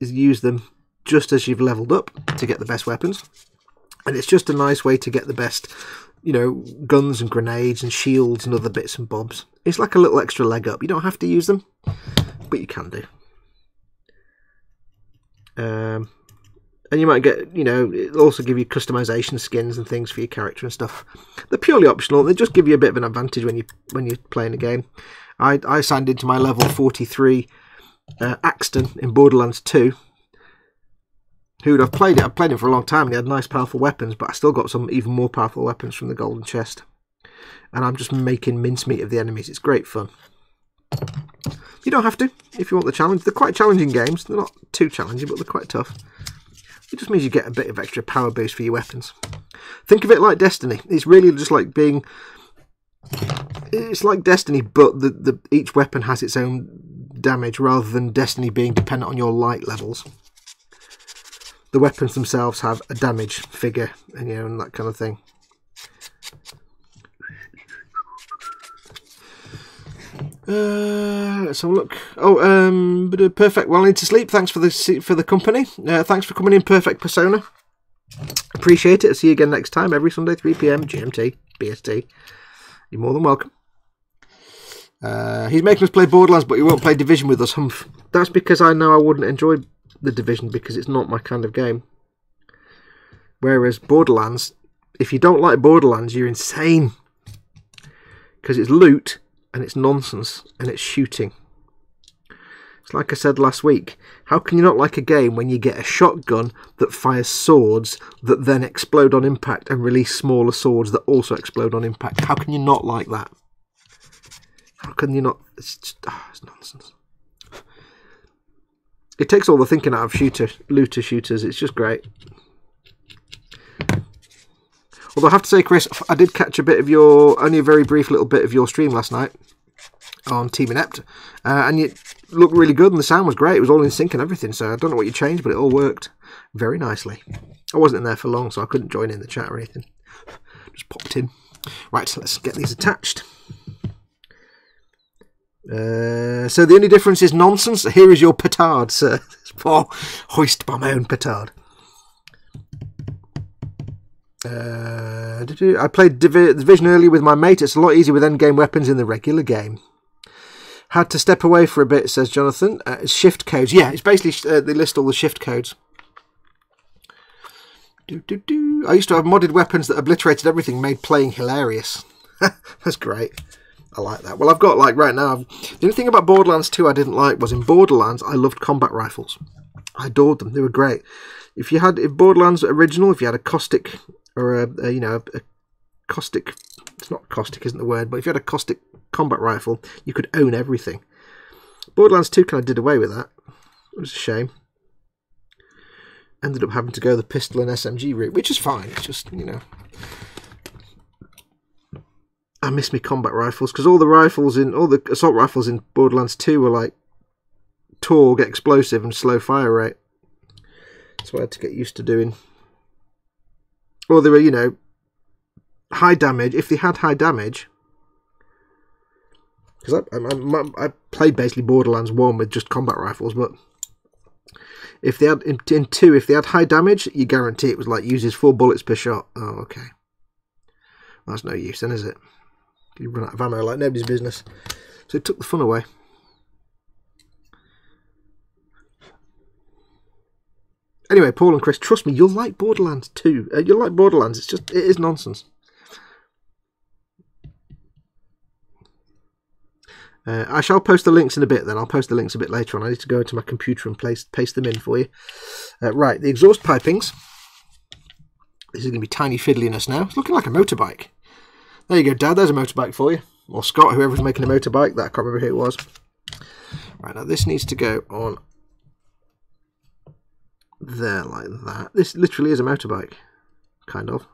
use them just as you've leveled up to get the best weapons. And it's just a nice way to get the best, you know, guns and grenades and shields and other bits and bobs. It's like a little extra leg up. You don't have to use them, but you can do. And you might get, you know, it'll also give you customization skins and things for your character and stuff. They're purely optional. They just give you a bit of an advantage when you're playing a game. I signed into my level 43 Axton in Borderlands 2. I've played it for a long time, and he had nice powerful weapons, but I still got some even more powerful weapons from the golden chest. And I'm just making mincemeat of the enemies. It's great fun. You don't have to if you want the challenge. They're quite challenging games. They're not too challenging, but they're quite tough. It just means you get a bit of extra power boost for your weapons. Think of it like Destiny. It's really just like being... It's like Destiny, but each weapon has its own damage rather than Destiny being dependent on your light levels. The weapons themselves have a damage figure and, you know, and that kind of thing. Let's have a look. Oh, perfect. Well, I need to sleep. Thanks for the company. Thanks for coming in, Perfect Persona. Appreciate it. I'll see you again next time, every Sunday, 3 PM GMT, BST. You're more than welcome. He's making us play Borderlands, but he won't play Division with us. Humph. That's because I know I wouldn't enjoy the Division because it's not my kind of game. Whereas Borderlands, if you don't like Borderlands, you're insane. Because it's loot, and it's nonsense, and it's shooting. It's like I said last week. How can you not like a game when you get a shotgun that fires swords that then explode on impact and release smaller swords that also explode on impact? How can you not like that? How can you not? It's just, it's nonsense. It takes all the thinking out of looter shooters. It's just great. Although I have to say, Chris, I did catch only a very brief little bit of your stream last night on Team Inept, and you looked really good and the sound was great. It was all in sync and everything, so I don't know what you changed, but it all worked very nicely. I wasn't in there for long, so I couldn't join in the chat or anything. Just popped in. Right, so let's get these attached. So the only difference is nonsense. Here is your petard, sir. Oh, hoist by my own petard. I played Division earlier with my mate. It's a lot easier with endgame weapons in the regular game. Had to step away for a bit, says Jonathan. Shift codes. Yeah, it's basically they list all the shift codes. I used to have modded weapons that obliterated everything, made playing hilarious. That's great. I like that. Well, I've got, like, right now, the only thing about Borderlands 2 I didn't like was in Borderlands, I loved combat rifles. I adored them. They were great. If Borderlands original, if you had a caustic, or a caustic, it's not caustic, isn't the word, but if you had a caustic combat rifle, you could own everything. Borderlands 2 kind of did away with that. It was a shame. Ended up having to go the pistol and SMG route, which is fine. It's just, you know, I miss me combat rifles, because all the assault rifles in Borderlands 2 were like Torg, explosive, and slow fire rate. That's what I had to get used to doing. Or they were, you know, high damage. If they had high damage, because I played basically Borderlands 1 with just combat rifles, but if they had in 2, if they had high damage, you guarantee it was like uses 4 bullets per shot. Oh, okay. That's no use then, is it? You run out of ammo like nobody's business. So it took the fun away. Anyway, Paul and Chris, trust me, you'll like Borderlands 2. You'll like Borderlands. It is nonsense. I shall post the links in a bit then. I'll post the links a bit later on. I need to go into my computer and paste them in for you. Right, the exhaust pipings. This is going to be tiny fiddliness now. It's looking like a motorbike. There you go, Dad. There's a motorbike for you. Or Scott, whoever's making a motorbike. I can't remember who it was. Right, now this needs to go on there like that. This literally is a motorbike. Kind of.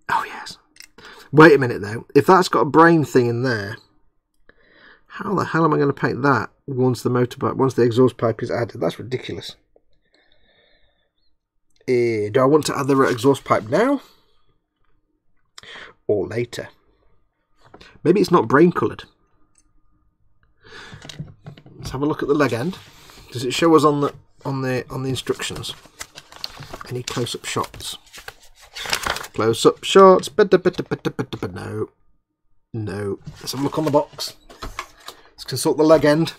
Oh, yes. Wait a minute, though. If that's got a brain thing in there, how the hell am I going to paint that once the exhaust pipe is added? That's ridiculous. Do I want to add the exhaust pipe now? Or later? Maybe it's not brain coloured. Let's have a look at the leg end. Does it show us on the instructions any close-up shots? Close-up shots. No. No. Let's have a look on the box. Let's consult the leg end.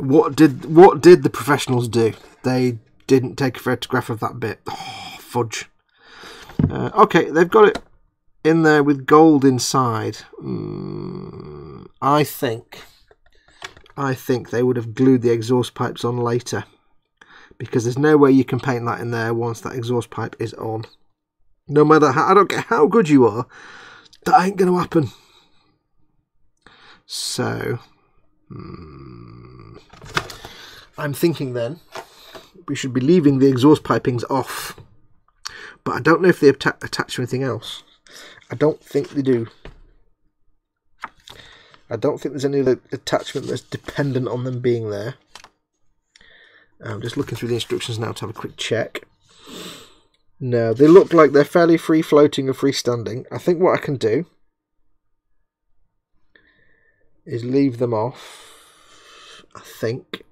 What did the professionals do? they didn't take a photograph of that bit. Oh, fudge. Okay, they've got it in there with gold inside. I think they would have glued the exhaust pipes on later, because there's no way you can paint that in there once that exhaust pipe is on. No matter how, I don't care how good you are, that ain't going to happen. So, I'm thinking then we should be leaving the exhaust pipings off. But I don't know if they attach to anything else. I don't think they do. I don't think there's any other attachment that's dependent on them being there. I'm just looking through the instructions now to have a quick check. No, they look like they're fairly free floating or freestanding. I think what I can do is leave them off. I think.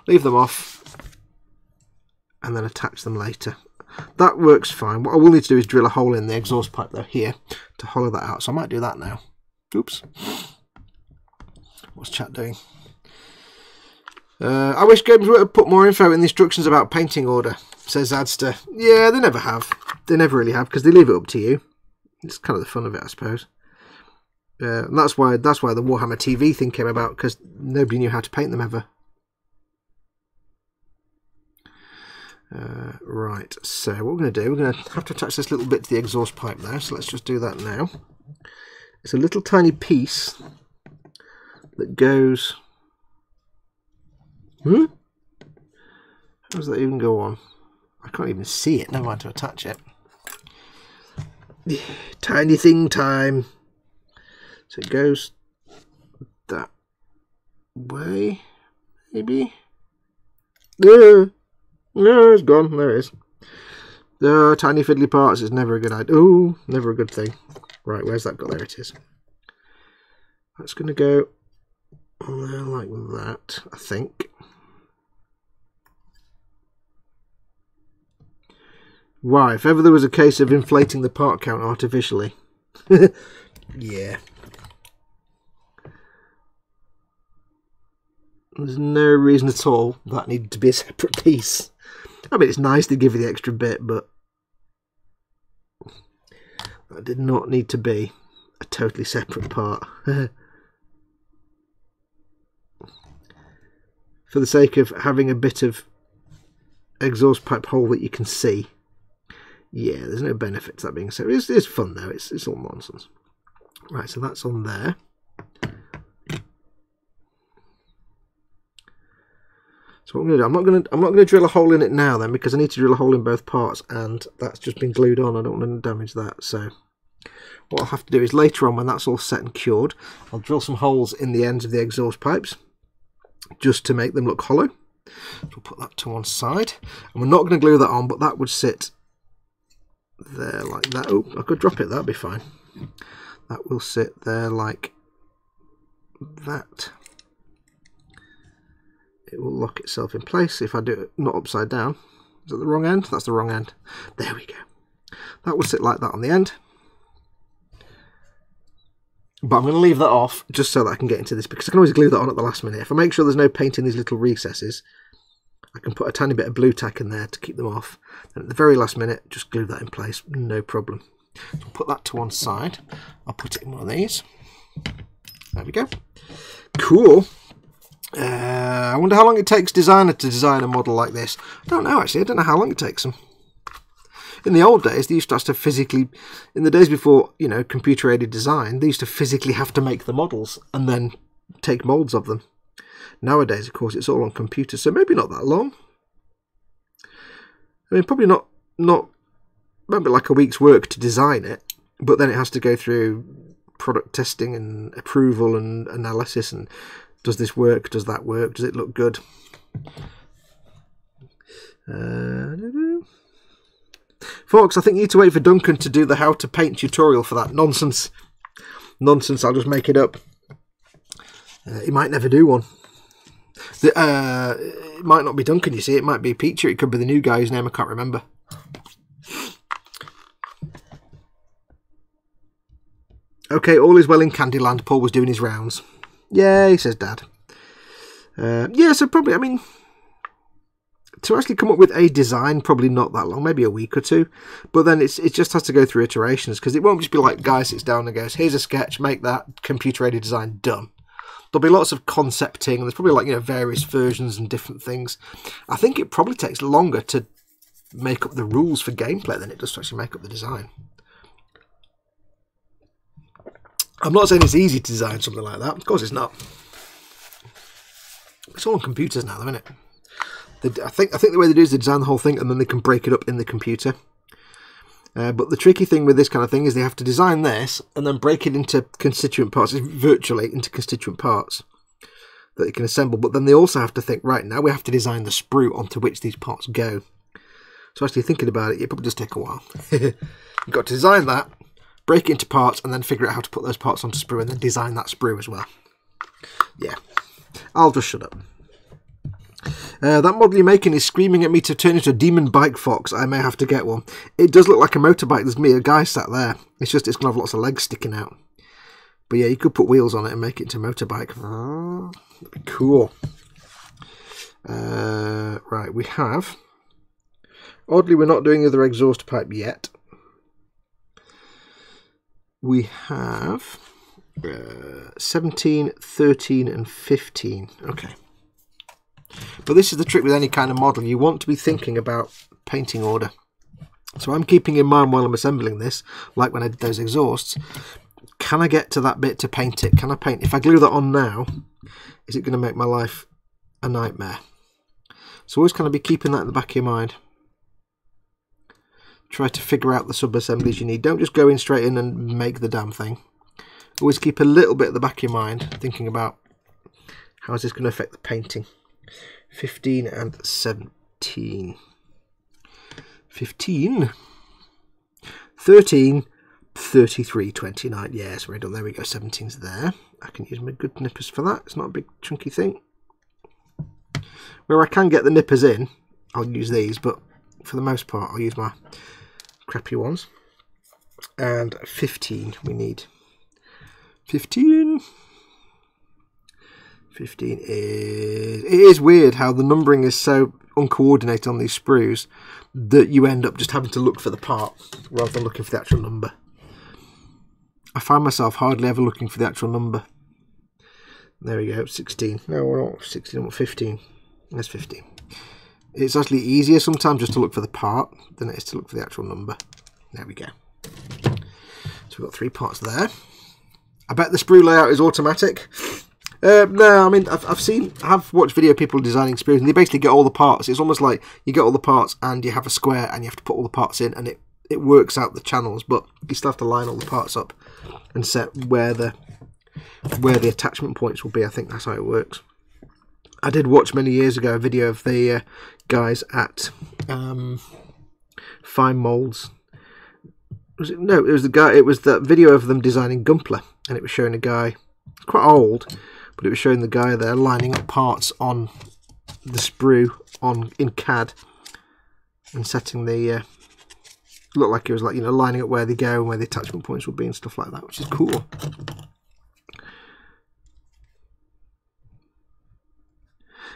Leave them off and then attach them later. That works fine. What I will need to do is drill a hole in the exhaust pipe though here to hollow that out. So I might do that now. Oops. What's chat doing? I wish games would have put more info in the instructions about painting order, says Adster. Yeah, they never have. They never really have, because they leave it up to you. It's kind of the fun of it, I suppose. And that's why the Warhammer TV thing came about, because nobody knew how to paint them ever. Right, so what we're going to do, we're going to have to attach this little bit to the exhaust pipe now, so let's just do that now. It's a little tiny piece that goes... How does that even go on? I can't even see it, never mind to attach it. Tiny thing time. So it goes that way, maybe? No, it's gone, there it is. The tiny fiddly parts is never a good idea. Oh, never a good thing. Right, where's that got? There it is. That's going to go on there like that, I think. Why, if ever there was a case of inflating the part count artificially. Yeah. There's no reason at all that needed to be a separate piece. I mean, it's nice to give you the extra bit, but that did not need to be a totally separate part. For the sake of having a bit of exhaust pipe hole that you can see. Yeah, there's no benefit to that being so. It's fun though. It's all nonsense. Right, so that's on there. So what I'm going to do, I'm not going to drill a hole in it now then, because I need to drill a hole in both parts, and that's just been glued on. I don't want to damage that. So what I'll have to do is later on, when that's all set and cured, I'll drill some holes in the ends of the exhaust pipes just to make them look hollow. So we'll put that to one side, and we're not going to glue that on, but that would sit there like that. Oh, I could drop it, that'd be fine. That will sit there like that. It will lock itself in place if I do it not upside down. Is that the wrong end? That's the wrong end. There we go. That will sit like that on the end. But I'm going to leave that off just so that I can get into this, because I can always glue that on at the last minute. If I make sure there's no paint in these little recesses, I can put a tiny bit of blue tack in there to keep them off. And at the very last minute, just glue that in place, no problem. So I'll put that to one side. I'll put it in one of these. There we go. Cool. I wonder how long it takes designer to design a model like this. I don't know actually, I don't know how long it takes them. In the old days, they used to have to physically, in the days before, you know, computer-aided design, they used to physically have to make the models and then take moulds of them. Nowadays, of course, it's all on computers, so maybe not that long. I mean, probably not maybe like a week's work to design it, but then it has to go through product testing and approval and analysis, and does this work, does that work, does it look good? Folks, I think you need to wait for Duncan to do the how to paint tutorial for that. Nonsense. Nonsense, I'll just make it up. He might never do one. It might not be Duncan, you see, it might be Peacher, it could be the new guy whose name I can't remember. Okay, all is well in Candyland. Paul was doing his rounds. Yay, says Dad. Yeah, so probably, I mean, to actually come up with a design, probably not that long, maybe a week or two. But then it just has to go through iterations, because it won't just be like guy sits down and goes, here's a sketch, make that, computer-aided design, done. There'll be lots of concepting, and there's probably like, you know, various versions and different things. I think it probably takes longer to make up the rules for gameplay than it does to actually make up the design. I'm not saying it's easy to design something like that. Of course it's not. It's all on computers now, though, isn't it? I think the way they do is they design the whole thing and then they can break it up in the computer. But the tricky thing with this kind of thing is they have to design this and then break it into constituent parts, virtually into constituent parts that you can assemble. But then they also have to think, right, now we have to design the sprue onto which these parts go. So actually thinking about it, it probably does take a while. You've got to design that, break it into parts, and then figure out how to put those parts onto sprue, and then design that sprue as well. Yeah, I'll just shut up. That model you're making is screaming at me to turn into a demon bike, Fox. I may have to get one. It does look like a motorbike. There's me, a guy sat there. It's just, it's going to have lots of legs sticking out. But yeah, you could put wheels on it and make it into a motorbike. That'd be cool. Right, we have... Oddly, we're not doing the other exhaust pipe yet. We have 17, 13 and 15. Okay. But this is the trick with any kind of model. You want to be thinking about painting order. So I'm keeping in mind while I'm assembling this, like when I did those exhausts, can I get to that bit to paint it? Can I paint? If I glue that on now, is it going to make my life a nightmare? So always kind of be keeping that in the back of your mind. Try to figure out the sub-assemblies you need. Don't just go in straight in and make the damn thing. Always keep a little bit at the back of your mind, thinking about how is this going to affect the painting. 15 and 17. 15. 13. 33, 29. Yes, we're done. There we go. 17's there. I can use my good nippers for that. It's not a big chunky thing. Where I can get the nippers in, I'll use these, but for the most part, I'll use my crappy ones. And 15 we need. 15. 15 is... It is weird how the numbering is so uncoordinated on these sprues that you end up just having to look for the part rather than looking for the actual number. I find myself hardly ever looking for the actual number. There we go, 16. No, we're not 16, I want 15. There's 15. It's actually easier sometimes just to look for the part than it is to look for the actual number. There we go. So we've got 3 parts there. I bet the sprue layout is automatic. No, I mean, I've watched video of people designing sprues, and they basically get all the parts. It's almost like you get all the parts and you have a square and you have to put all the parts in, and it works out the channels, but you still have to line all the parts up and set where the attachment points will be. I think that's how it works. I did watch many years ago a video of the guys at Fine Molds. No, it was the guy. It was the video of them designing Gunpla, and it was showing a guy. It's quite old, but it was showing the guy there lining up parts on the sprue in CAD and setting the. Looked like it was like, you know, lining up where they go and where the attachment points would be and stuff like that, which is cool.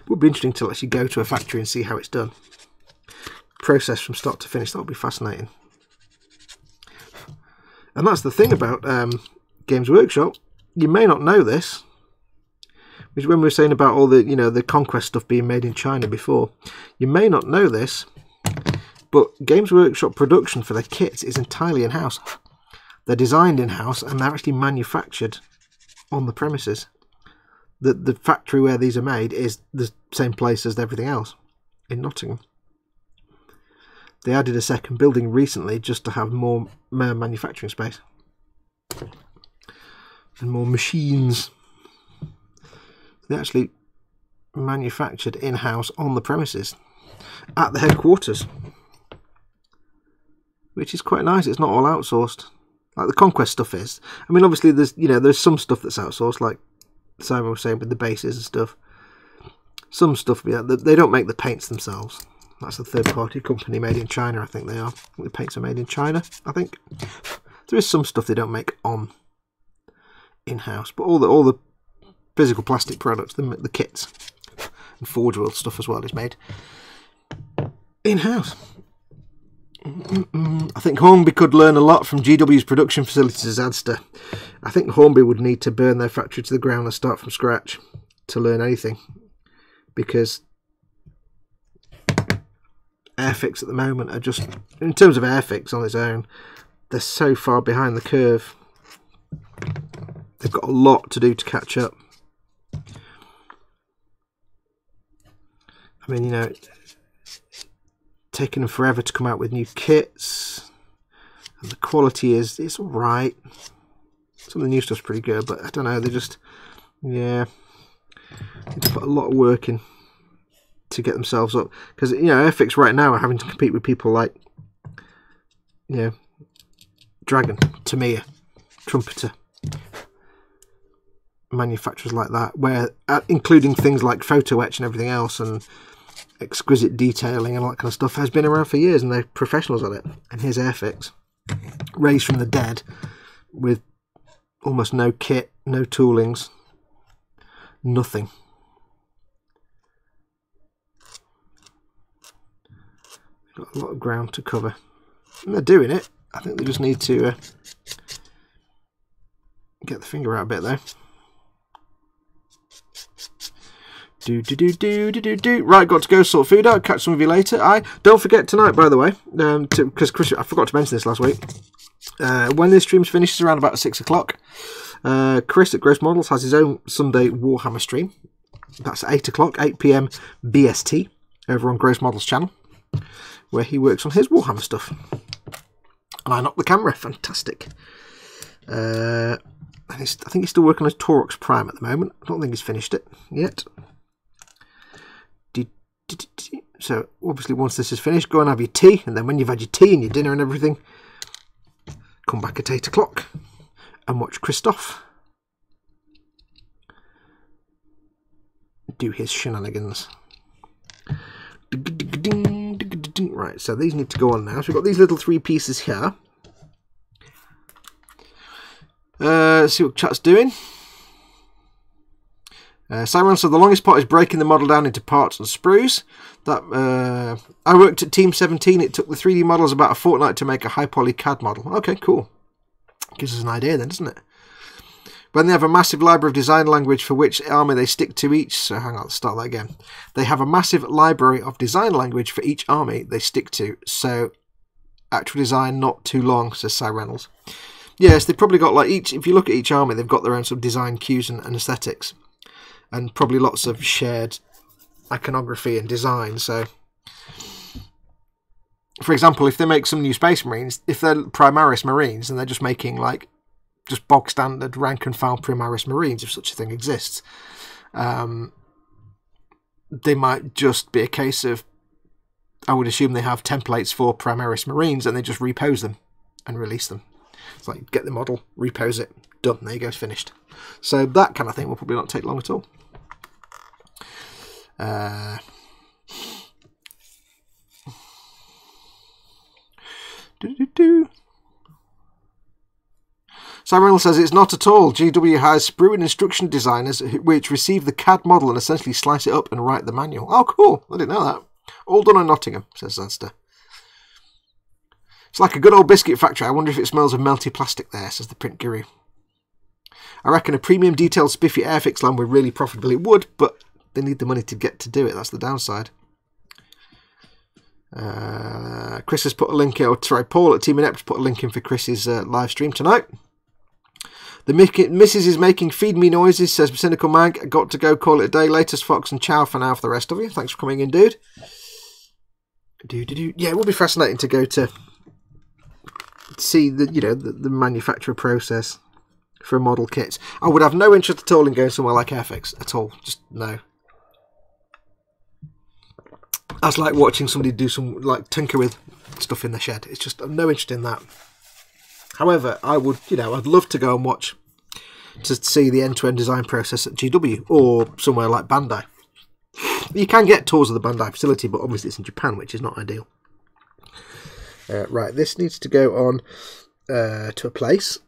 It would be interesting to actually go to a factory and see how it's done. Process from start to finish. That would be fascinating. And that's the thing about Games Workshop. You may not know this, which when we were saying about all the, you know, the Conquest stuff being made in China before, you may not know this, but Games Workshop production for their kits is entirely in-house. They're designed in-house and they're actually manufactured on the premises. The factory where these are made is the same place as everything else, in Nottingham. They added a second building recently just to have more manufacturing space. And more machines. They actually manufactured in-house on the premises at the headquarters, which is quite nice. It's not all outsourced like the Conquest stuff is. I mean, obviously there's some stuff that's outsourced, like Simon was saying with the bases and stuff. Some stuff, yeah, they don't make the paints themselves. That's a third-party company made in China, I think they are. I think the paints are made in China, I think. There is some stuff they don't make on in-house, but all the physical plastic products, the kits and Forge World stuff as well is made in-house. I think Hornby could learn a lot from GW's production facilities at Zadster. I think Hornby would need to burn their factory to the ground and start from scratch to learn anything, because Airfix at the moment are just, in terms of Airfix on its own, they're so far behind the curve. They've got a lot to do to catch up. I mean, you know, taking them forever to come out with new kits, and the quality it's all right. Some of the new stuff's pretty good, but I don't know, they just, yeah, need to put a lot of work in to get themselves up, because, you know, Airfix right now are having to compete with people like, you know, Dragon, Tamiya, Trumpeter, manufacturers like that, where including things like photo etch and everything else, and exquisite detailing and all that kind of stuff, has been around for years, and they're professionals at it. And here's Airfix, raised from the dead, with almost no kit, no toolings, nothing. Got a lot of ground to cover, and they're doing it. I think they just need to get the finger out a bit though. Right, got to go sort food out. Catch some of you later. Don't forget tonight, by the way, because Chris, I forgot to mention this last week. When this stream's finished, around about 6 o'clock. Chris at Gross Models has his own Sunday Warhammer stream. That's at 8 o'clock, 8 PM BST, over on Gross Models channel, where he works on his Warhammer stuff. And I knocked the camera. Fantastic. I think he's still working on his Taurox Prime at the moment. I don't think he's finished it yet. So obviously once this is finished, go and have your tea, and then when you've had your tea and your dinner and everything, come back at 8 o'clock and watch Christoph do his shenanigans. Right, so these need to go on now. So we've got these little 3 pieces here. See what chat's doing. Simon said the longest part is breaking the model down into parts and sprues. That I worked at Team 17. It took the 3D models about a fortnight to make a high poly CAD model. Okay, cool. Gives us an idea then, doesn't it? When they have a massive library of design language for which army they stick to each... So hang on, let's start that again. They have a massive library of design language for each army they stick to. So actual design not too long, says Simon Reynolds. Yes, they've probably got like each... If you look at each army, they've got their own sort of design cues and aesthetics. And probably lots of shared iconography and design. So, for example, if they make some new Space Marines, if they're Primaris Marines and they're just making like just bog standard rank and file Primaris Marines, if such a thing exists, they might just be a case of, I would assume they have templates for Primaris Marines and they just repose them and release them. It's like, get the model, repose it, done, there you go, it's finished. So that kind of thing will probably not take long at all. Simon Reynolds says it's not at all. GW has sprue and instruction designers which receive the CAD model and essentially slice it up and write the manual. Oh, cool. I didn't know that. All done in Nottingham, says Zanster. It's like a good old biscuit factory. I wonder if it smells of melty plastic there, says the print guru. I reckon a premium detailed spiffy Airfix lamb would really profitable. It would, but they need the money to get to do it. That's the downside. Chris has put a link in, or sorry, Paul at Team Inept put a link in for Chris's live stream tonight. The missus is making feed me noises, says Cynical Mag. Got to go, call it a day. Latest Fox and ciao for now for the rest of you. Thanks for coming in, dude. Yeah, it will be fascinating to go to see the the manufacturer process for model kits. I would have no interest at all in going somewhere like Airfix at all. Just no. That's like watching somebody do some tinker with stuff in the shed. It's just, I'm no interest in that. However, I would, I'd love to go and watch to see the end-to-end design process at GW or somewhere like Bandai. You can get tours of the Bandai facility, but obviously it's in Japan, which is not ideal. Right, this needs to go on to a place.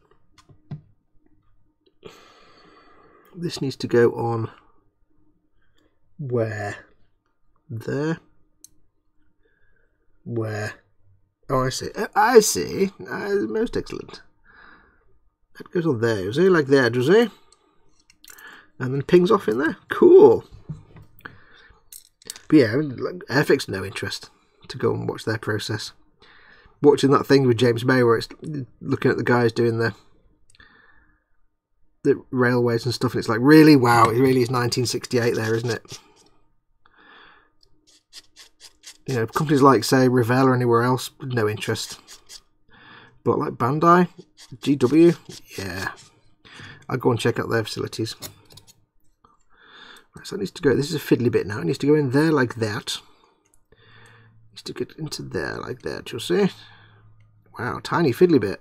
This needs to go on where? There. Where? Oh, I see. I see. Most excellent. That goes on there, does it? Like there, does it? And then pings off in there. Cool. But yeah, like, Airfix, no interest to go and watch their process. Watching that thing with James May where it's looking at the guys doing the railways and stuff, and it's like, really? Wow, it really is 1968 there, isn't it? You know, companies like, say, Revell or anywhere else, no interest. But like Bandai, GW, yeah. I'll go and check out their facilities. Right, so it needs to go, this is a fiddly bit now, it needs to go in there like that. It needs to get into there like that, you'll see. Wow, tiny fiddly bit.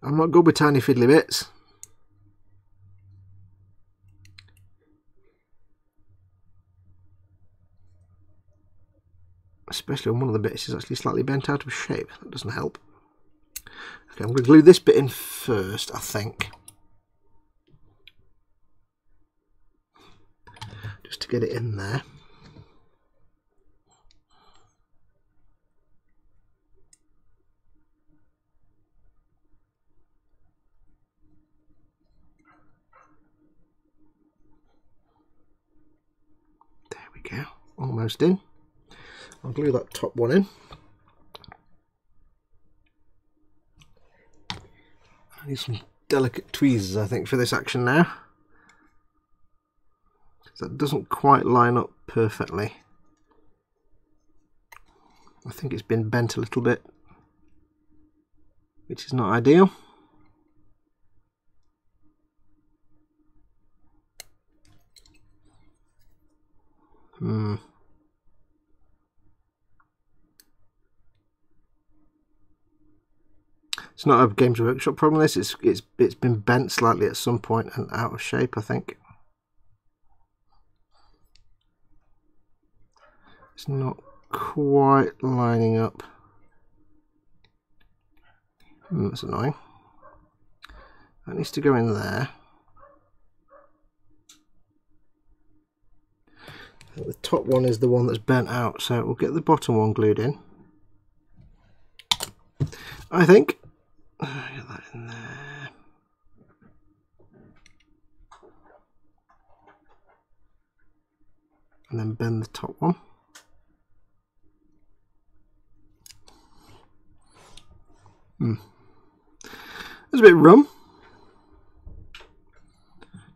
I'm not good with tiny fiddly bits. Especially when one of the bits is actually slightly bent out of shape. That doesn't help. Okay, I'm going to glue this bit in first, I think. Just to get it in there. There we go. Almost in. I'll glue that top one in. I need some delicate tweezers, I think, for this action now. That doesn't quite line up perfectly. I think it's been bent a little bit, which is not ideal. It's not a Games Workshop problem. This it's been bent slightly at some point and out of shape, I think. It's not quite lining up. That's annoying. That needs to go in there. The top one is the one that's bent out, so we'll get the bottom one glued in, I think. Get that in there. And then bend the top one. There's a bit of rum.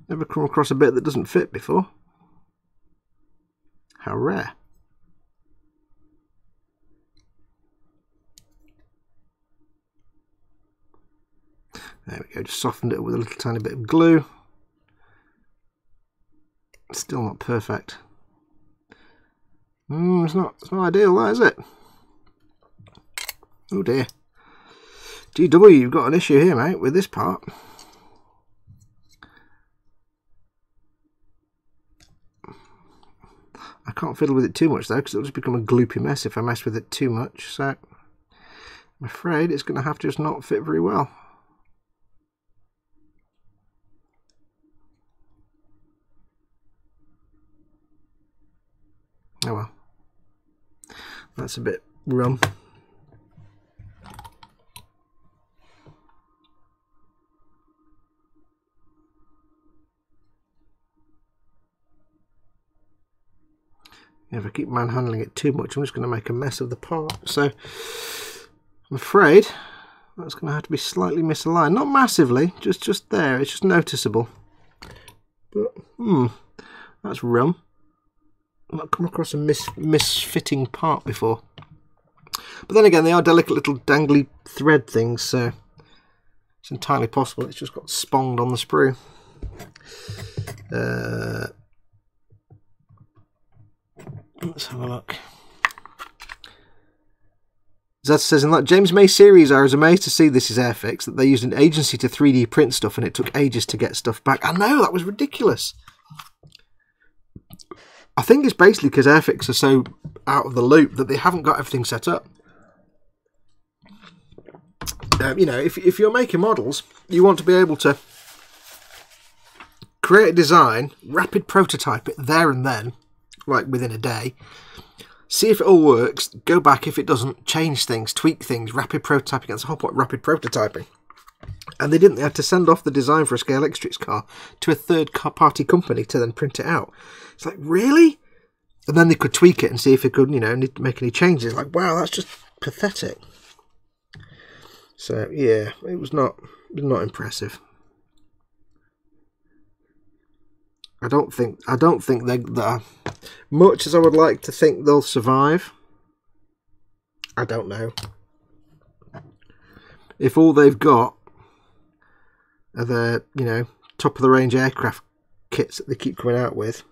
Never come across a bit that doesn't fit before. How rare. There we go, just softened it with a little tiny bit of glue. Still not perfect. It's not ideal, that, is it? Oh dear. GW, you've got an issue here, mate, with this part. I can't fiddle with it too much though, because it'll just become a gloopy mess if I mess with it too much, so I'm afraid it's going to have to just not fit very well. Oh well. That's a bit rum. If I keep manhandling it too much, I'm just going to make a mess of the part. So I'm afraid that's going to have to be slightly misaligned. Not massively, just there. It's just noticeable. But that's rum. I've not come across a misfitting part before. But then again, they are delicate little dangly thread things, so it's entirely possible it's just got sponged on the sprue. Let's have a look. Zed says, in that James May series, I was amazed to see This Is Airfix, that they used an agency to 3D print stuff and it took ages to get stuff back. I know, that was ridiculous. I think it's basically because Airfix are so out of the loop that they haven't got everything set up. You know, if you're making models, you want to be able to create a design, rapid prototype it there and then, like within a day, see if it all works, go back if it doesn't, change things, tweak things, rapid prototyping. That's the whole point, rapid prototyping. And they didn't. They had to send off the design for a Scale Extrix car to a third-party company to then print it out. It's like, really? And then they could tweak it and see if it could, you know, need to make any changes. Like, wow, that's just pathetic. So, yeah, it was not impressive. I don't think they're much as I would like to think they'll survive. I don't know. If all they've got are the, you know, top of the range aircraft kits that they keep coming out with,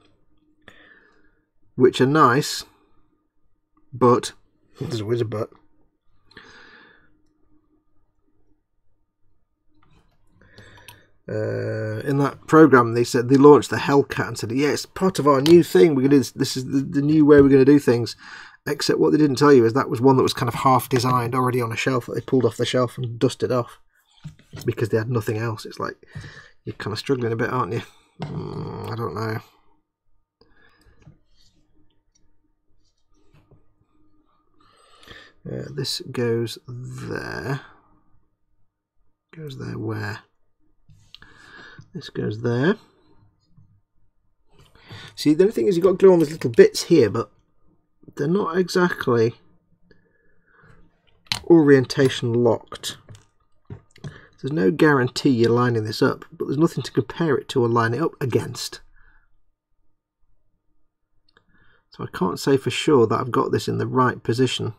which are nice, but there's always a but. In that program, they said they launched the Hellcat and said, yeah, it's part of our new thing. We're gonna do this is the new way we're going to do things. Except what they didn't tell you is that was one that was kind of half designed already on a shelf that they pulled off the shelf and dusted off because they had nothing else. It's like you're kind of struggling a bit, aren't you? I don't know. This goes there. Goes there where? This goes there. See, the only thing is you've got to glue on these little bits here, but they're not exactly orientation locked. There's no guarantee you're lining this up, but there's nothing to compare it to or line it up against. So I can't say for sure that I've got this in the right position.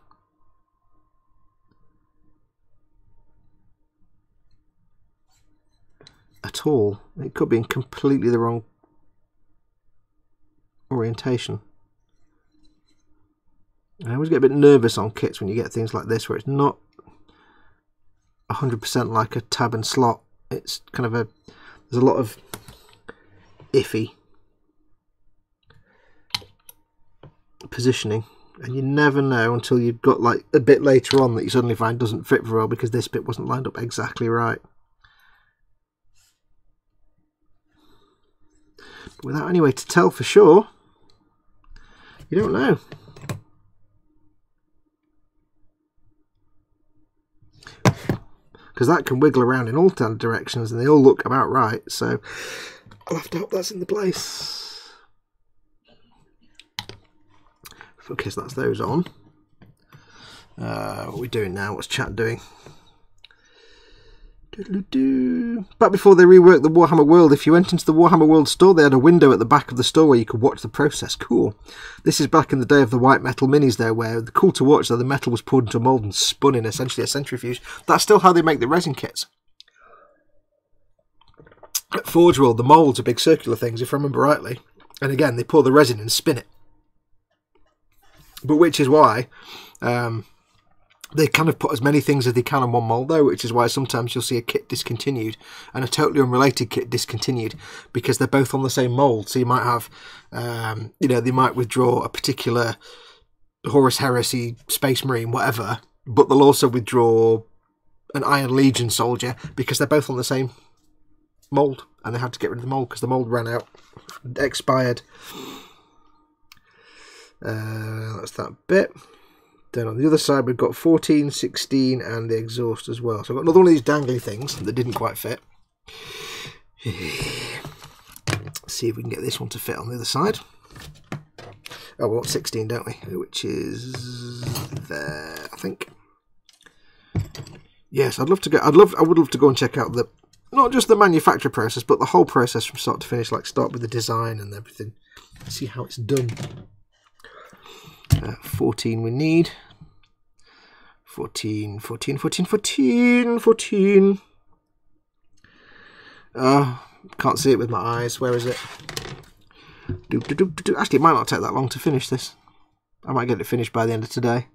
At all. It could be in completely the wrong orientation. I always get a bit nervous on kits when you get things like this where it's not 100% like a tab and slot. It's kind of there's a lot of iffy positioning, and you never know until you've got like a bit later on that you suddenly find doesn't fit very well because this bit wasn't lined up exactly right. But without any way to tell for sure, you don't know. Because that can wiggle around in all directions and they all look about right, so I'll have to hope that's in the place. Okay, so that's those on. What are we doing now? What's chat doing? Back before they reworked the Warhammer World, if you went into the Warhammer World store, they had a window at the back of the store where you could watch the process. Cool. This is back in the day of the white metal minis though, where the cool to watch though, the metal was poured into a mould and spun in essentially a centrifuge. That's still how they make the resin kits. At Forge World, the moulds are big circular things, if I remember rightly. And again, they pour the resin and spin it. But which is why they kind of put as many things as they can on one mould though, which is why sometimes you'll see a kit discontinued and a totally unrelated kit discontinued because they're both on the same mould. So you might have, you know, they might withdraw a particular Horus Heresy, Space Marine, whatever, but they'll also withdraw an Iron Legion soldier because they're both on the same mould and they had to get rid of the mould because the mould ran out, expired. That's that bit. Then on the other side we've got 14, 16 and the exhaust as well. So I've got another one of these dangly things that didn't quite fit. Let's see if we can get this one to fit on the other side. Oh, we want 16, don't we? Which is there, I think. Yes, I would love to go and check out the, not just the manufacture process, but the whole process from start to finish, like start with the design and everything. See how it's done. 14 we need. 14. Can't see it with my eyes. Where is it? Actually, it might not take that long to finish this. I might get it finished by the end of today.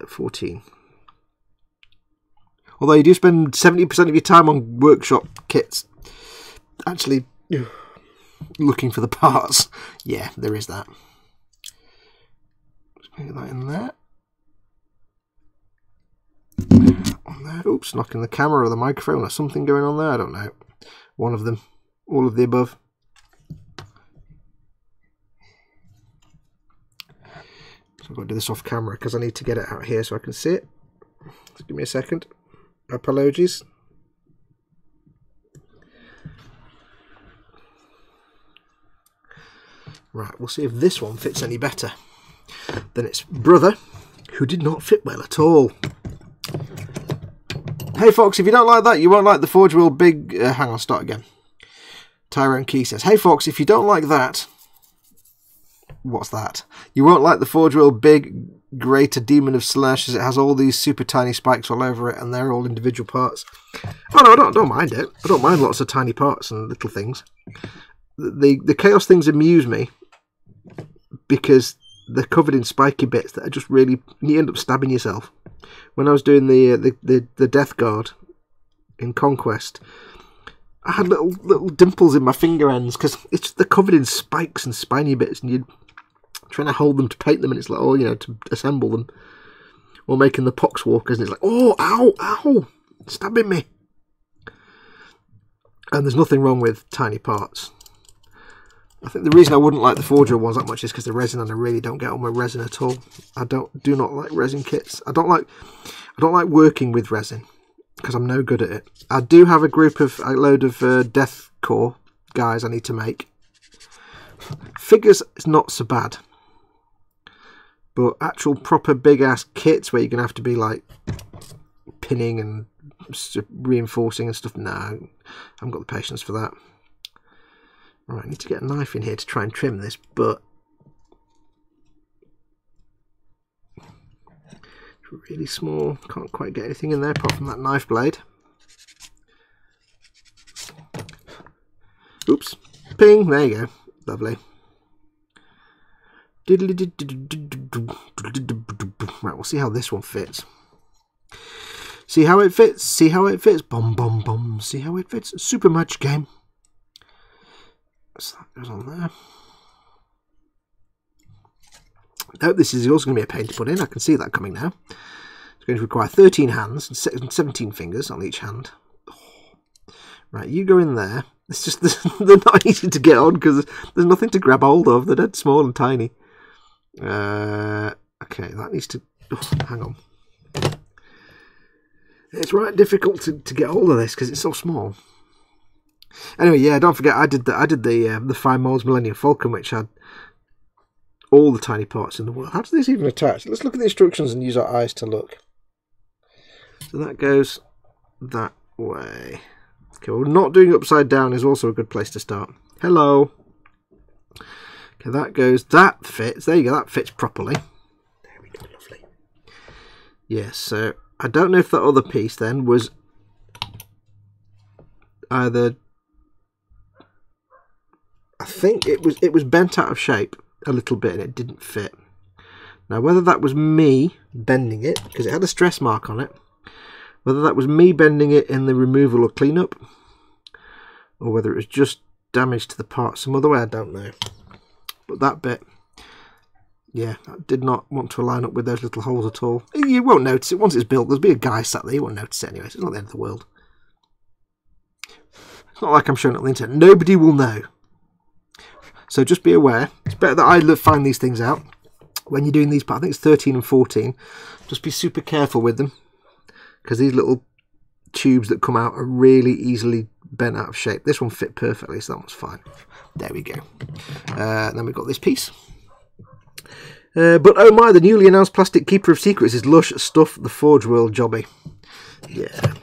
14. Although you do spend 70% of your time on workshop kits actually looking for the parts. Yeah, there is that. Get that in there. On there. Oops, knocking the camera or the microphone or something going on there. I don't know. One of them. All of the above. I've got to do this off camera because I need to get it out here so I can see it. Just give me a second. Apologies. Right, we'll see if this one fits any better than its brother, who did not fit well at all. Hey Fox, if you don't like that, you won't like the Forge World Big... hang on, start again. Tyrone Key says, hey Fox, if you don't like that... What's that? You won't like the Forge World Big Greater Demon of Slash, as it has all these super tiny spikes all over it, and they're all individual parts. Oh no, I don't mind it. I don't mind lots of tiny parts and little things. The Chaos things amuse me, because they're covered in spiky bits that are just really... You end up stabbing yourself. When I was doing the Death Guard in Conquest, I had little dimples in my finger ends because they're covered in spikes and spiny bits, and you're trying to hold them to paint them, and it's like, oh, you know, to assemble them, or making the pox walkers, and it's like, oh, ow, stabbing me. And there's nothing wrong with tiny parts. I think the reason I wouldn't like the Forger ones that much is because the resin, and I really don't get on with resin at all. I do not like resin kits. I don't like working with resin because I'm no good at it. I do have a load of deathcore guys I need to make. Figures is not so bad, but actual proper big ass kits where you're gonna have to be like pinning and reinforcing and stuff. No, I haven't got the patience for that. Right, I need to get a knife in here to try and trim this, but it's really small. Can't quite get anything in there apart from that knife blade. Oops. Ping. There you go. Lovely. Right, we'll see how this one fits. See how it fits. See how it fits. Bum, bum, bum. See how it fits. Super match game. So that goes on there. Oh, this is also going to be a pain to put in. I can see that coming now. It's going to require 13 hands and 17 fingers on each hand. Oh. Right, you go in there. It's just they're not easy to get on because there's nothing to grab hold of. They're dead small and tiny. Okay, that needs to... Oh, hang on. It's right difficult to get hold of this because it's so small. Anyway, yeah, don't forget I did the Fine Molds Millennium Falcon, which had all the tiny parts in the world. How does this even attach? Let's look at the instructions and use our eyes to look. So that goes that way. Okay, well, not doing it upside down is also a good place to start. Hello. Okay, that fits. There you go, that fits properly. There we go, lovely. Yes, so I don't know if that other piece then was either... I think it was bent out of shape a little bit and it didn't fit. Now whether that was me bending it, because it had a stress mark on it, whether that was me bending it in the removal or cleanup, or whether it was just damage to the part some other way, I don't know. But that bit, yeah, I did not want to line up with those little holes at all. You won't notice it once it's built. There'll be a guy sat there, you won't notice it anyway. It's not the end of the world. It's not like I'm showing it on the internet. Nobody will know. So just be aware. It's better that I find these things out when you're doing these parts. I think it's 13 and 14. Just be super careful with them, because these little tubes that come out are really easily bent out of shape. This one fit perfectly, so that one's fine. There we go. Then we've got this piece. But oh my, the newly announced plastic keeper of secrets is lush stuff. The Forge World jobby. Yeah.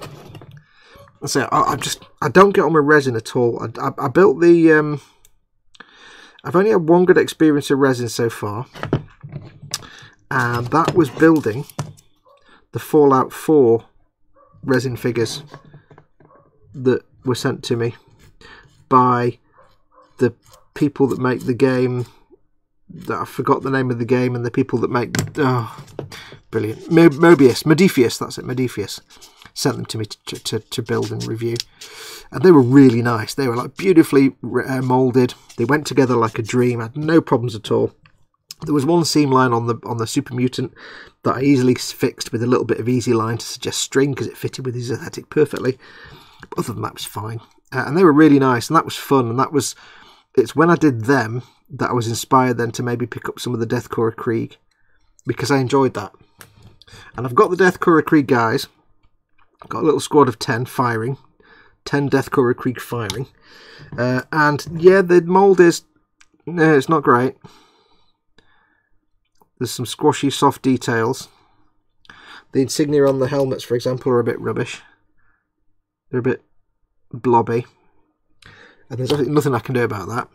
So I don't get on with resin at all. I built the. I've only had one good experience of resin so far, and that was building the Fallout 4 resin figures that were sent to me by the people that make the game. That I forgot the name of the game, and the people that make... Oh, brilliant. Modiphius, that's it, Modiphius. Sent them to me to build and review. And they were really nice. They were like beautifully moulded. They went together like a dream. I had no problems at all. There was one seam line on the Super Mutant that I easily fixed with a little bit of easy line to suggest string, because it fitted with his aesthetic perfectly. But other than that, was fine. And they were really nice, and that was fun. And it's when I did them that I was inspired then to maybe pick up some of the Deathcore of Krieg because I enjoyed that. And I've got the Death Courier Krieg guys. I've got a little squad of 10 firing. 10 Death Courier Krieg firing. And yeah, the mould is... No, it's not great. There's some squashy, soft details. The insignia on the helmets, for example, are a bit rubbish. They're a bit blobby. And there's nothing I can do about that.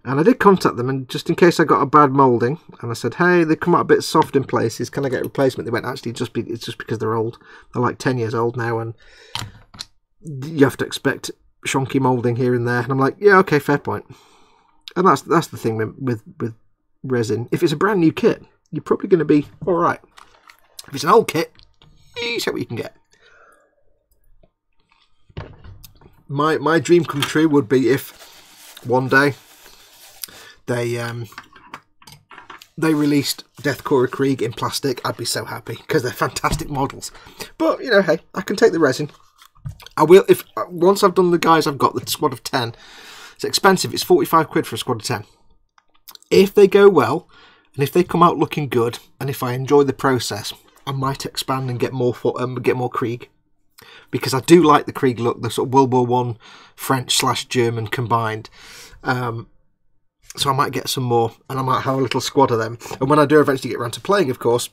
And I did contact them, and just in case I got a bad moulding, and I said, hey, they come out a bit soft in places, can I get a replacement? They went, actually, it's just because they're old. They're like 10 years old now, and you have to expect shonky moulding here and there. And I'm like, yeah, okay, fair point. And that's the thing with resin. If it's a brand new kit, you're probably going to be all right. If it's an old kit, you see what you can get. My dream come true would be if one day they released Death Courier Krieg in plastic. I'd be so happy because they're fantastic models. But you know, hey, I can take the resin. I will if once I've done the guys I've got, the squad of 10. It's expensive. It's 45 quid for a squad of 10. If they go well, and if they come out looking good, and if I enjoy the process, I might expand and get more Krieg. Because I do like the Krieg look, the sort of World War I French/German combined. So I might get some more, and I might have a little squad of them. And when I do eventually get around to playing, of course,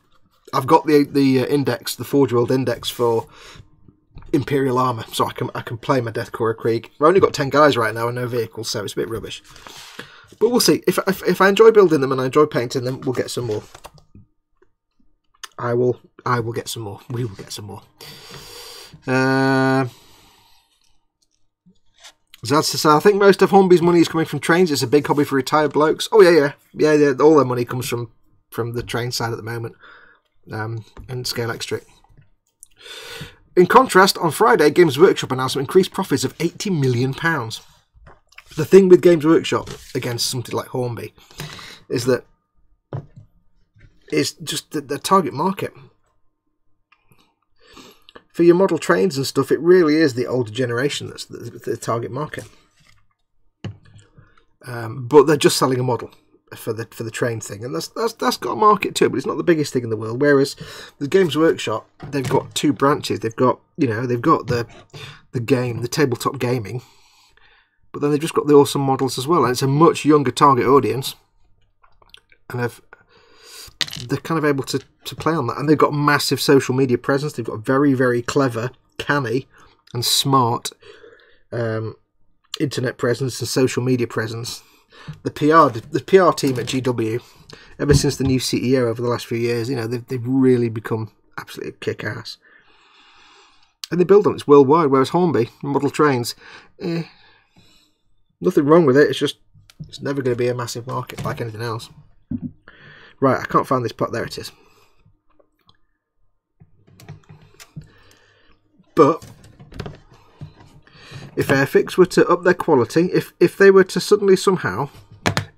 I've got the index, the Forge World index for Imperial armour, so I can play my Death Courier Krieg. I've only got 10 guys right now and no vehicles, so it's a bit rubbish. But we'll see. If I enjoy building them and I enjoy painting them, we'll get some more. I will get some more. We will get some more. Zad says, I think most of Hornby's money is coming from trains. It's a big hobby for retired blokes. Oh yeah. All their money comes from the train side at the moment, and Scale Extra. In contrast, on Friday, Games Workshop announced some increased profits of £80 million. The thing with Games Workshop against something like Hornby is that it's just the target market. For your model trains and stuff, it really is the older generation that's the target market. But they're just selling a model for the train thing, and that's got a market too. But it's not the biggest thing in the world. Whereas the Games Workshop, they've got two branches. They've got the game, the tabletop gaming, but then they've just got the awesome models as well. And it's a much younger target audience, and they're kind of able to play on that. And they've got massive social media presence. They've got very, very clever, canny and smart internet presence and social media presence. The PR team at GW, ever since the new CEO over the last few years, they've really become absolutely kick-ass. And they build on it worldwide, whereas Hornby, model trains, nothing wrong with it. It's never going to be a massive market like anything else. Right, I can't find this pot. There it is. But if Airfix were to up their quality, if they were to suddenly somehow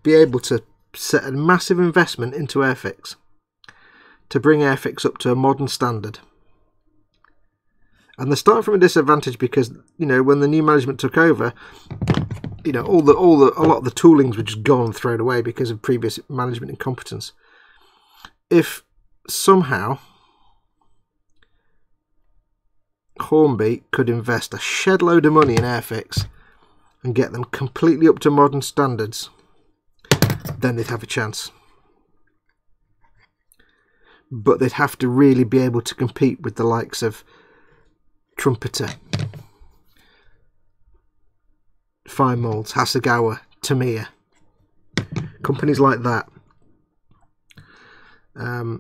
be able to set a massive investment into Airfix to bring Airfix up to a modern standard, and they're starting from a disadvantage because when the new management took over, a lot of the toolings were just gone and thrown away because of previous management incompetence. If somehow Hornby could invest a shed load of money in Airfix and get them completely up to modern standards, then they'd have a chance. But they'd have to really be able to compete with the likes of Trumpeter, Fine Molds, Hasegawa, Tamiya, companies like that. At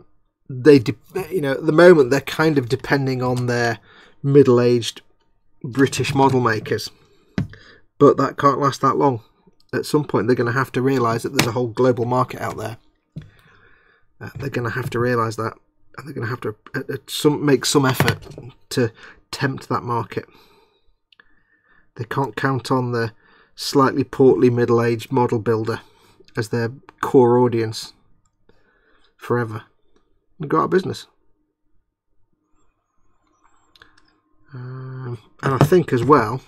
the moment they're kind of depending on their middle-aged British model makers, but that can't last that long. At some point they're going to have to realise that there's a whole global market out there. They're going to have to realise that, and they're going to have to make some effort to tempt that market. They can't count on the slightly portly middle-aged model builder as their core audience forever. They go out of business. And I think as well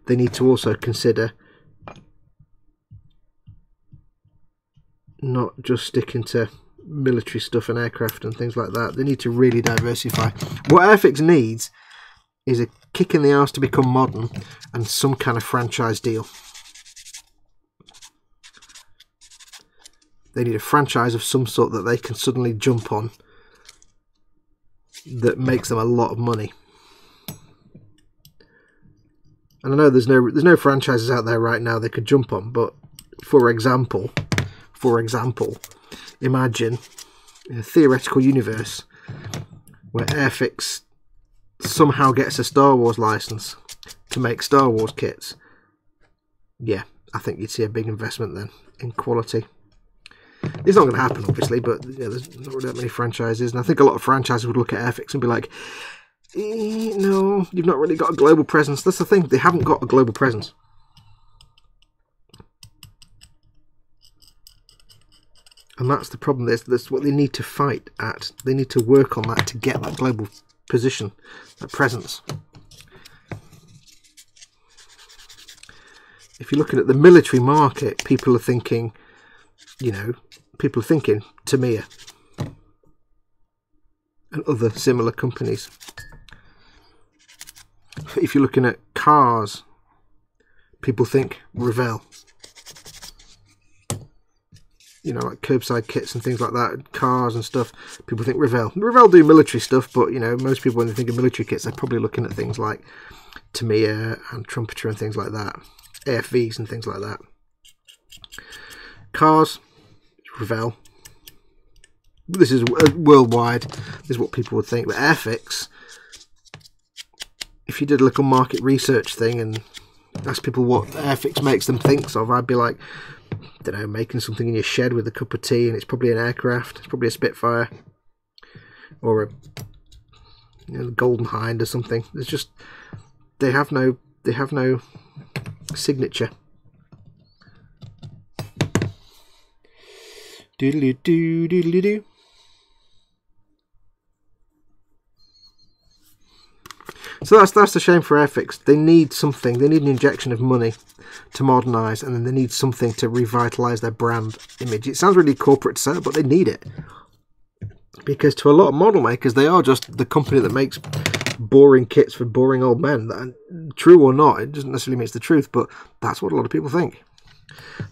they need to also consider not just sticking to military stuff and aircraft and things like that. They need to really diversify. What Airfix needs is a kick in the arse to become modern and some kind of franchise deal. They need a franchise of some sort that they can suddenly jump on that makes them a lot of money. And I know there's no franchises out there right now they could jump on, but for example, imagine in a theoretical universe where Airfix somehow gets a Star Wars license to make Star Wars kits. Yeah, I think you'd see a big investment then in quality. It's not going to happen, obviously, but yeah, there's not really that many franchises, and I think a lot of franchises would look at Airfix and be like, no, you've not really got a global presence. That's the thing, they haven't got a global presence. And that's the problem. That's what they need to fight at. They need to work on that to get that global position, that presence. If you're looking at the military market, people are thinking, you know, Tamiya and other similar companies. If you're looking at cars, people think Revell. You know, like curbside kits and things like that, cars and stuff, people think Revell. Revell do military stuff, but, you know, most people when they think of military kits, they're probably looking at things like Tamiya and Trumpeter and things like that. AFVs and things like that. Cars, Revell. This is worldwide. This is what people would think. But Airfix, if you did a little market research thing and asked people what Airfix makes them think of, I'd be like, I don't know, making something in your shed with a cup of tea, and it's probably an aircraft. It's probably a Spitfire or a, you know, Golden Hind or something. There's just they have no signature. Doodly doo doodly doo. So that's the shame for Airfix. They need something. They need an injection of money to modernise, and then they need something to revitalise their brand image. It sounds really corporate to say, but they need it. Because to a lot of model makers, they are just the company that makes boring kits for boring old men. And true or not, it doesn't necessarily mean it's the truth, but that's what a lot of people think.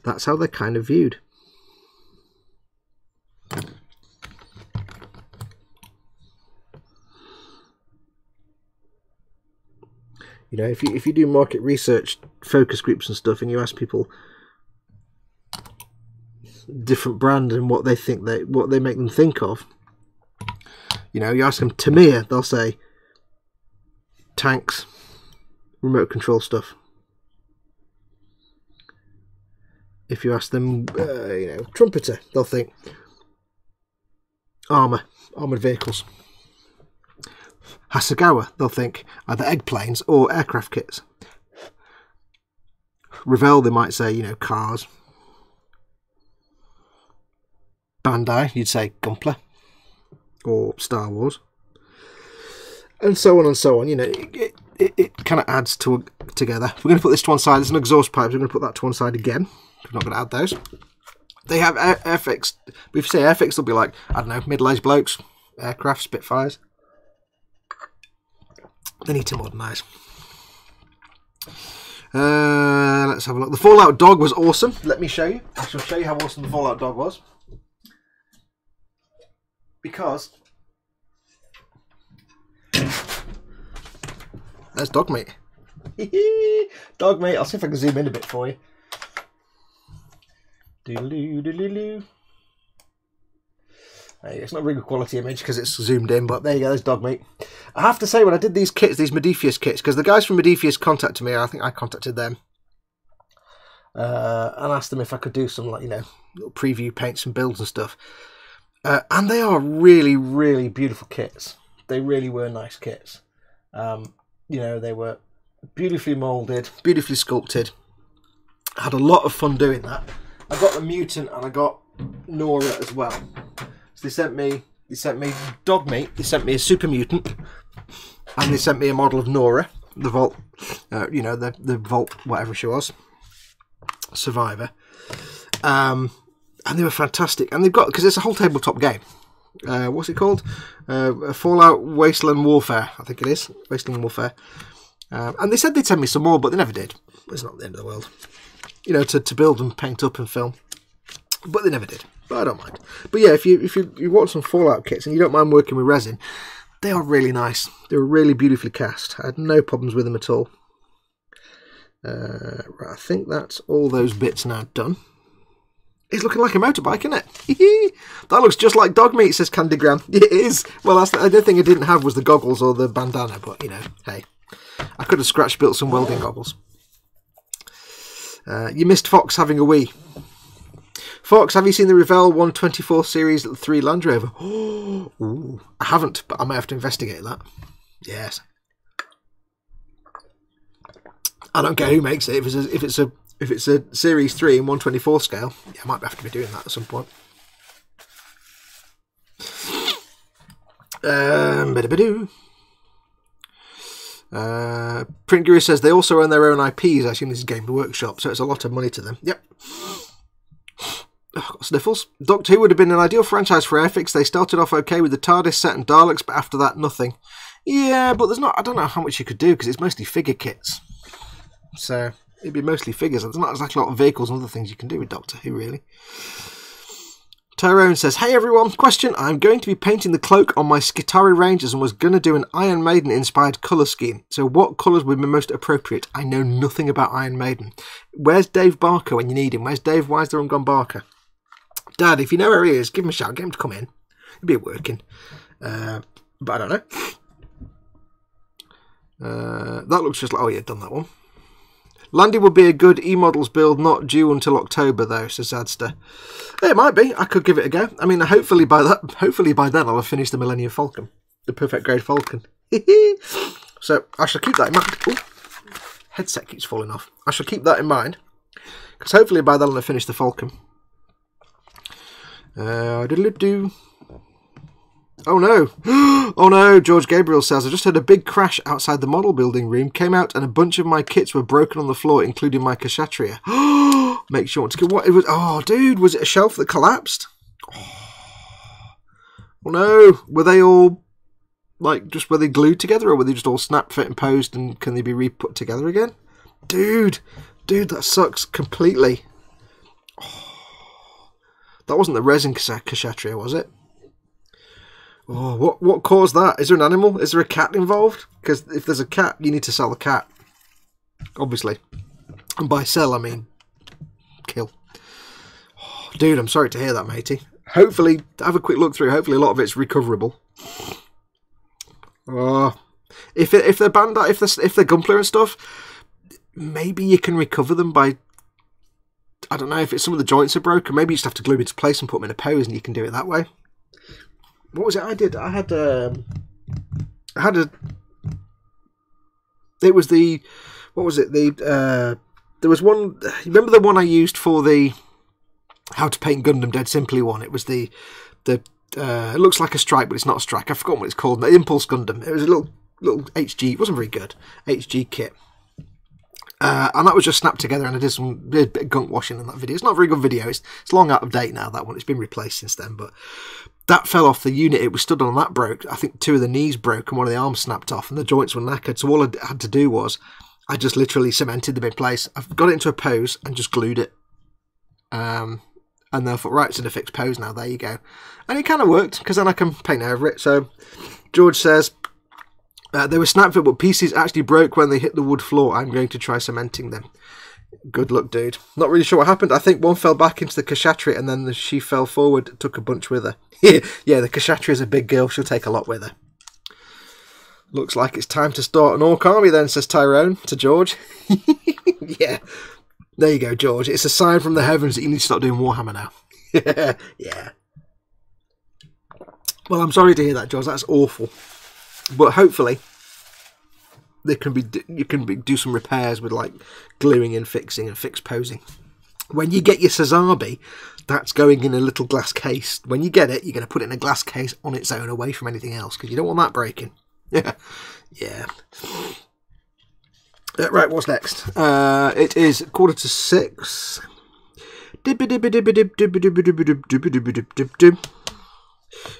That's how they're kind of viewed. You know, if you do market research, focus groups and stuff, and you ask people different brands and what they think what they make them think of, you know, you ask them Tamiya, they'll say tanks, remote control stuff. If you ask them, you know, Trumpeter, they'll think armored vehicles. Hasegawa, they'll think either eggplanes or aircraft kits. Revell, they might say, you know, cars. Bandai, you'd say Gunpla or Star Wars. And so on and so on. You know, it kind of adds together. We're going to put this to one side. There's an exhaust pipe. We're going to put that to one side again. We're not going to add those. They have Airfix. If you say Airfix, they'll be like, I don't know, middle-aged blokes, aircraft, Spitfires. They need to modernise. Let's have a look. The Fallout dog was awesome. Let me show you. I shall show you how awesome the Fallout dog was. Because there's Dogmate. Dogmate. I'll see if I can zoom in a bit for you. Doodaloo, doodaloo. It's not a really good quality image because it's zoomed in, but there you go, there's Dogmate. I have to say, when I did these kits, these Modiphius kits, because the guys from Modiphius contacted me, I think I contacted them, and asked them if I could do some, like, you know, little preview paints and builds and stuff. And they are really, really beautiful kits. They really were nice kits. You know, they were beautifully moulded, beautifully sculpted. I had a lot of fun doing that. I got the Mutant and I got Nora as well. They sent me Dogmate, they sent me a Super Mutant, and they sent me a model of Nora, the Vault, you know, the Vault, whatever she was, Survivor. And and they were fantastic. And they've got, because it's a whole tabletop game. What's it called? Fallout Wasteland Warfare, I think it is. Wasteland Warfare. And they said they'd send me some more, but they never did. It's not the end of the world. You know, to build and paint up and film. But they never did. But I don't mind. But yeah, if you want some Fallout kits and you don't mind working with resin, they are really nice. They were really beautifully cast. I had no problems with them at all. Right, I think that's all those bits now done. It's looking like a motorbike, isn't it? That looks just like dog meat, says Candygram. It is. Well, that's the other thing I didn't have was the goggles or the bandana, but, you know, hey. I could have scratch-built some welding goggles. You missed Foxx having a wee. Foxx, have you seen the Revell 124 Series 3 Land Rover? Ooh, I haven't, but I might have to investigate that. Yes. I don't care who makes it. If it's a Series 3 in 124 scale, yeah, I might have to be doing that at some point. Print Guru says they also own their own IPs. I assume this is Game Workshop, so it's a lot of money to them. Yep. Oh, got sniffles. Doctor Who would have been an ideal franchise for Airfix. They started off okay with the TARDIS set and Daleks, but after that, nothing. Yeah, but there's not. I don't know how much you could do because it's mostly figure kits. So it'd be mostly figures. There's not exactly a lot of vehicles and other things you can do with Doctor Who, really. Tyrone says, hey everyone, question. I'm going to be painting the cloak on my Skitarii Rangers and was going to do an Iron Maiden inspired colour scheme. So what colours would be most appropriate? I know nothing about Iron Maiden. Where's Dave Barker when you need him? Where's Dave Wisder Barker? Dad, if you know where he is, give him a shout, get him to come in. He'll be working. But I don't know. That looks just like, oh yeah, done that one. Landy would be a good E-Models build, not due until October though, says Zadster. It might be. I could give it a go. I mean, hopefully by then I'll have finished the Millennium Falcon, the perfect grade Falcon. So I shall keep that in mind. Ooh, headset keeps falling off. I shall keep that in mind because hopefully by then I'll have finished the Falcon. Oh no! Oh no! George Gabriel says, I just heard a big crash outside the model building room, came out and a bunch of my kits were broken on the floor, including my Kshatriya. Makes you want to go, what? It was, oh dude, was it a shelf that collapsed? Oh no! Were they all, like, were they glued together or were they just all snap, fit and posed and can they be re-put together again? Dude, that sucks completely. That wasn't the resin Kshatriya, was it? Oh, what caused that? Is there an animal? Is there a cat involved? Because if there's a cat, you need to sell the cat. Obviously. And by sell, I mean kill. Oh, dude, I'm sorry to hear that, matey. Hopefully, have a quick look through. Hopefully a lot of it's recoverable. Oh, if they're Bandai, if they're Gunpla and stuff, maybe you can recover them by, I don't know, if it's some of the joints are broken, maybe you just have to glue it into place and put them in a pose and you can do it that way. What was it I did? I had a, it was the, what was it? There was one, remember the one I used for the How to Paint Gundam Dead Simply one? It was it looks like a strike, but it's not a strike. I've forgotten what it's called. The Impulse Gundam. It was a little HG, it wasn't very good, HG kit. And that was just snapped together, and I did some bit of gunk washing in that video. It's not a very good video. It's long out of date now, that one. It's been replaced since then, but that fell off the unit. It was stood on, that broke. I think 2 of the knees broke and one of the arms snapped off, and the joints were knackered. So all I had to do was, I just literally cemented them in place. I've got it into a pose and just glued it. And then I thought, right, it's in a fixed pose now. There you go. And it kind of worked, because then I can paint over it. So George says, they were snapped fit, but pieces actually broke when they hit the wood floor. I'm going to try cementing them. Good luck, dude. Not really sure what happened. I think one fell back into the Kshatriya, and then she fell forward, took a bunch with her. Yeah, the Kshatriya is a big girl. She'll take a lot with her. Looks like it's time to start an orc army then, says Tyrone to George. Yeah. There you go, George. It's a sign from the heavens that you need to start doing Warhammer now. Yeah. Well, I'm sorry to hear that, George. That's awful. But hopefully, you can do some repairs with like gluing and fixing and fixed posing. When you get your Sazabi, that's going in a little glass case. When you get it, you're going to put it in a glass case on its own, away from anything else, because you don't want that breaking. Yeah. Right, what's next? It is 5:45.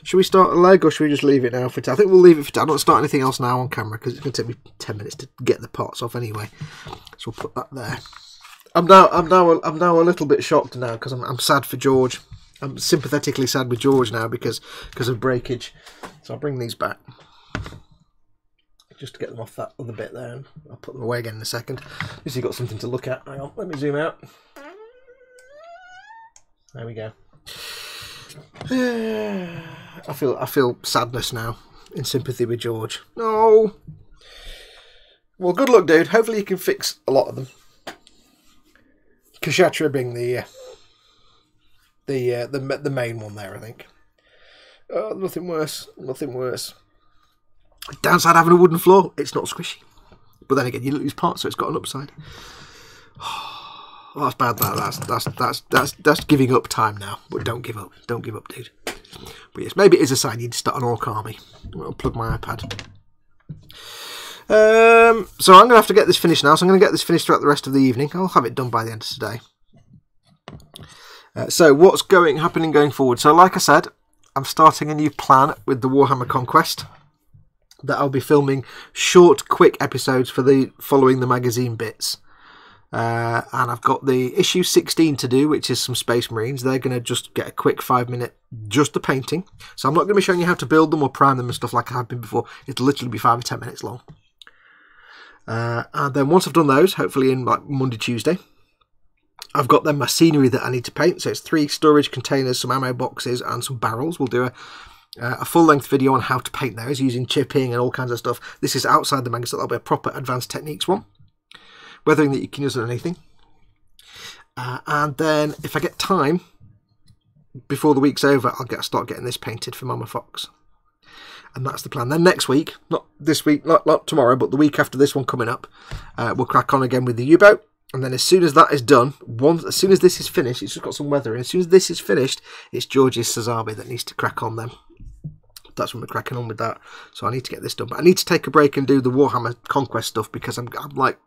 Should we start a leg or should we just leave it now for I think we'll leave it for I don't start anything else now on camera because it's going to take me 10 minutes to get the parts off anyway. So we'll put that there. I'm now a little bit shocked now because I'm sad for George. I'm sympathetically sad with George now because of breakage. So I'll bring these back just to get them off that other bit there, and I'll put them away again in a second. At least you've got something to look at. Hang on, let me zoom out. There we go. I feel sadness now, in sympathy with George. No. Well, good luck, dude. Hopefully you can fix a lot of them. Kashatra being the main one there, I think. Oh, nothing worse. Nothing worse. Downside having a wooden floor, it's not squishy. But then again, you lose parts, so it's got an upside. Oh, that's bad. That's giving up time now. But don't give up. Don't give up, dude. But yes, maybe it is a sign you need to start an orc army. I'll plug my iPad. So I'm going to have to get this finished now. So I'm going to get this finished throughout the rest of the evening. I'll have it done by the end of today. So what's happening going forward? So like I said, I'm starting a new plan with the Warhammer Conquest. That I'll be filming short, quick episodes for following the magazine bits. And I've got the issue 16 to do, which is some Space Marines. They're going to just get a quick 5-minute, just the painting. So I'm not going to be showing you how to build them or prime them and stuff like I have been before. It'll literally be 5 or 10 minutes long. And then once I've done those, hopefully in like Monday, Tuesday, I've got then my scenery that I need to paint. So it's 3 storage containers, some ammo boxes and some barrels. We'll do a full-length video on how to paint those using chipping and all kinds of stuff. This is outside the magazine, so that'll be a proper advanced techniques one. Weathering that you can use on anything. And then if I get time, before the week's over, I'll start getting this painted for Mama Fox. And that's the plan. Then next week, not this week, not tomorrow, but the week after this one coming up, we'll crack on again with the U-boat. And then as soon as that is done, as soon as this is finished, it's just got some weather in. As soon as this is finished, it's George's Sazabi that needs to crack on then. That's when we're cracking on with that. So I need to get this done. But I need to take a break and do the Warhammer Conquest stuff because I'm like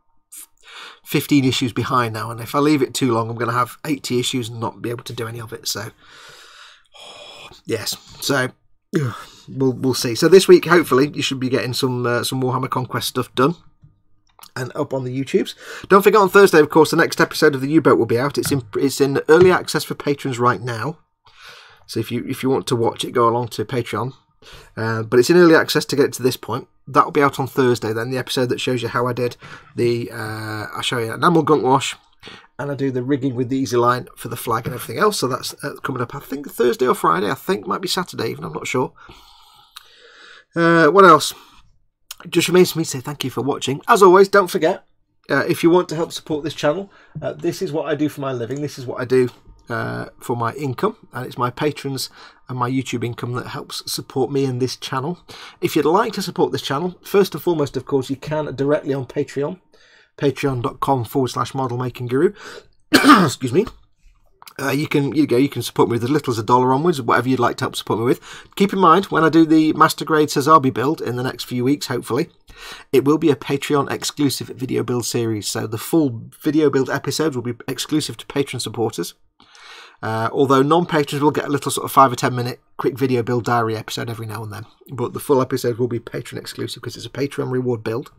15 issues behind now. And if I leave it too long, I'm going to have 80 issues and not be able to do any of it. So, yes. So, we'll see. So this week, hopefully, you should be getting some Warhammer Conquest stuff done. And up on the YouTubes. Don't forget on Thursday, of course, the next episode of the U-Boat will be out. It's in early access for patrons right now. So if you want to watch it, go along to Patreon. But it's in early access to get to this point. That'll be out on Thursday then, the episode that shows you how I did I'll show you enamel gunk wash, and I do the rigging with the easy line for the flag and everything else. So that's coming up, I think, Thursday or Friday. I think might be Saturday even, I'm not sure. What else? Just remains for me to say thank you for watching. As always, don't forget, if you want to help support this channel, this is what I do for my living. This is what I do for my income, and it's my patrons and my YouTube income that helps support me and this channel. If you'd like to support this channel, first and foremost, of course, you can directly on Patreon, patreon.com/modelmakingguru. Excuse me. You can support me with as little as $1 onwards, whatever you'd like to help support me with. Keep in mind, when I do the Master Grade Sazabi build in the next few weeks, hopefully, it will be a Patreon exclusive video build series. So the full video build episodes will be exclusive to patron supporters. Although non-patrons will get a little sort of 5 or 10 minute quick video build diary episode every now and then. But the full episode will be patron exclusive because it's a Patreon reward build.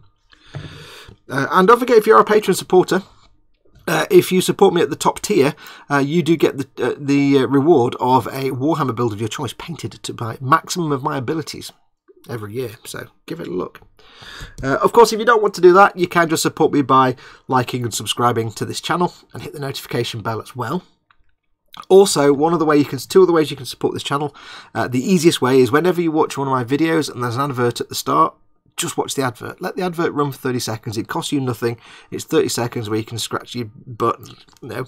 And don't forget, if you're a patron supporter, if you support me at the top tier, you do get the reward of a Warhammer build of your choice painted to my maximum of my abilities every year. So give it a look. Of course, if you don't want to do that, you can just support me by liking and subscribing to this channel and hit the notification bell as well. Also, two other ways you can support this channel. The easiest way is whenever you watch one of my videos and there's an advert at the start, just watch the advert. Let the advert run for 30 seconds. It costs you nothing. It's 30 seconds where you can scratch your button, I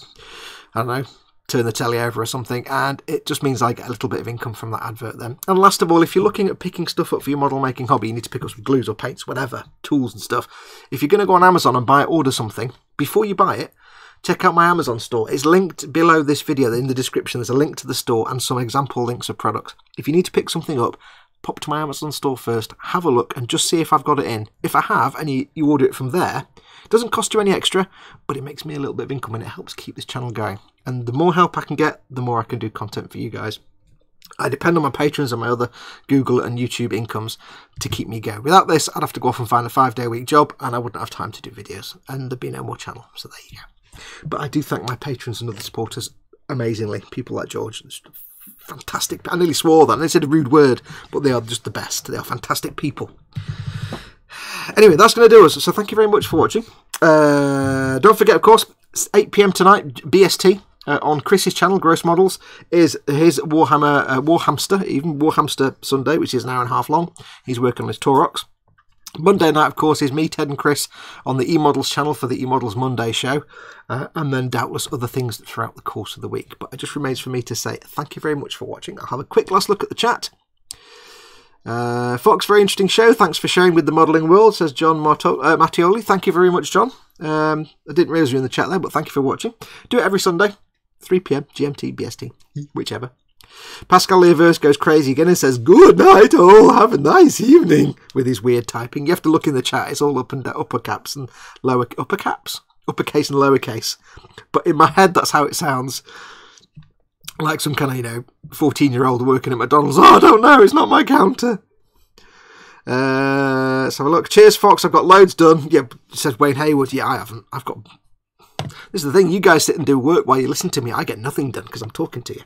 don't know, turn the telly over or something, and it just means I get a little bit of income from that advert then. And last of all, if you're looking at picking stuff up for your model making hobby, you need to pick up some glues or paints, whatever, tools and stuff. If you're going to go on Amazon and order something, before you buy it, check out my Amazon store. It's linked below this video in the description. There's a link to the store and some example links of products. If you need to pick something up, pop to my Amazon store first, have a look, and just see if I've got it in. If I have, and you order it from there, it doesn't cost you any extra, but it makes me a little bit of income, and it helps keep this channel going. And the more help I can get, the more I can do content for you guys. I depend on my patrons and my other Google and YouTube incomes to keep me going. Without this, I'd have to go off and find a 5-day-a-week job, and I wouldn't have time to do videos, and there'd be no more channel. So there you go. But I do thank my patrons and other supporters amazingly. People like George, fantastic. I nearly swore that. I said a rude word, but they are just the best. They are fantastic people. Anyway, that's going to do us. So thank you very much for watching. Don't forget, of course, 8 PM tonight, BST. On Chris's channel, Gross Models, is his Warhamster Sunday, which is an hour and a half long. He's working on his Taurox. Monday night, of course, is me, Ted and Chris on the eModels channel for the eModels Monday show. And then doubtless other things throughout the course of the week. But it just remains for me to say thank you very much for watching. I'll have a quick last look at the chat. Fox, very interesting show. Thanks for sharing with the modelling world, says John Mattioli. Thank you very much, John. I didn't realise you were in the chat there, but thank you for watching. Do it every Sunday. 3 PM, GMT, BST, whichever. Pascal Leaverse goes crazy again and says, "Good night all, have a nice evening," with his weird typing. You have to look in the chat, it's all up and down, upper caps and lower, uppercase and lowercase. But in my head, that's how it sounds. Like some kind of, 14-year-old working at McDonald's. Oh, I don't know, it's not my counter. Let's have a look. Cheers, Fox, I've got loads done. Yeah, says Wayne Hayward. Yeah, I haven't. I've got... This is the thing, you guys sit and do work while you listen to me. I get nothing done because I'm talking to you.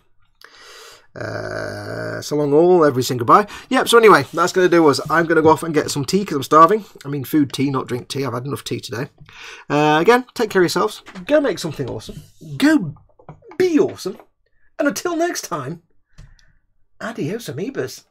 So long all, everything goodbye. Yep, so anyway, that's going to do us. I'm going to go off and get some tea because I'm starving. I mean food tea, not drink tea. I've had enough tea today. Again, take care of yourselves. Go make something awesome. Go be awesome. And until next time, adios amoebas.